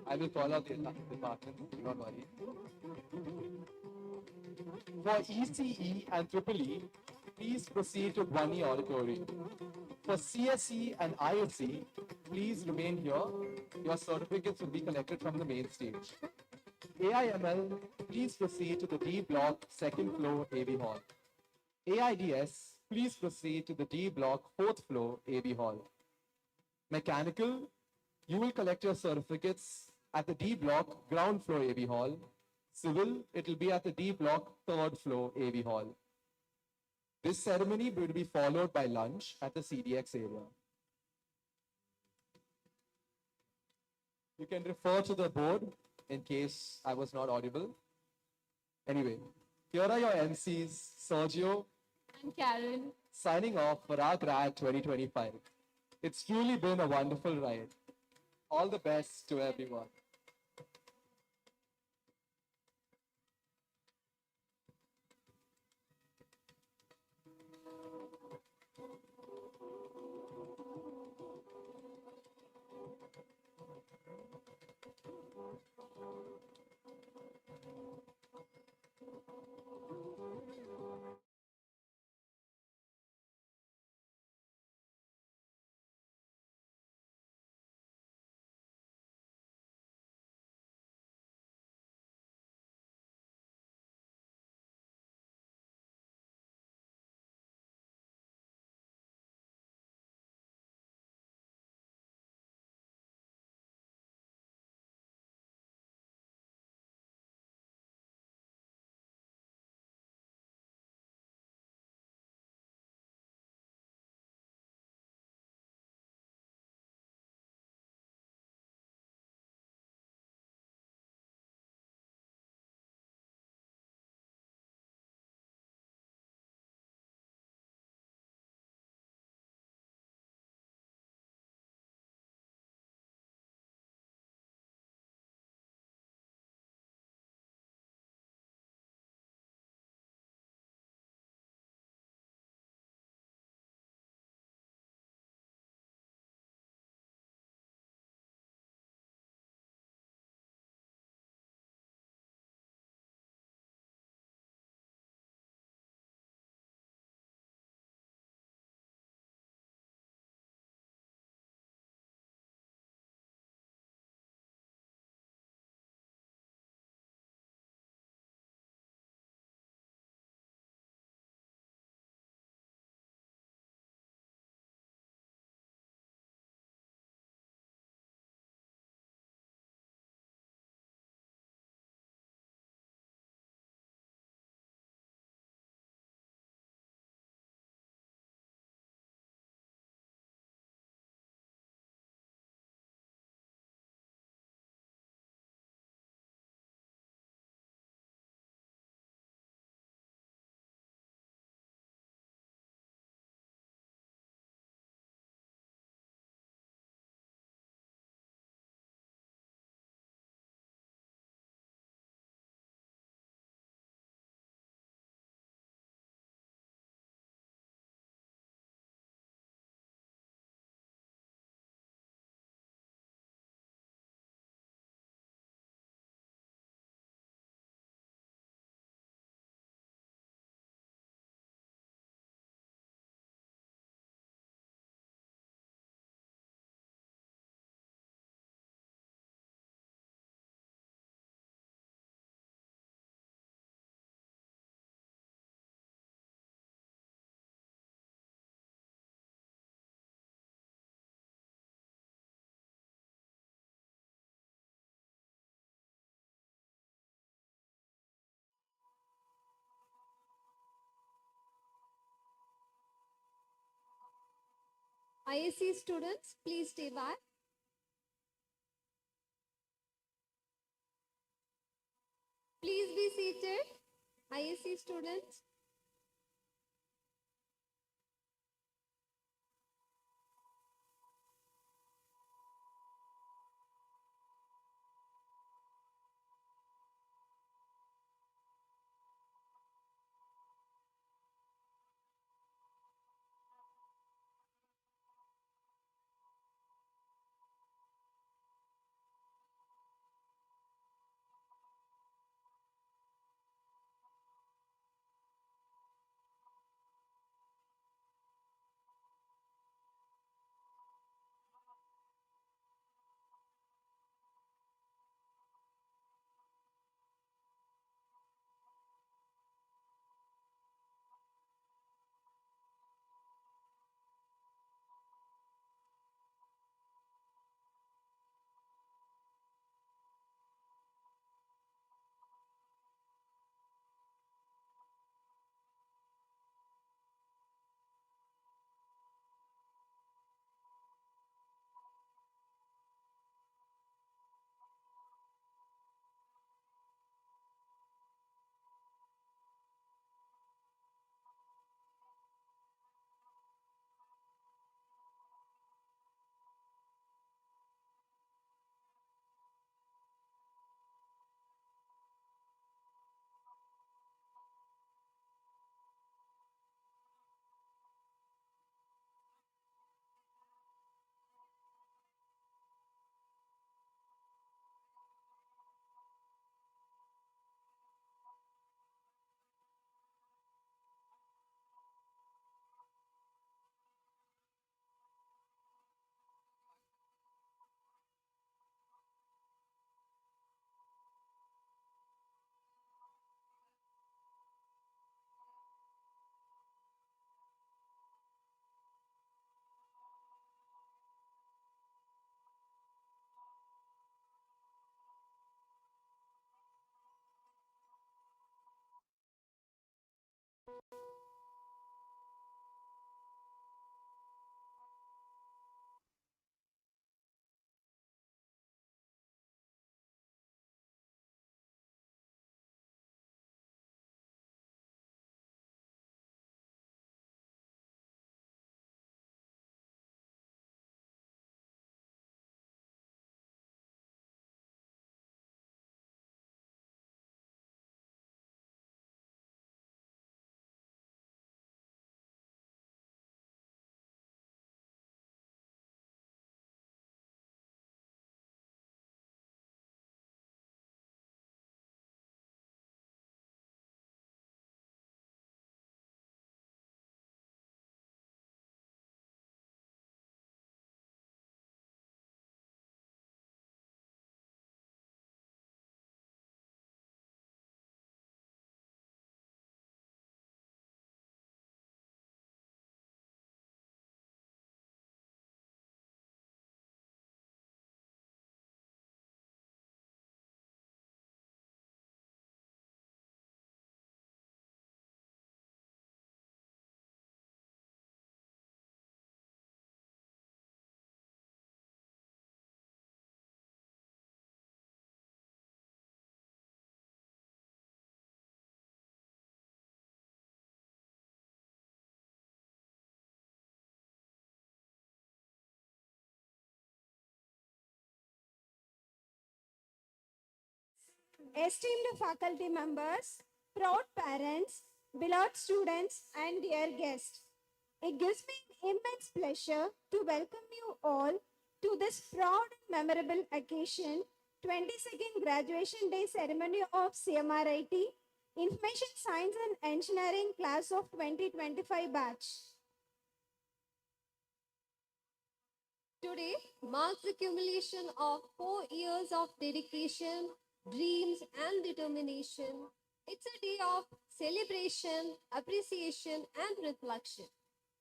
I will call out the departments, do not worry. For ECE and EEE, please proceed to Bani Auditorium. For CSE and ISE, please remain here. Your certificates will be collected from the main stage. AIML, please proceed to the D block, second floor, AV hall. AIDS, please proceed to the D block, fourth floor, AV hall. Mechanical, you will collect your certificates at the D block, ground floor, AV hall. Civil, it will be at the D block, third floor, AV hall. This ceremony will be followed by lunch at the CDX area. You can refer to the board in case I was not audible. Anyway, here are your MCs, Sergio and Karen, signing off for our grad 2025. It's truly been a wonderful ride. All the best to everyone. ISC students, please stay back. Please be seated. ISC students. Esteemed faculty members, proud parents, beloved students, and dear guests, it gives me immense pleasure to welcome you all to this proud and memorable occasion, 22nd Graduation Day Ceremony of CMR IT, Information Science and Engineering Class of 2025 batch. Today marks the accumulation of 4 years of dedication, dreams, and determination. It's a day of celebration, appreciation, and reflection.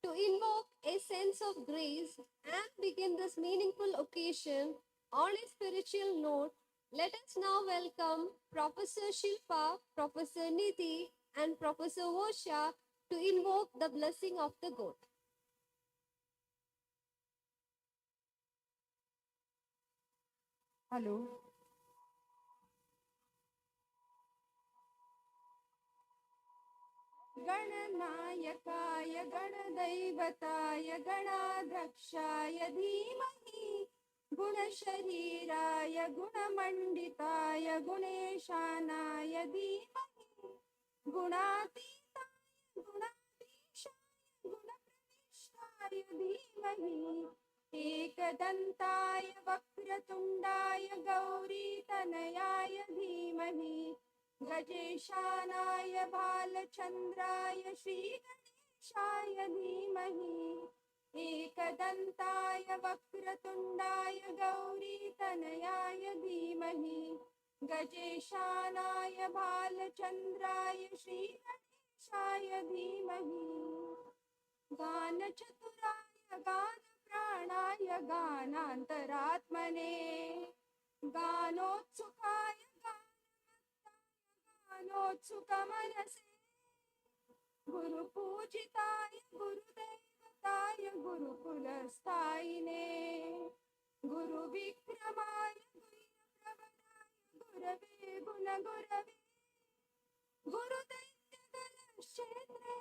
To invoke a sense of grace and begin this meaningful occasion on a spiritual note, let us now welcome Professor Shilpa, Professor Nidhi, and Professor Vosha to invoke the blessing of the God. Hello. गणनायकाय गणदैवताय गणाध्यक्षाय धीमहि गुणशरीराय गुणमण्डिताय गुणेशानाय धीमहि गुणातीताय गुणाधीशाय गुणप्रविष्टाय धीमहि एकदन्ताय वक्रतुण्डाय गौरीतनयाय धीमहि गजेशानाय भालचन्द्राय श्रीगणेशाय धीमहि एकदन्ताय वक्रतुण्डाय गौरीतनयाय धीमहि गजेशानाय भालचन्द्राय श्रीगणेशाय धीमहि गानचतुराय गानप्राणाय गानान्तरात्मने गानोत्सुकाय गानोत्सुकमनसे गुरुपूजिताय गुरुदैवताय गुरुकुलस्थायिने गुरुविक्रमाय गुरवे गुणगुरवे गुरुदैत्यगणक्षेत्रे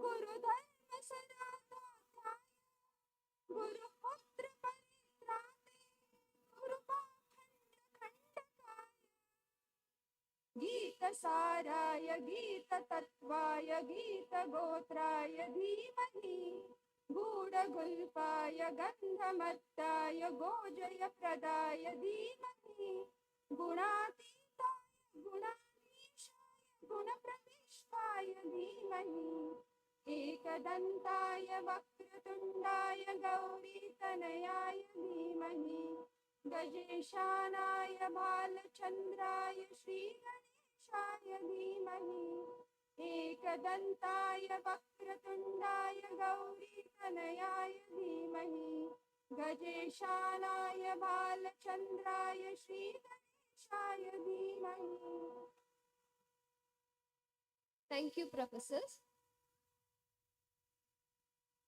गुरुधर्मसनातनाय गुरुपुत्र परित्राते गुरुपाखण्डखण्डकाय गीतसाराय गीततत्त्वाय गीतगोत्राय धीमहि गूढगुल्पाय गन्धमत्ताय गोजयप्रदाय धीमहि गुणातीताय गुणाधीशाय गुणप्रविष्टाय धीमहि एकदन्ताय वक्रतुण्डाय गौरीतनयाय धीमहि गजेशानाय भालचन्द्राय श्रीगणेशाय धीमहि एकदन्ताय वक्रतुण्डाय गौरीतनयाय धीमहि गजेशानाय भालचन्द्राय श्रीगणेशाय धीमहि. Thank you, professors.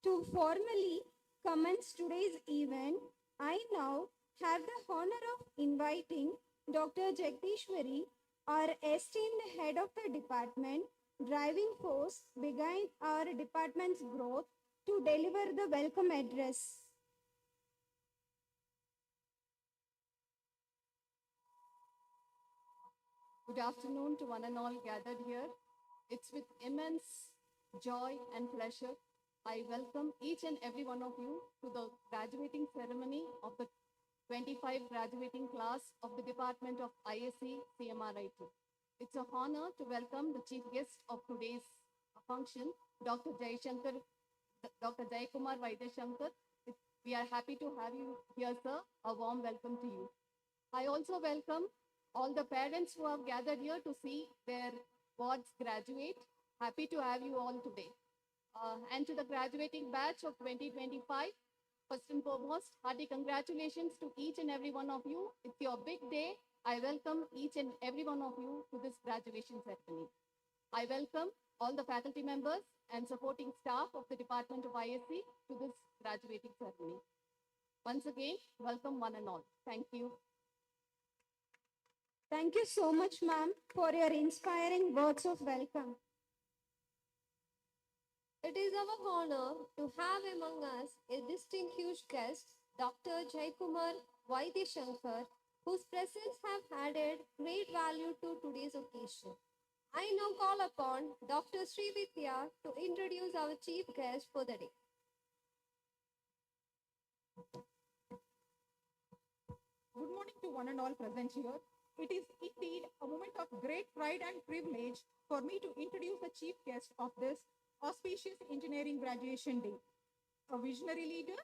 To formally commence today's event, I now have the honor of inviting Dr. Jagdishwari, our esteemed head of the department, driving force behind our department's growth, to deliver the welcome address. Good afternoon to one and all gathered here. It's with immense joy and pleasure I welcome each and every one of you to the graduating ceremony of the 25 graduating class of the Department of ISC CMR IT. It's an honor to welcome the chief guest of today's function, Dr. Jaishankar, Dr. Jayakumar Vaidyasankar. We are happy to have you here, sir. A warm welcome to you. I also welcome all the parents who have gathered here to see their wards graduate. Happy to have you all today. And to the graduating batch of 2025, first and foremost, hearty congratulations to each and every one of you. It's your big day. I welcome each and every one of you to this graduation ceremony. I welcome all the faculty members and supporting staff of the Department of ISC to this graduating ceremony. Once again, welcome one and all. Thank you. Thank you so much, ma'am, for your inspiring words of welcome. It is our honor to have among us a distinguished guest, Dr. Jayakumar Vaidyasankar, whose presence have added great value to today's occasion. I now call upon Dr. SHREE Vidya to introduce our chief guest for the day. Good morning to one and all present here. It is indeed a moment of great pride and privilege for me to introduce the chief guest of this auspicious engineering graduation day. A visionary leader,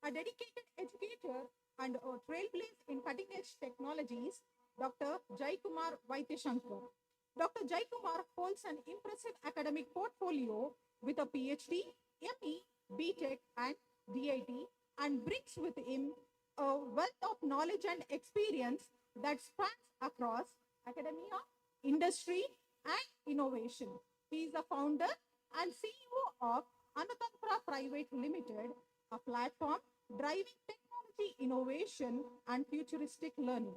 a dedicated educator, and a trailblazer in cutting-edge technologies, Dr. Jayakumar Vaidyasankar. Dr. Jayakumar holds an impressive academic portfolio with a PhD, ME, BTech, and DIT, and brings with him a wealth of knowledge and experience that spans across academia, industry, and innovation. He is the founder and CEO of Anatantra Private Limited, a platform driving technology technology innovation and futuristic learning.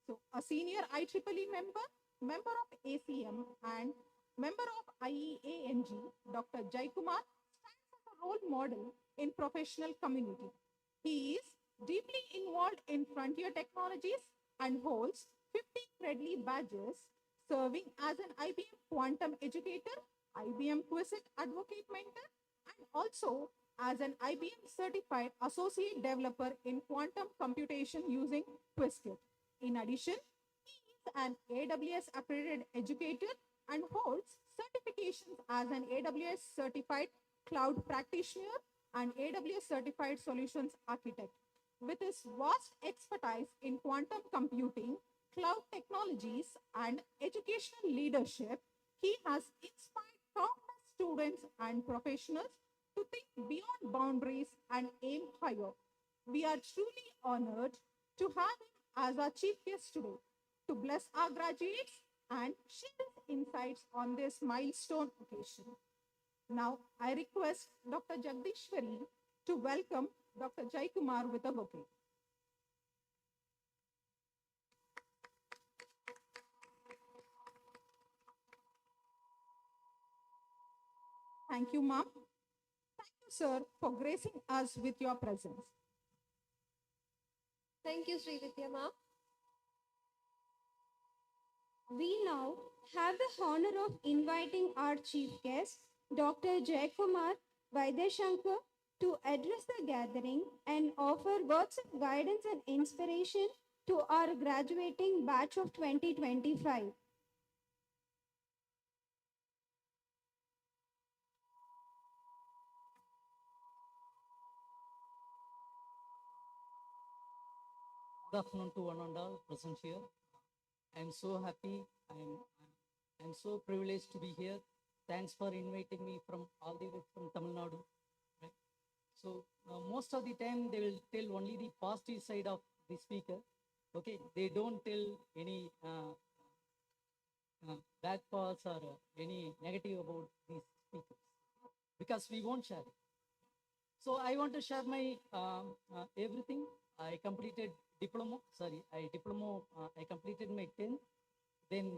So a senior IEEE member, member of ACM and member of IEANG, Dr. Jaikumar stands as a role model in professional community. He is deeply involved in frontier technologies and holds 50 Credly badges, serving as an IBM Quantum Educator, IBM Quizlet Advocate Mentor, and also as an IBM Certified Associate Developer in Quantum Computation using Qiskit. In addition, he is an AWS accredited educator and holds certifications as an AWS Certified Cloud Practitioner and AWS Certified Solutions Architect. With his vast expertise in quantum computing, cloud technologies, and educational leadership, he has inspired countless students and professionals to think beyond boundaries and aim higher. We are truly honored to have him as our chief guest today to bless our graduates and share his insights on this milestone occasion. Now, I request Dr. Jagdishwari to welcome Dr. Jaikumar with a bouquet. Thank you, ma'am. Thank you, sir, for gracing us with your presence. Thank you, Sri Vidya ma'am. We now have the honor of inviting our chief guest, Dr. Jaikumar Vaidyashankar, to address the gathering and offer words of guidance and inspiration to our graduating batch of 2025. Good afternoon to one and all present here. I'm so happy. I'm so privileged to be here. Thanks for inviting me from all the way from Tamil Nadu. Right? So most of the time they will tell only the positive side of the speaker. Okay, they don't tell any bad parts or any negative about these speakers because we won't share it. So I want to share my everything. I completed diploma. Sorry, I completed my 10th. Then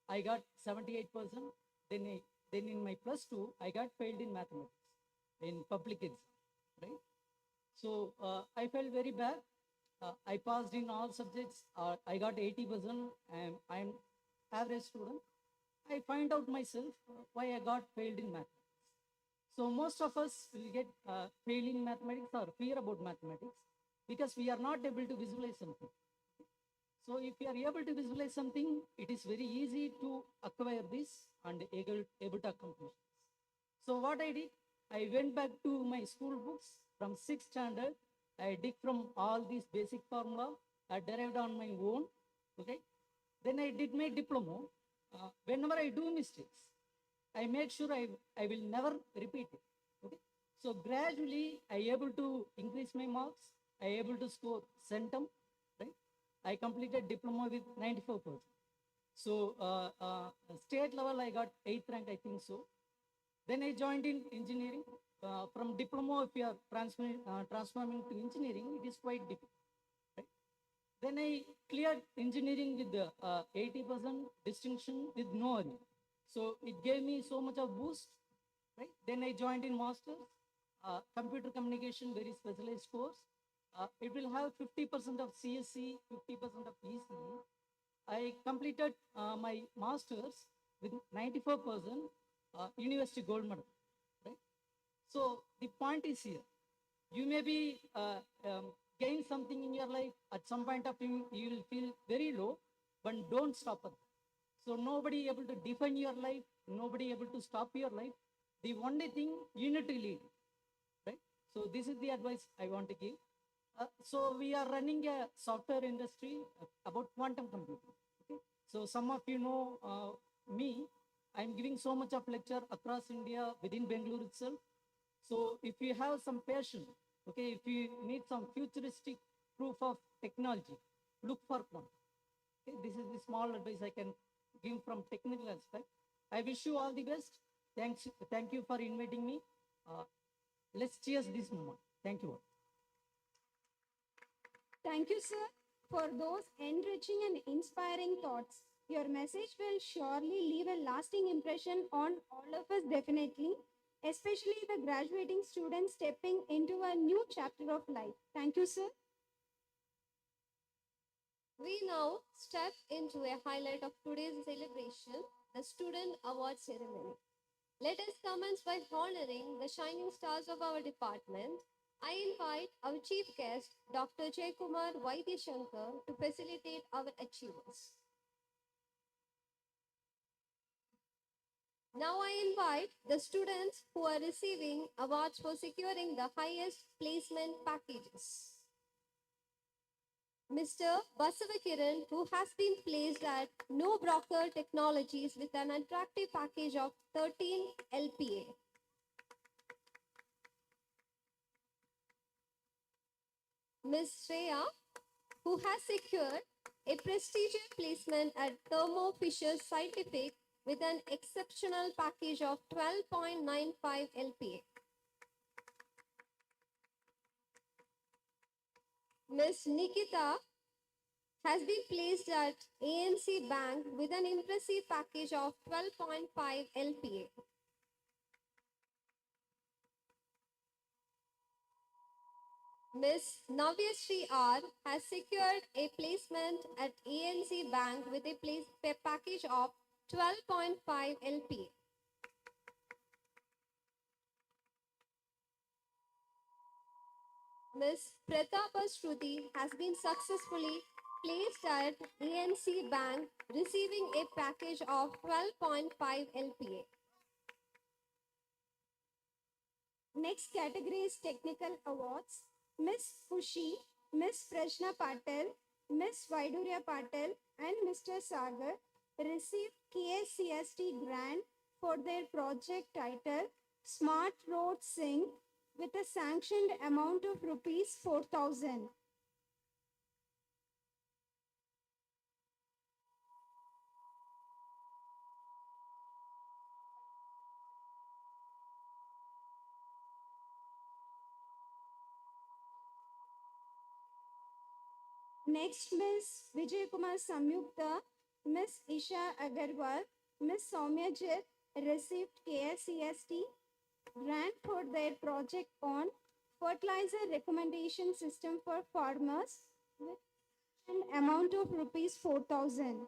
I got 78%. Then in my +2, I got failed in mathematics in public exam. Right. So I felt very bad. I passed in all subjects. I got 80%. And I'm average student. I find out myself why I got failed in mathematics. So most of us will get fail in mathematics or fear about mathematics because we are not able to visualize something. So if you are able to visualize something, it is very easy to acquire this and able to accomplish this. So what I did, I went back to my school books from 6th standard. I dig from all these basic formula. I derived on my own. Okay. Then I did my diploma. Whenever I do mistakes, I make sure I will never repeat it. Okay. So gradually I able to increase my marks. I able to score centum. Right. I completed diploma with 94%. So state level I got 8th rank, I think so. Then I joined in engineering. From diploma, if you are transforming to engineering, it is quite difficult. Right? Then I cleared engineering with the 80% distinction with no worry. So it gave me so much of boost. Right? Then I joined in masters, computer communication, very specialized course. It will have 50% of CSC, 50% of ECE. I completed my masters with 94%, university gold medal. Right? So the point is here, you may be gain something in your life. At some point of time, you will feel very low, but don't stop at that. So nobody able to define your life, nobody able to stop your life. The only thing you need to lead, right? So this is the advice I want to give. So we are running a software industry about quantum computing. Okay? So some of you know me. I'm giving so much of lecture across India within Bangalore itself. So if you have some passion, okay, if you need some futuristic proof of technology, look for quantum. Okay? This is the small advice I can give from technical aspect. I wish you all the best. Thank you for inviting me. Let's cheers this moment. Thank you all. Thank you, sir, for those enriching and inspiring thoughts. Your message will surely leave a lasting impression on all of us, definitely, especially the graduating students stepping into a new chapter of life. Thank you, sir. We now step into a highlight of today's celebration, the Student Award Ceremony. Let us commence by honoring the shining stars of our department. I invite our chief guest, Dr. Jaykumar Vaidyashankar, to facilitate our achievers. Now I invite the students who are receiving awards for securing the highest placement packages. Mr. Basavakiran, who has been placed at No Broker Technologies with an attractive package of 13 LPA. Ms. Shreya, who has secured a prestigious placement at Thermo Fisher Scientific with an exceptional package of 12.95 LPA. Ms. Nikita has been placed at ANC Bank with an impressive package of 12.5 LPA. Ms. Navyashree R has secured a placement at ANC Bank with a package of 12.5 LPA. Ms. Pratapa Shruti has been successfully placed at ANC Bank, receiving a package of 12.5 LPA. Next category is technical awards. Miss Fushi, Miss Prashna Patel, Miss Vaidurya Patel, and Mr. Sagar received KSCST grant for their project title Smart Road Sync with a sanctioned amount of rupees 4,000. Next, Miss Vijay Kumar Samyukta, Miss Isha Agarwal, Miss Soumya Jit received KSCST grant for their project on fertilizer recommendation system for farmers with an amount of rupees 4,000.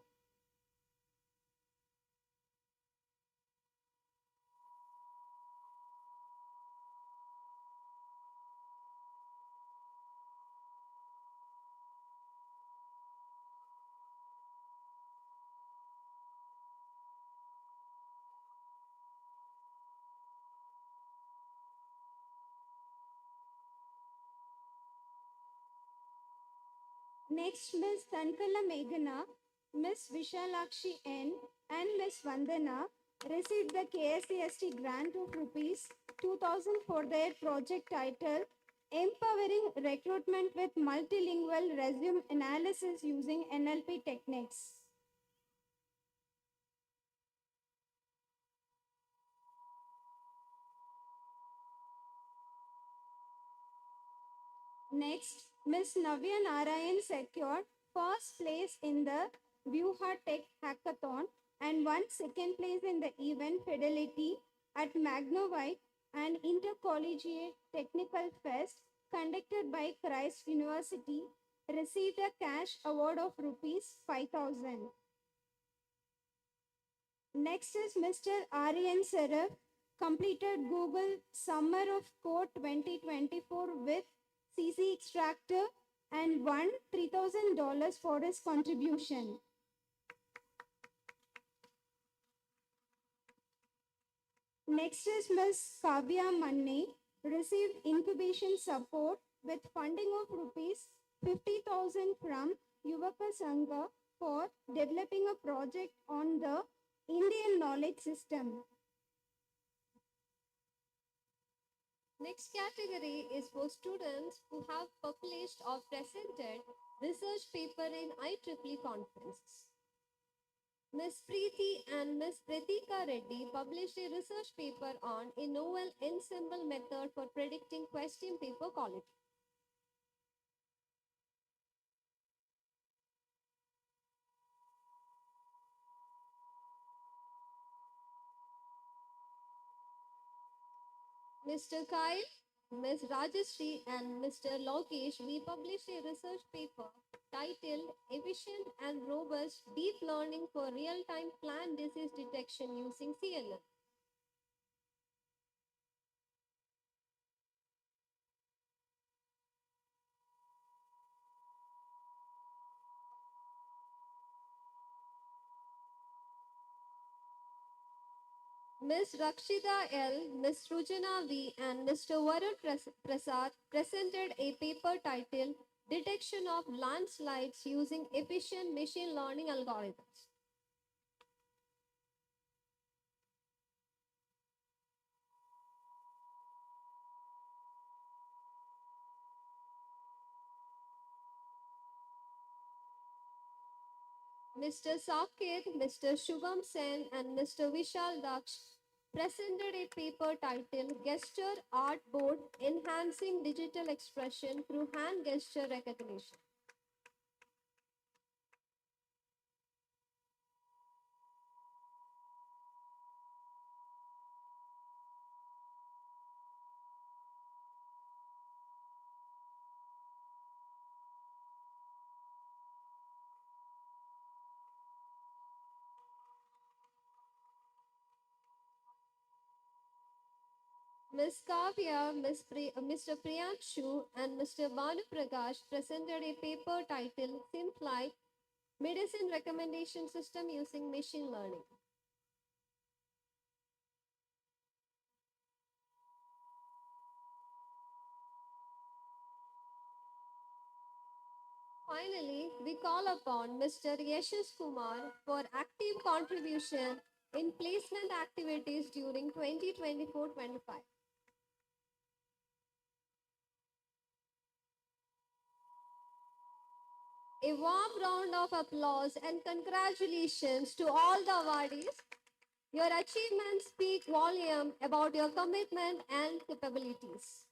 Next, Miss Tankala Meghana, Miss Vishalakshi N, and Miss Vandana received the KSCST grant of rupees 2,000 for their project title Empowering Recruitment with Multilingual Resume Analysis using NLP Techniques. Next, Ms. Navya Narayan secured first place in the Vyuha Tech Hackathon and won second place in the event Fidelity at Magnovite and Intercollegiate Technical Fest conducted by Christ University, received a cash award of rupees 5,000. Next is Mr. Aryan Saraf, completed Google Summer of Code 2024 with CC Extractor and won $3,000 for his contribution. Next is Ms. Kavya Manne, received incubation support with funding of rupees 50,000 from Yuvaka Sangha for developing a project on the Indian knowledge system. Next category is for students who have published or presented research paper in IEEE conferences. Ms. Preeti and Ms. Pratika Reddy published a research paper on a novel ensemble method for predicting question paper quality. Mr. Kyle, Ms. Rajashri, and Mr. Lokesh, we published a research paper titled Efficient and Robust Deep Learning for Real-Time Plant Disease Detection using CNN. Ms. Rakshita L., Ms. Rujana V., and Mr. Varun Prasad presented a paper titled Detection of Landslides Using Efficient Machine Learning Algorithms. Mr. Saket, Mr. Shubham Sen, and Mr. Vishal Daksh presented a paper titled Gesture Art Board Enhancing Digital Expression Through Hand Gesture Recognition. Ms. Kavya, Mr. Priyanshu, and Mr. Banu Prakash presented a paper titled Simplify Medicine Recommendation System Using Machine Learning. Finally, we call upon Mr. Yashish Kumar for active contribution in placement activities during 2024-25. A warm round of applause and congratulations to all the awardees. Your achievements speak volume about your commitment and capabilities.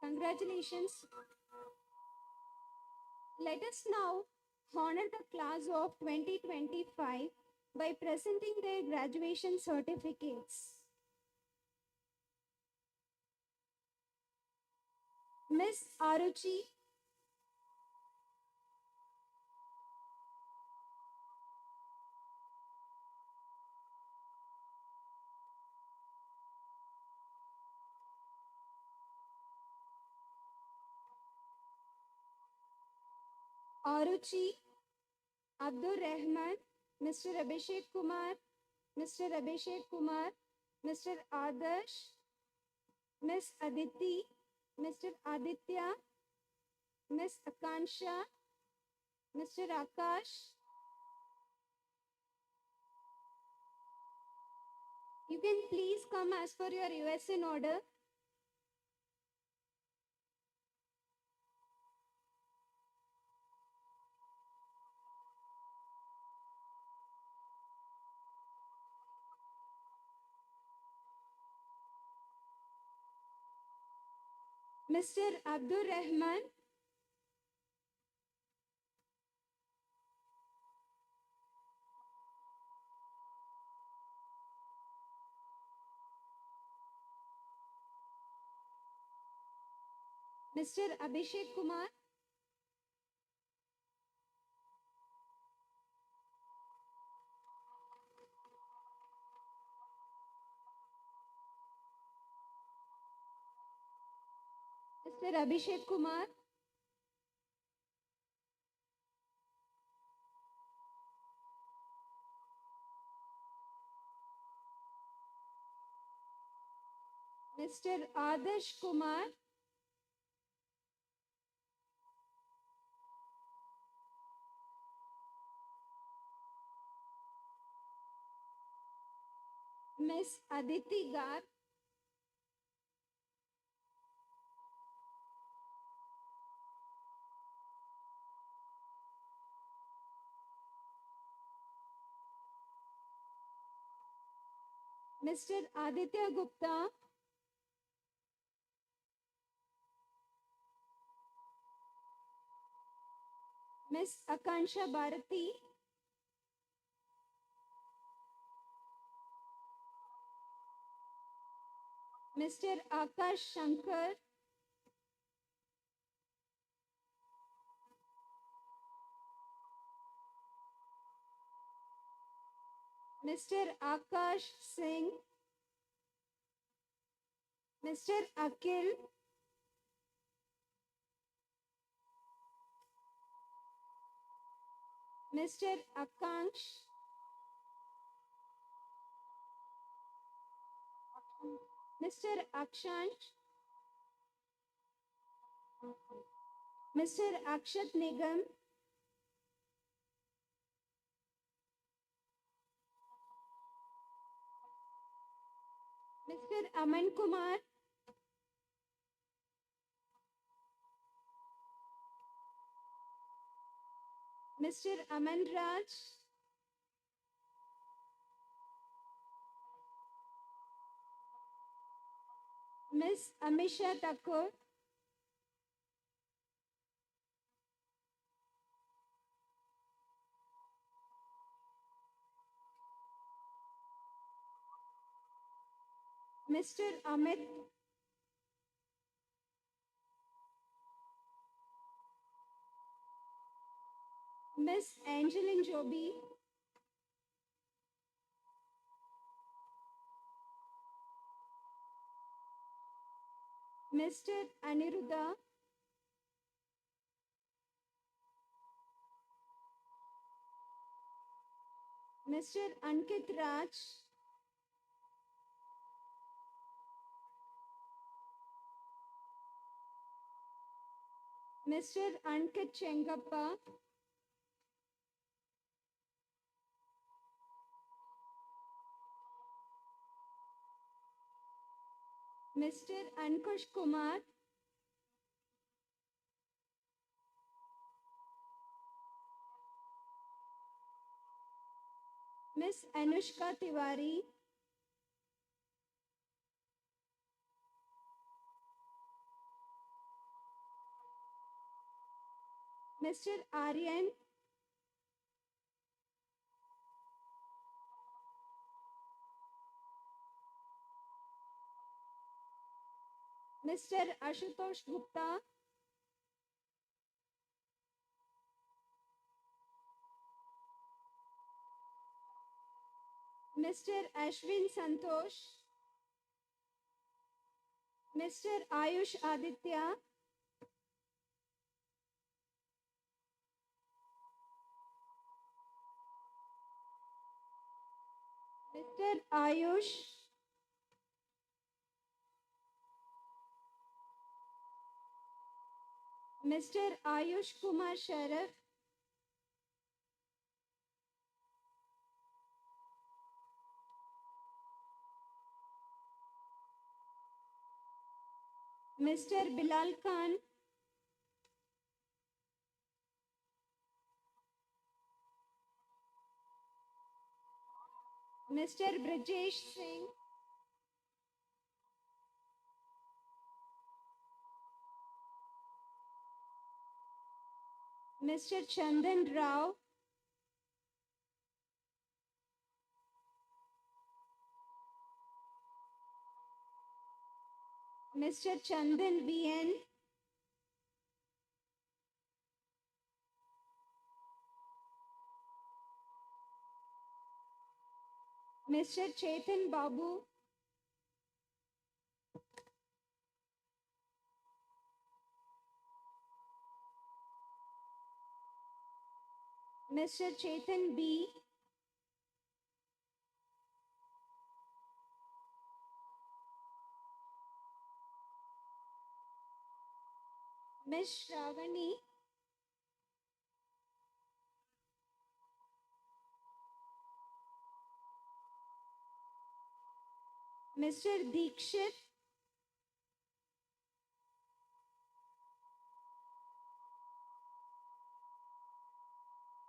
Congratulations. Let us now honor the class of 2025 by presenting their graduation certificates. Miss Aruchi, Aruchi Abdur Rahman, Mr. Abhishek Kumar, Mr. Abhishek Kumar, Mr. Adarsh, Miss Aditi, Mr. Aditya, Miss Akansha, Mr. Akash. You can please come as per your USN order. Mr. Abdur Rahman, Mr. Abhishek Kumar, Mr. Abhishek Kumar, Mr. Adarsh Kumar, Miss Aditi Gar, Mr. Aditya Gupta, Miss Akansha Bharati, Mr. Akash Shankar, Mr. Akash Singh, Mr. Akil, Mr. Akansh, Mr. Akshansh, Mr. Akshat Nigam, Mr. Aman Kumar, Mr. Aman Raj, Miss Amisha Thakur, Mr. Amit, Miss Angeline Joby, Mr. Aniruddha, Mr. Ankit Raj, Mr. Ankit Chengappa, Mr. Ankush Kumar, Miss Anushka Tiwari, Mr. Aryan, Mr. Ashutosh Gupta, Mr. Ashwin Santosh, Mr. Ayush Aditya, Mr. Ayush, Mr. Ayush Kumar Sharaf, Mr. Bilal Khan, Mr. Brajesh Singh, Mr. Chandan Rao, Mr. Chandan VN, Mr. Chetan Babu, Mr. Chetan B, Ms. Shravani, Mr. Dikshit,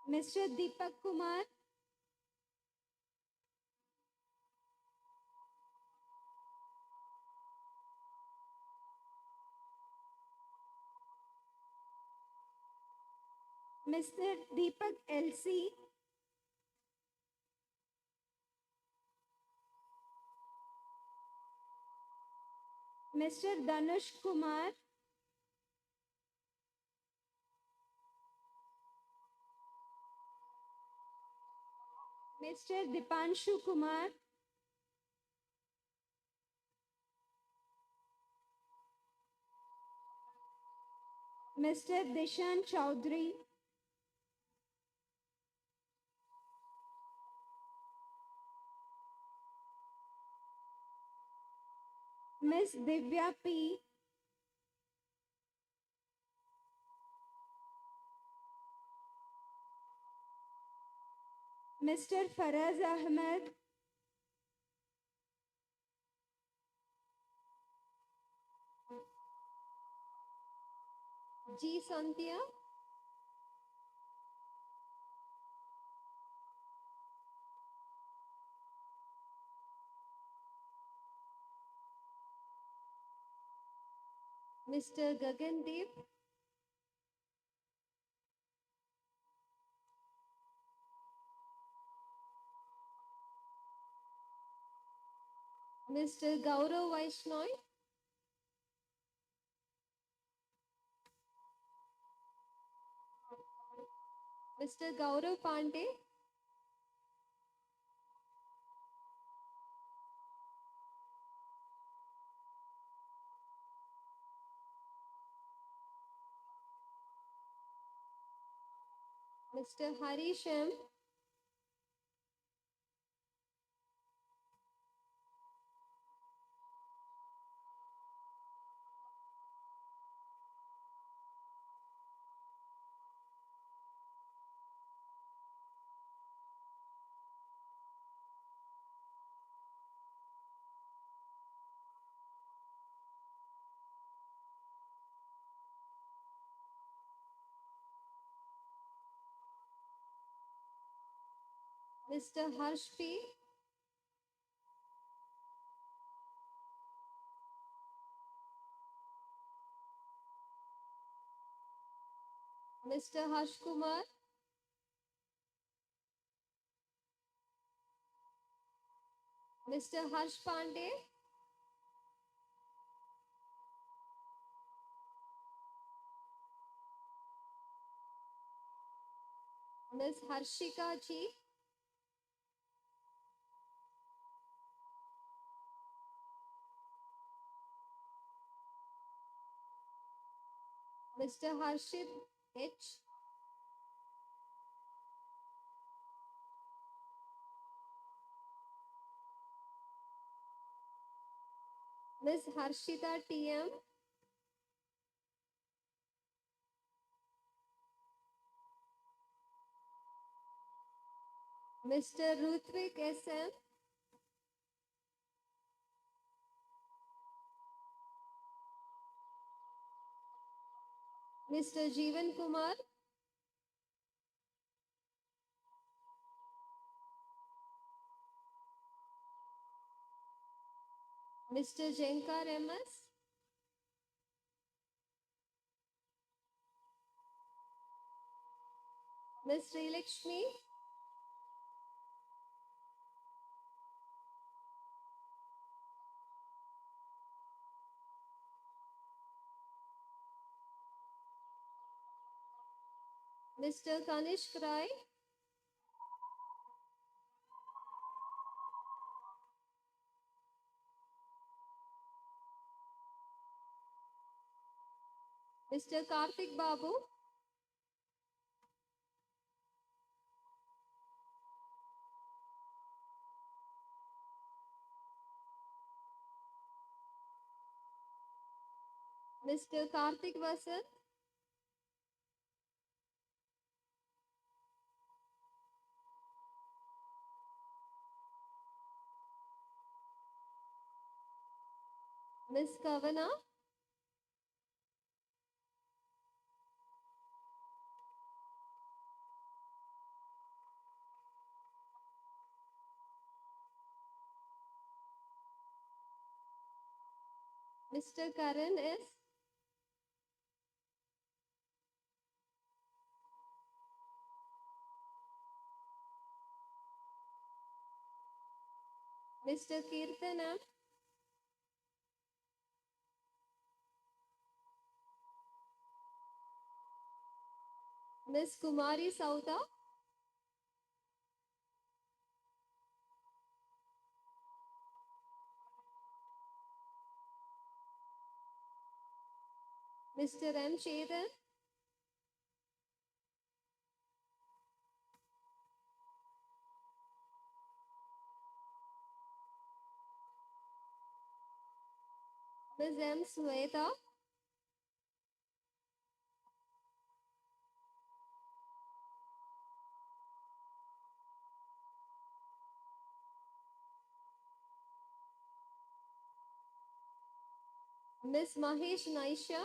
Mr. Deepak Kumar, Mr. Deepak LC, Mr. Danush Kumar, Mr. Dipanshu Kumar, Mr. Dishan Chaudhary, Ms. Divya P, Mr. Faraz Ahmed, G. Sandhya, Mr. Gagandeep, Mr. Gaurav Vaishnoy, Mr. Gaurav Pandey, Mr. Harish M, Mr. Harsh P, Mr. Harsh Kumar, Mr. Harsh Pandey, Ms. Harshika G, Mr. Harshit H, Ms. Harshita TM, Mr. Rutvik SM, Mr. Jeevan Kumar, Mr. Jenkar MS, Ms. Srilakshmi, Mr. Kanishk Rai, Mr. Karthik Babu, Mr. Karthik Vasant, Miss Kavana, Mr. Karan is Mr. Kirtan M, Miss Kumari Sauda, Mr. M. Chetan, Miss M. Sweta, Miss Mahesh Naisha,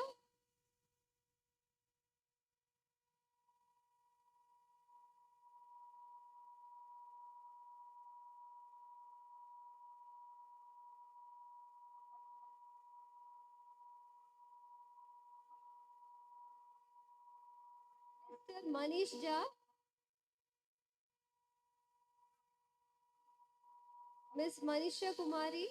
Mr. Manish Jha, Miss Manisha Kumari,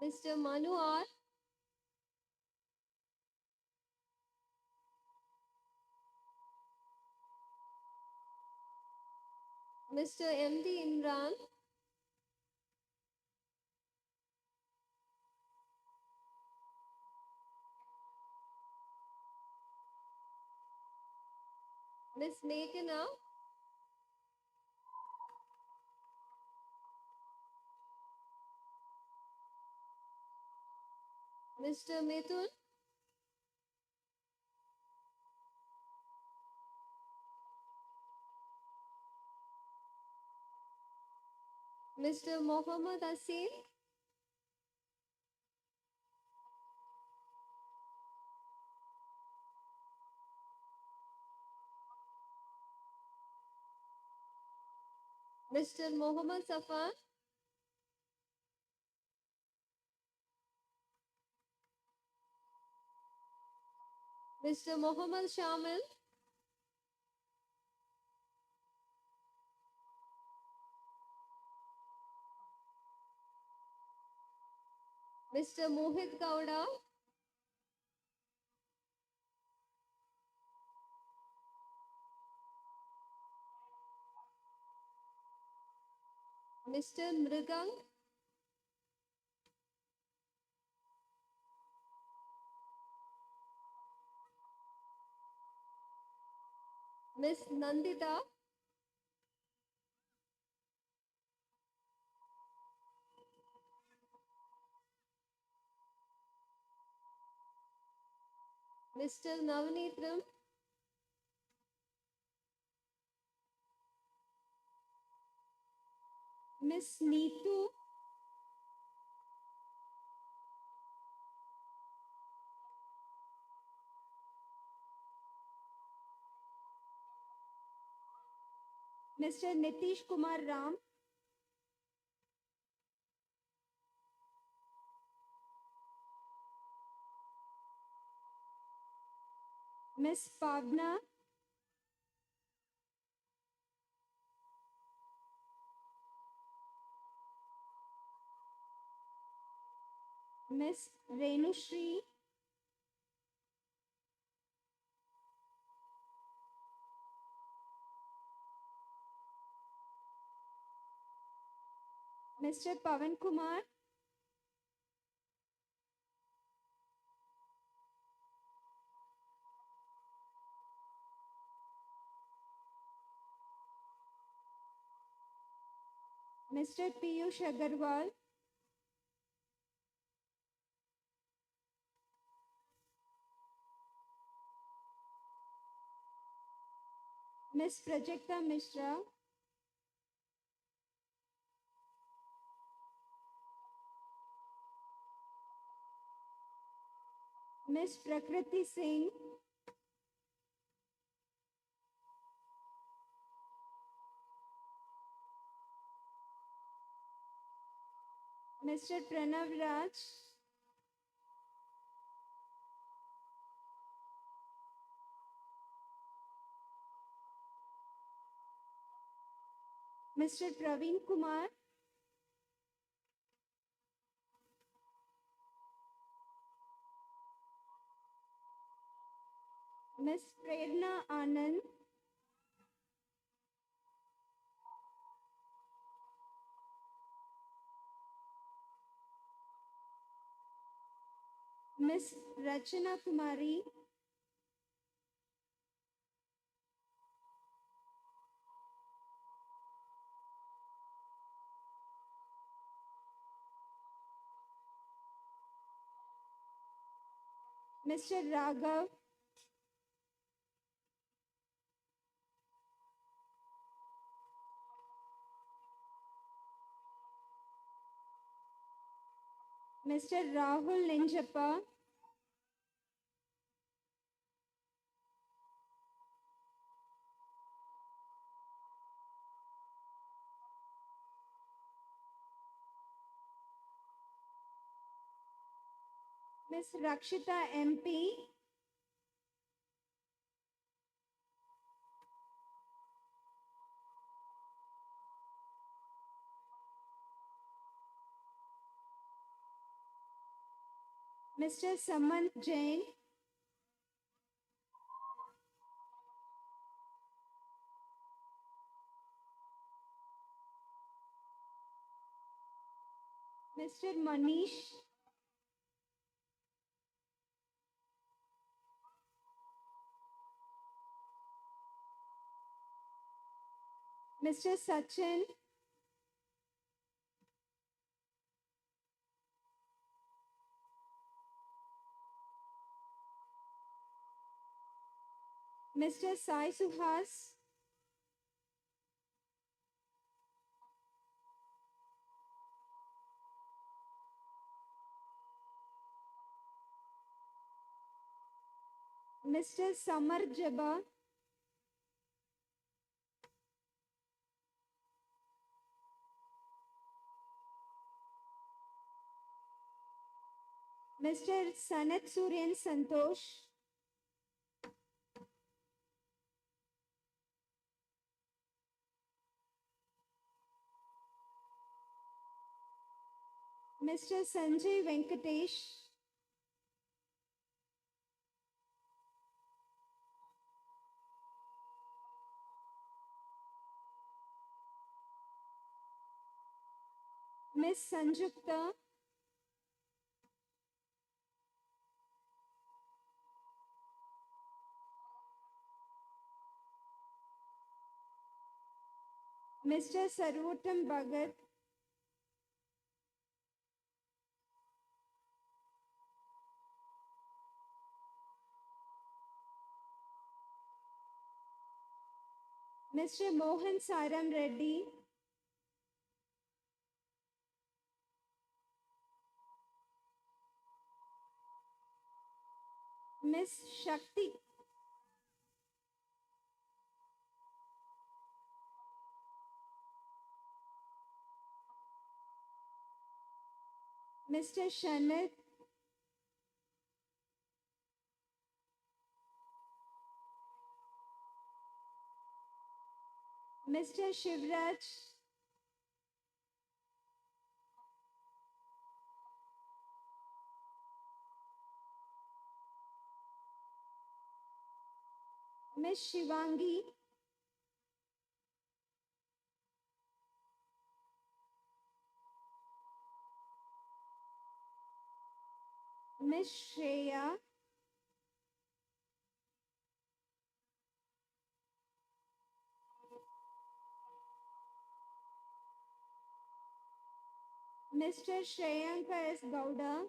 Mr. Manu R, Mr. M. D. Imran, Miss Meghana, Mr. Mithun, Mr. Mohammad Asim, Mr. Mohammad Safan, Mr. Mohammad Shamil, Mr. Mohit Gowda, Mr. Mrigang, Miss Nandita, Mr. Navneetram, Miss Neetu, Mr. Nitish Kumar Ram, Miss Pavna, Miss Renushri, Mr. Pavan Kumar, Mr. Piyush Agarwal, Miss Prajakta Mishra, Miss Prakriti Singh, Mr. Pranav Raj, Mr. Praveen Kumar, Miss Prerna Anand, Miss Rachana Kumari, Mr. Raghav, Mr. Rahul Linjappa, Miss Rakshita MP, Mr. Samant Jain, Mr. Manish, Mr. Sachin, Mr. Sai Suhas, Mr. Samar Jaba, Mr. Sanat Suryan Santosh, Mr. Sanjay Venkatesh, Miss Sanjukta, Mr. Sarvottam Bhagat, Mr. Mohan Saram Reddy, Miss Shakti, Mr. Shanit, Mr. Shivraj, Miss Shivangi, Miss Shreya, Mr. Shreyanka S. Gowda,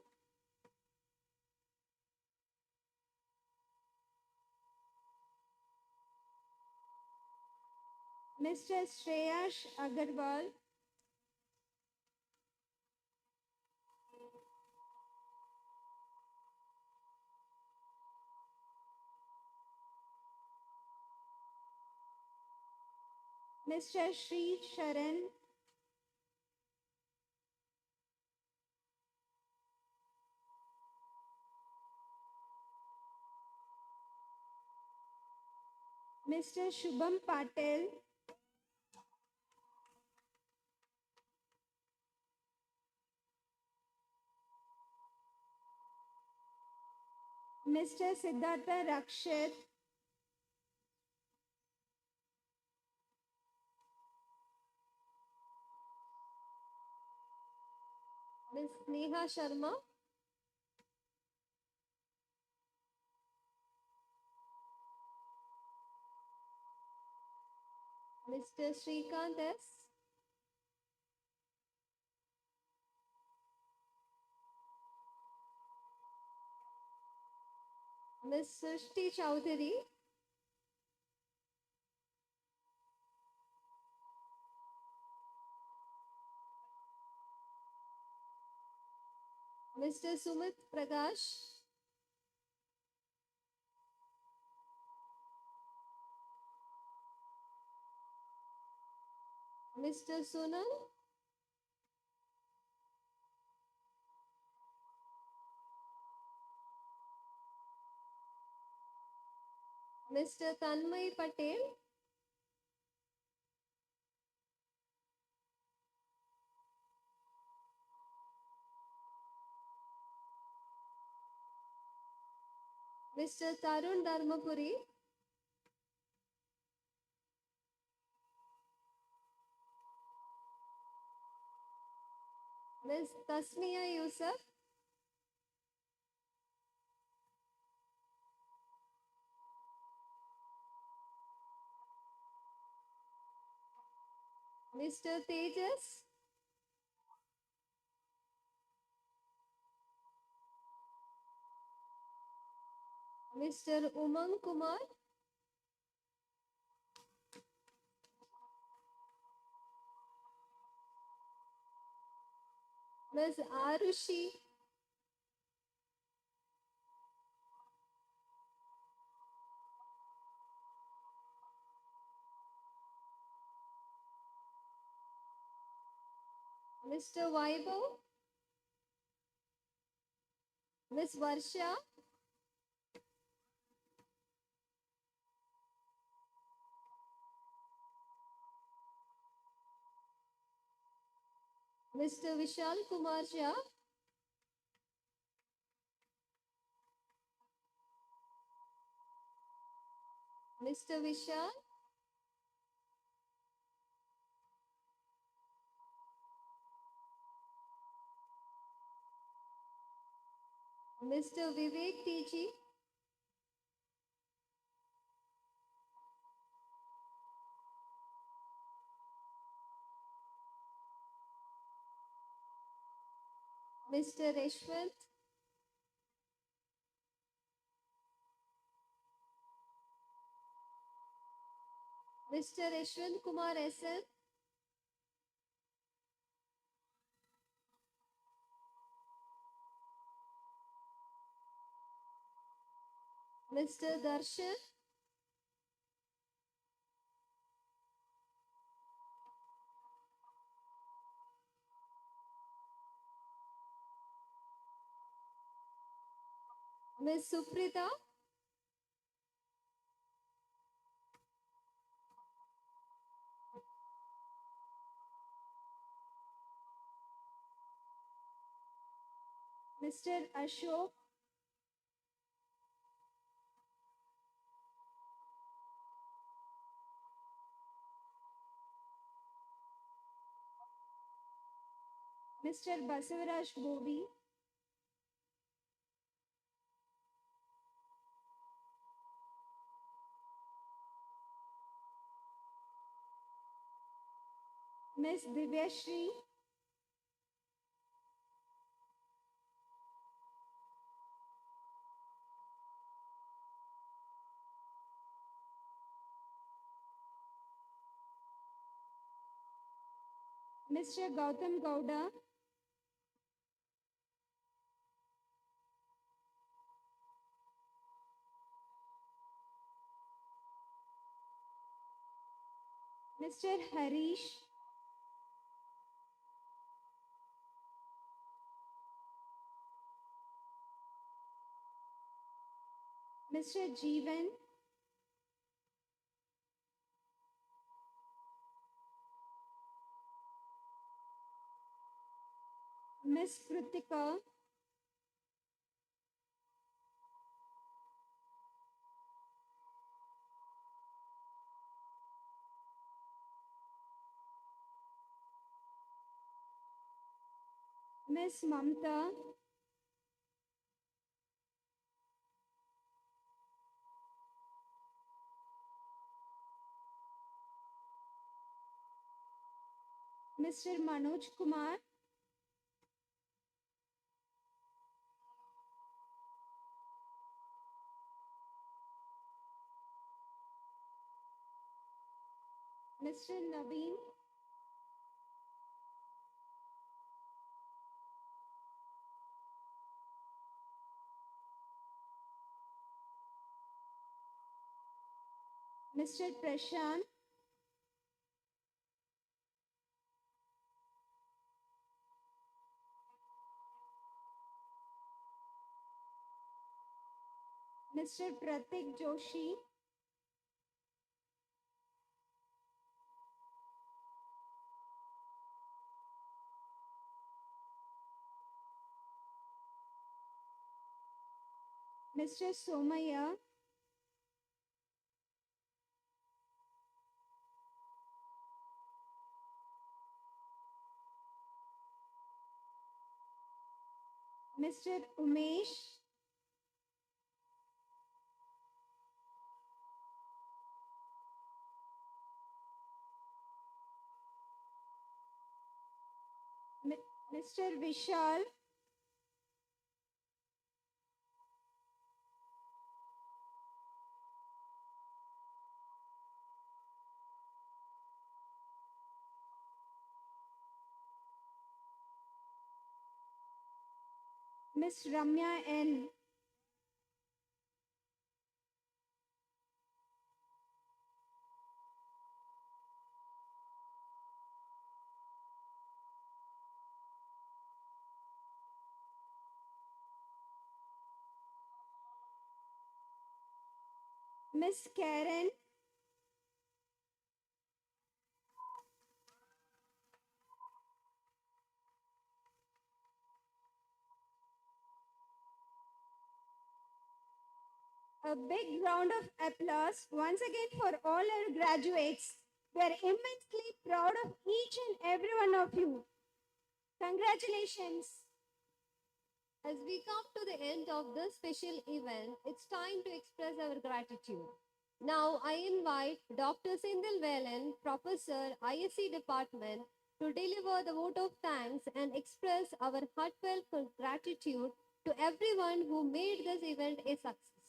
Mr. Shreyash Agarwal, Mr. Shree Sharan, Mr. Shubham Patel, Mr. Siddhartha Rakshit, Ms. Neha Sharma, Mr. Shrikant S, Ms. Srishti Chowdhury, Mr. Sumit Prakash, Mr. Sunal, Mr. Tanmay Patel, Mr. Tarun Dharmapuri, Ms. Tasmiya Yusuf, Mr. Tejas, Mr. Umang Kumar, Ms. Arushi, Mr. Vaibhav, Ms. Varsha, Mr. Vishal Kumar Jha, Mr. Vishal, Mr. Vivek TG, Mr. Reshwant, Mr. Reshwant Kumar SN, Mr. Darshan, Ms. Suprita, Mr. Ashok, Mr. Basavaraj Gobi, Ms. Divyashri, Mr. Gautam Gowda, Mr. Harish, Mr. Jeevan, Miss Kritika, Miss Mamta, Mr. Manoj Kumar, Mr. Naveen, Mr. Prashant, Mr. Pratik Joshi, Mr. Somaya, Mr. Umesh, Mr. Vishal, Miss Ramya N, Miss Karen, a big round of applause once again for all our graduates. We are immensely proud of each and every one of you. Congratulations. As we come to the end of this special event, it's time to express our gratitude. Now, I invite Dr. Sindhil Velan, Professor, ISC Department, to deliver the vote of thanks and express our heartfelt gratitude to everyone who made this event a success.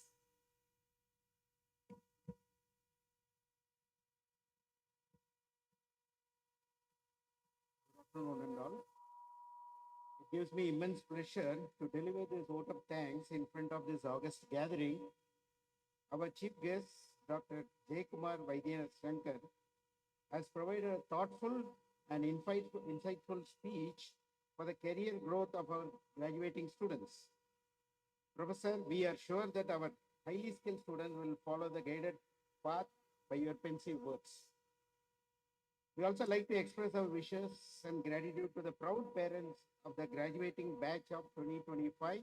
Good afternoon, one and all. It gives me immense pleasure to deliver this vote of thanks in front of this August gathering. Our chief guest, Dr. J. Kumar Vaidya Shankar, has provided a thoughtful and insightful speech for the career growth of our graduating students. Professor, we are sure that our highly skilled students will follow the guided path by your pensive words. We also like to express our wishes and gratitude to the proud parents of the graduating batch of 2025.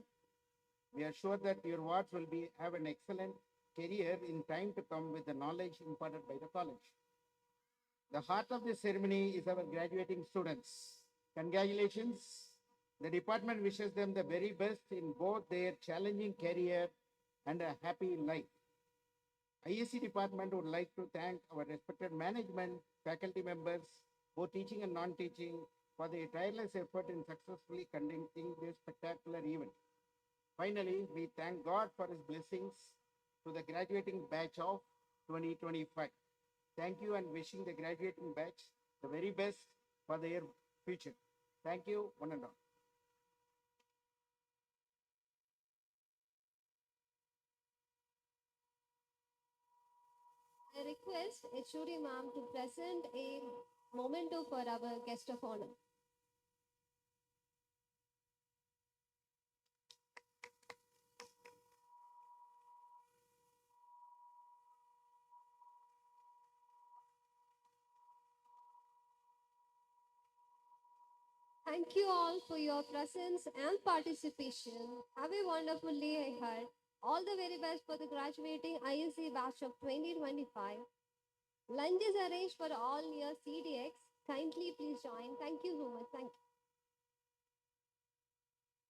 We are sure that your wards will have an excellent career in time to come with the knowledge imparted by the college. The heart of this ceremony is our graduating students. Congratulations. The department wishes them the very best in both their challenging career and a happy life. ISC department would like to thank our respected management, faculty members, both teaching and non-teaching, for their tireless effort in successfully conducting this spectacular event. Finally, we thank God for his blessings to the graduating batch of 2025. Thank you and wishing the graduating batch the very best for their future. Thank you, one and all. I request HOD ma'am to present a memento for our guest of honor. Thank you all for your presence and participation. Have a wonderful day ahead. All the very best for the graduating ISC batch of 2025. Lunch is arranged for all near CDX. Kindly please join.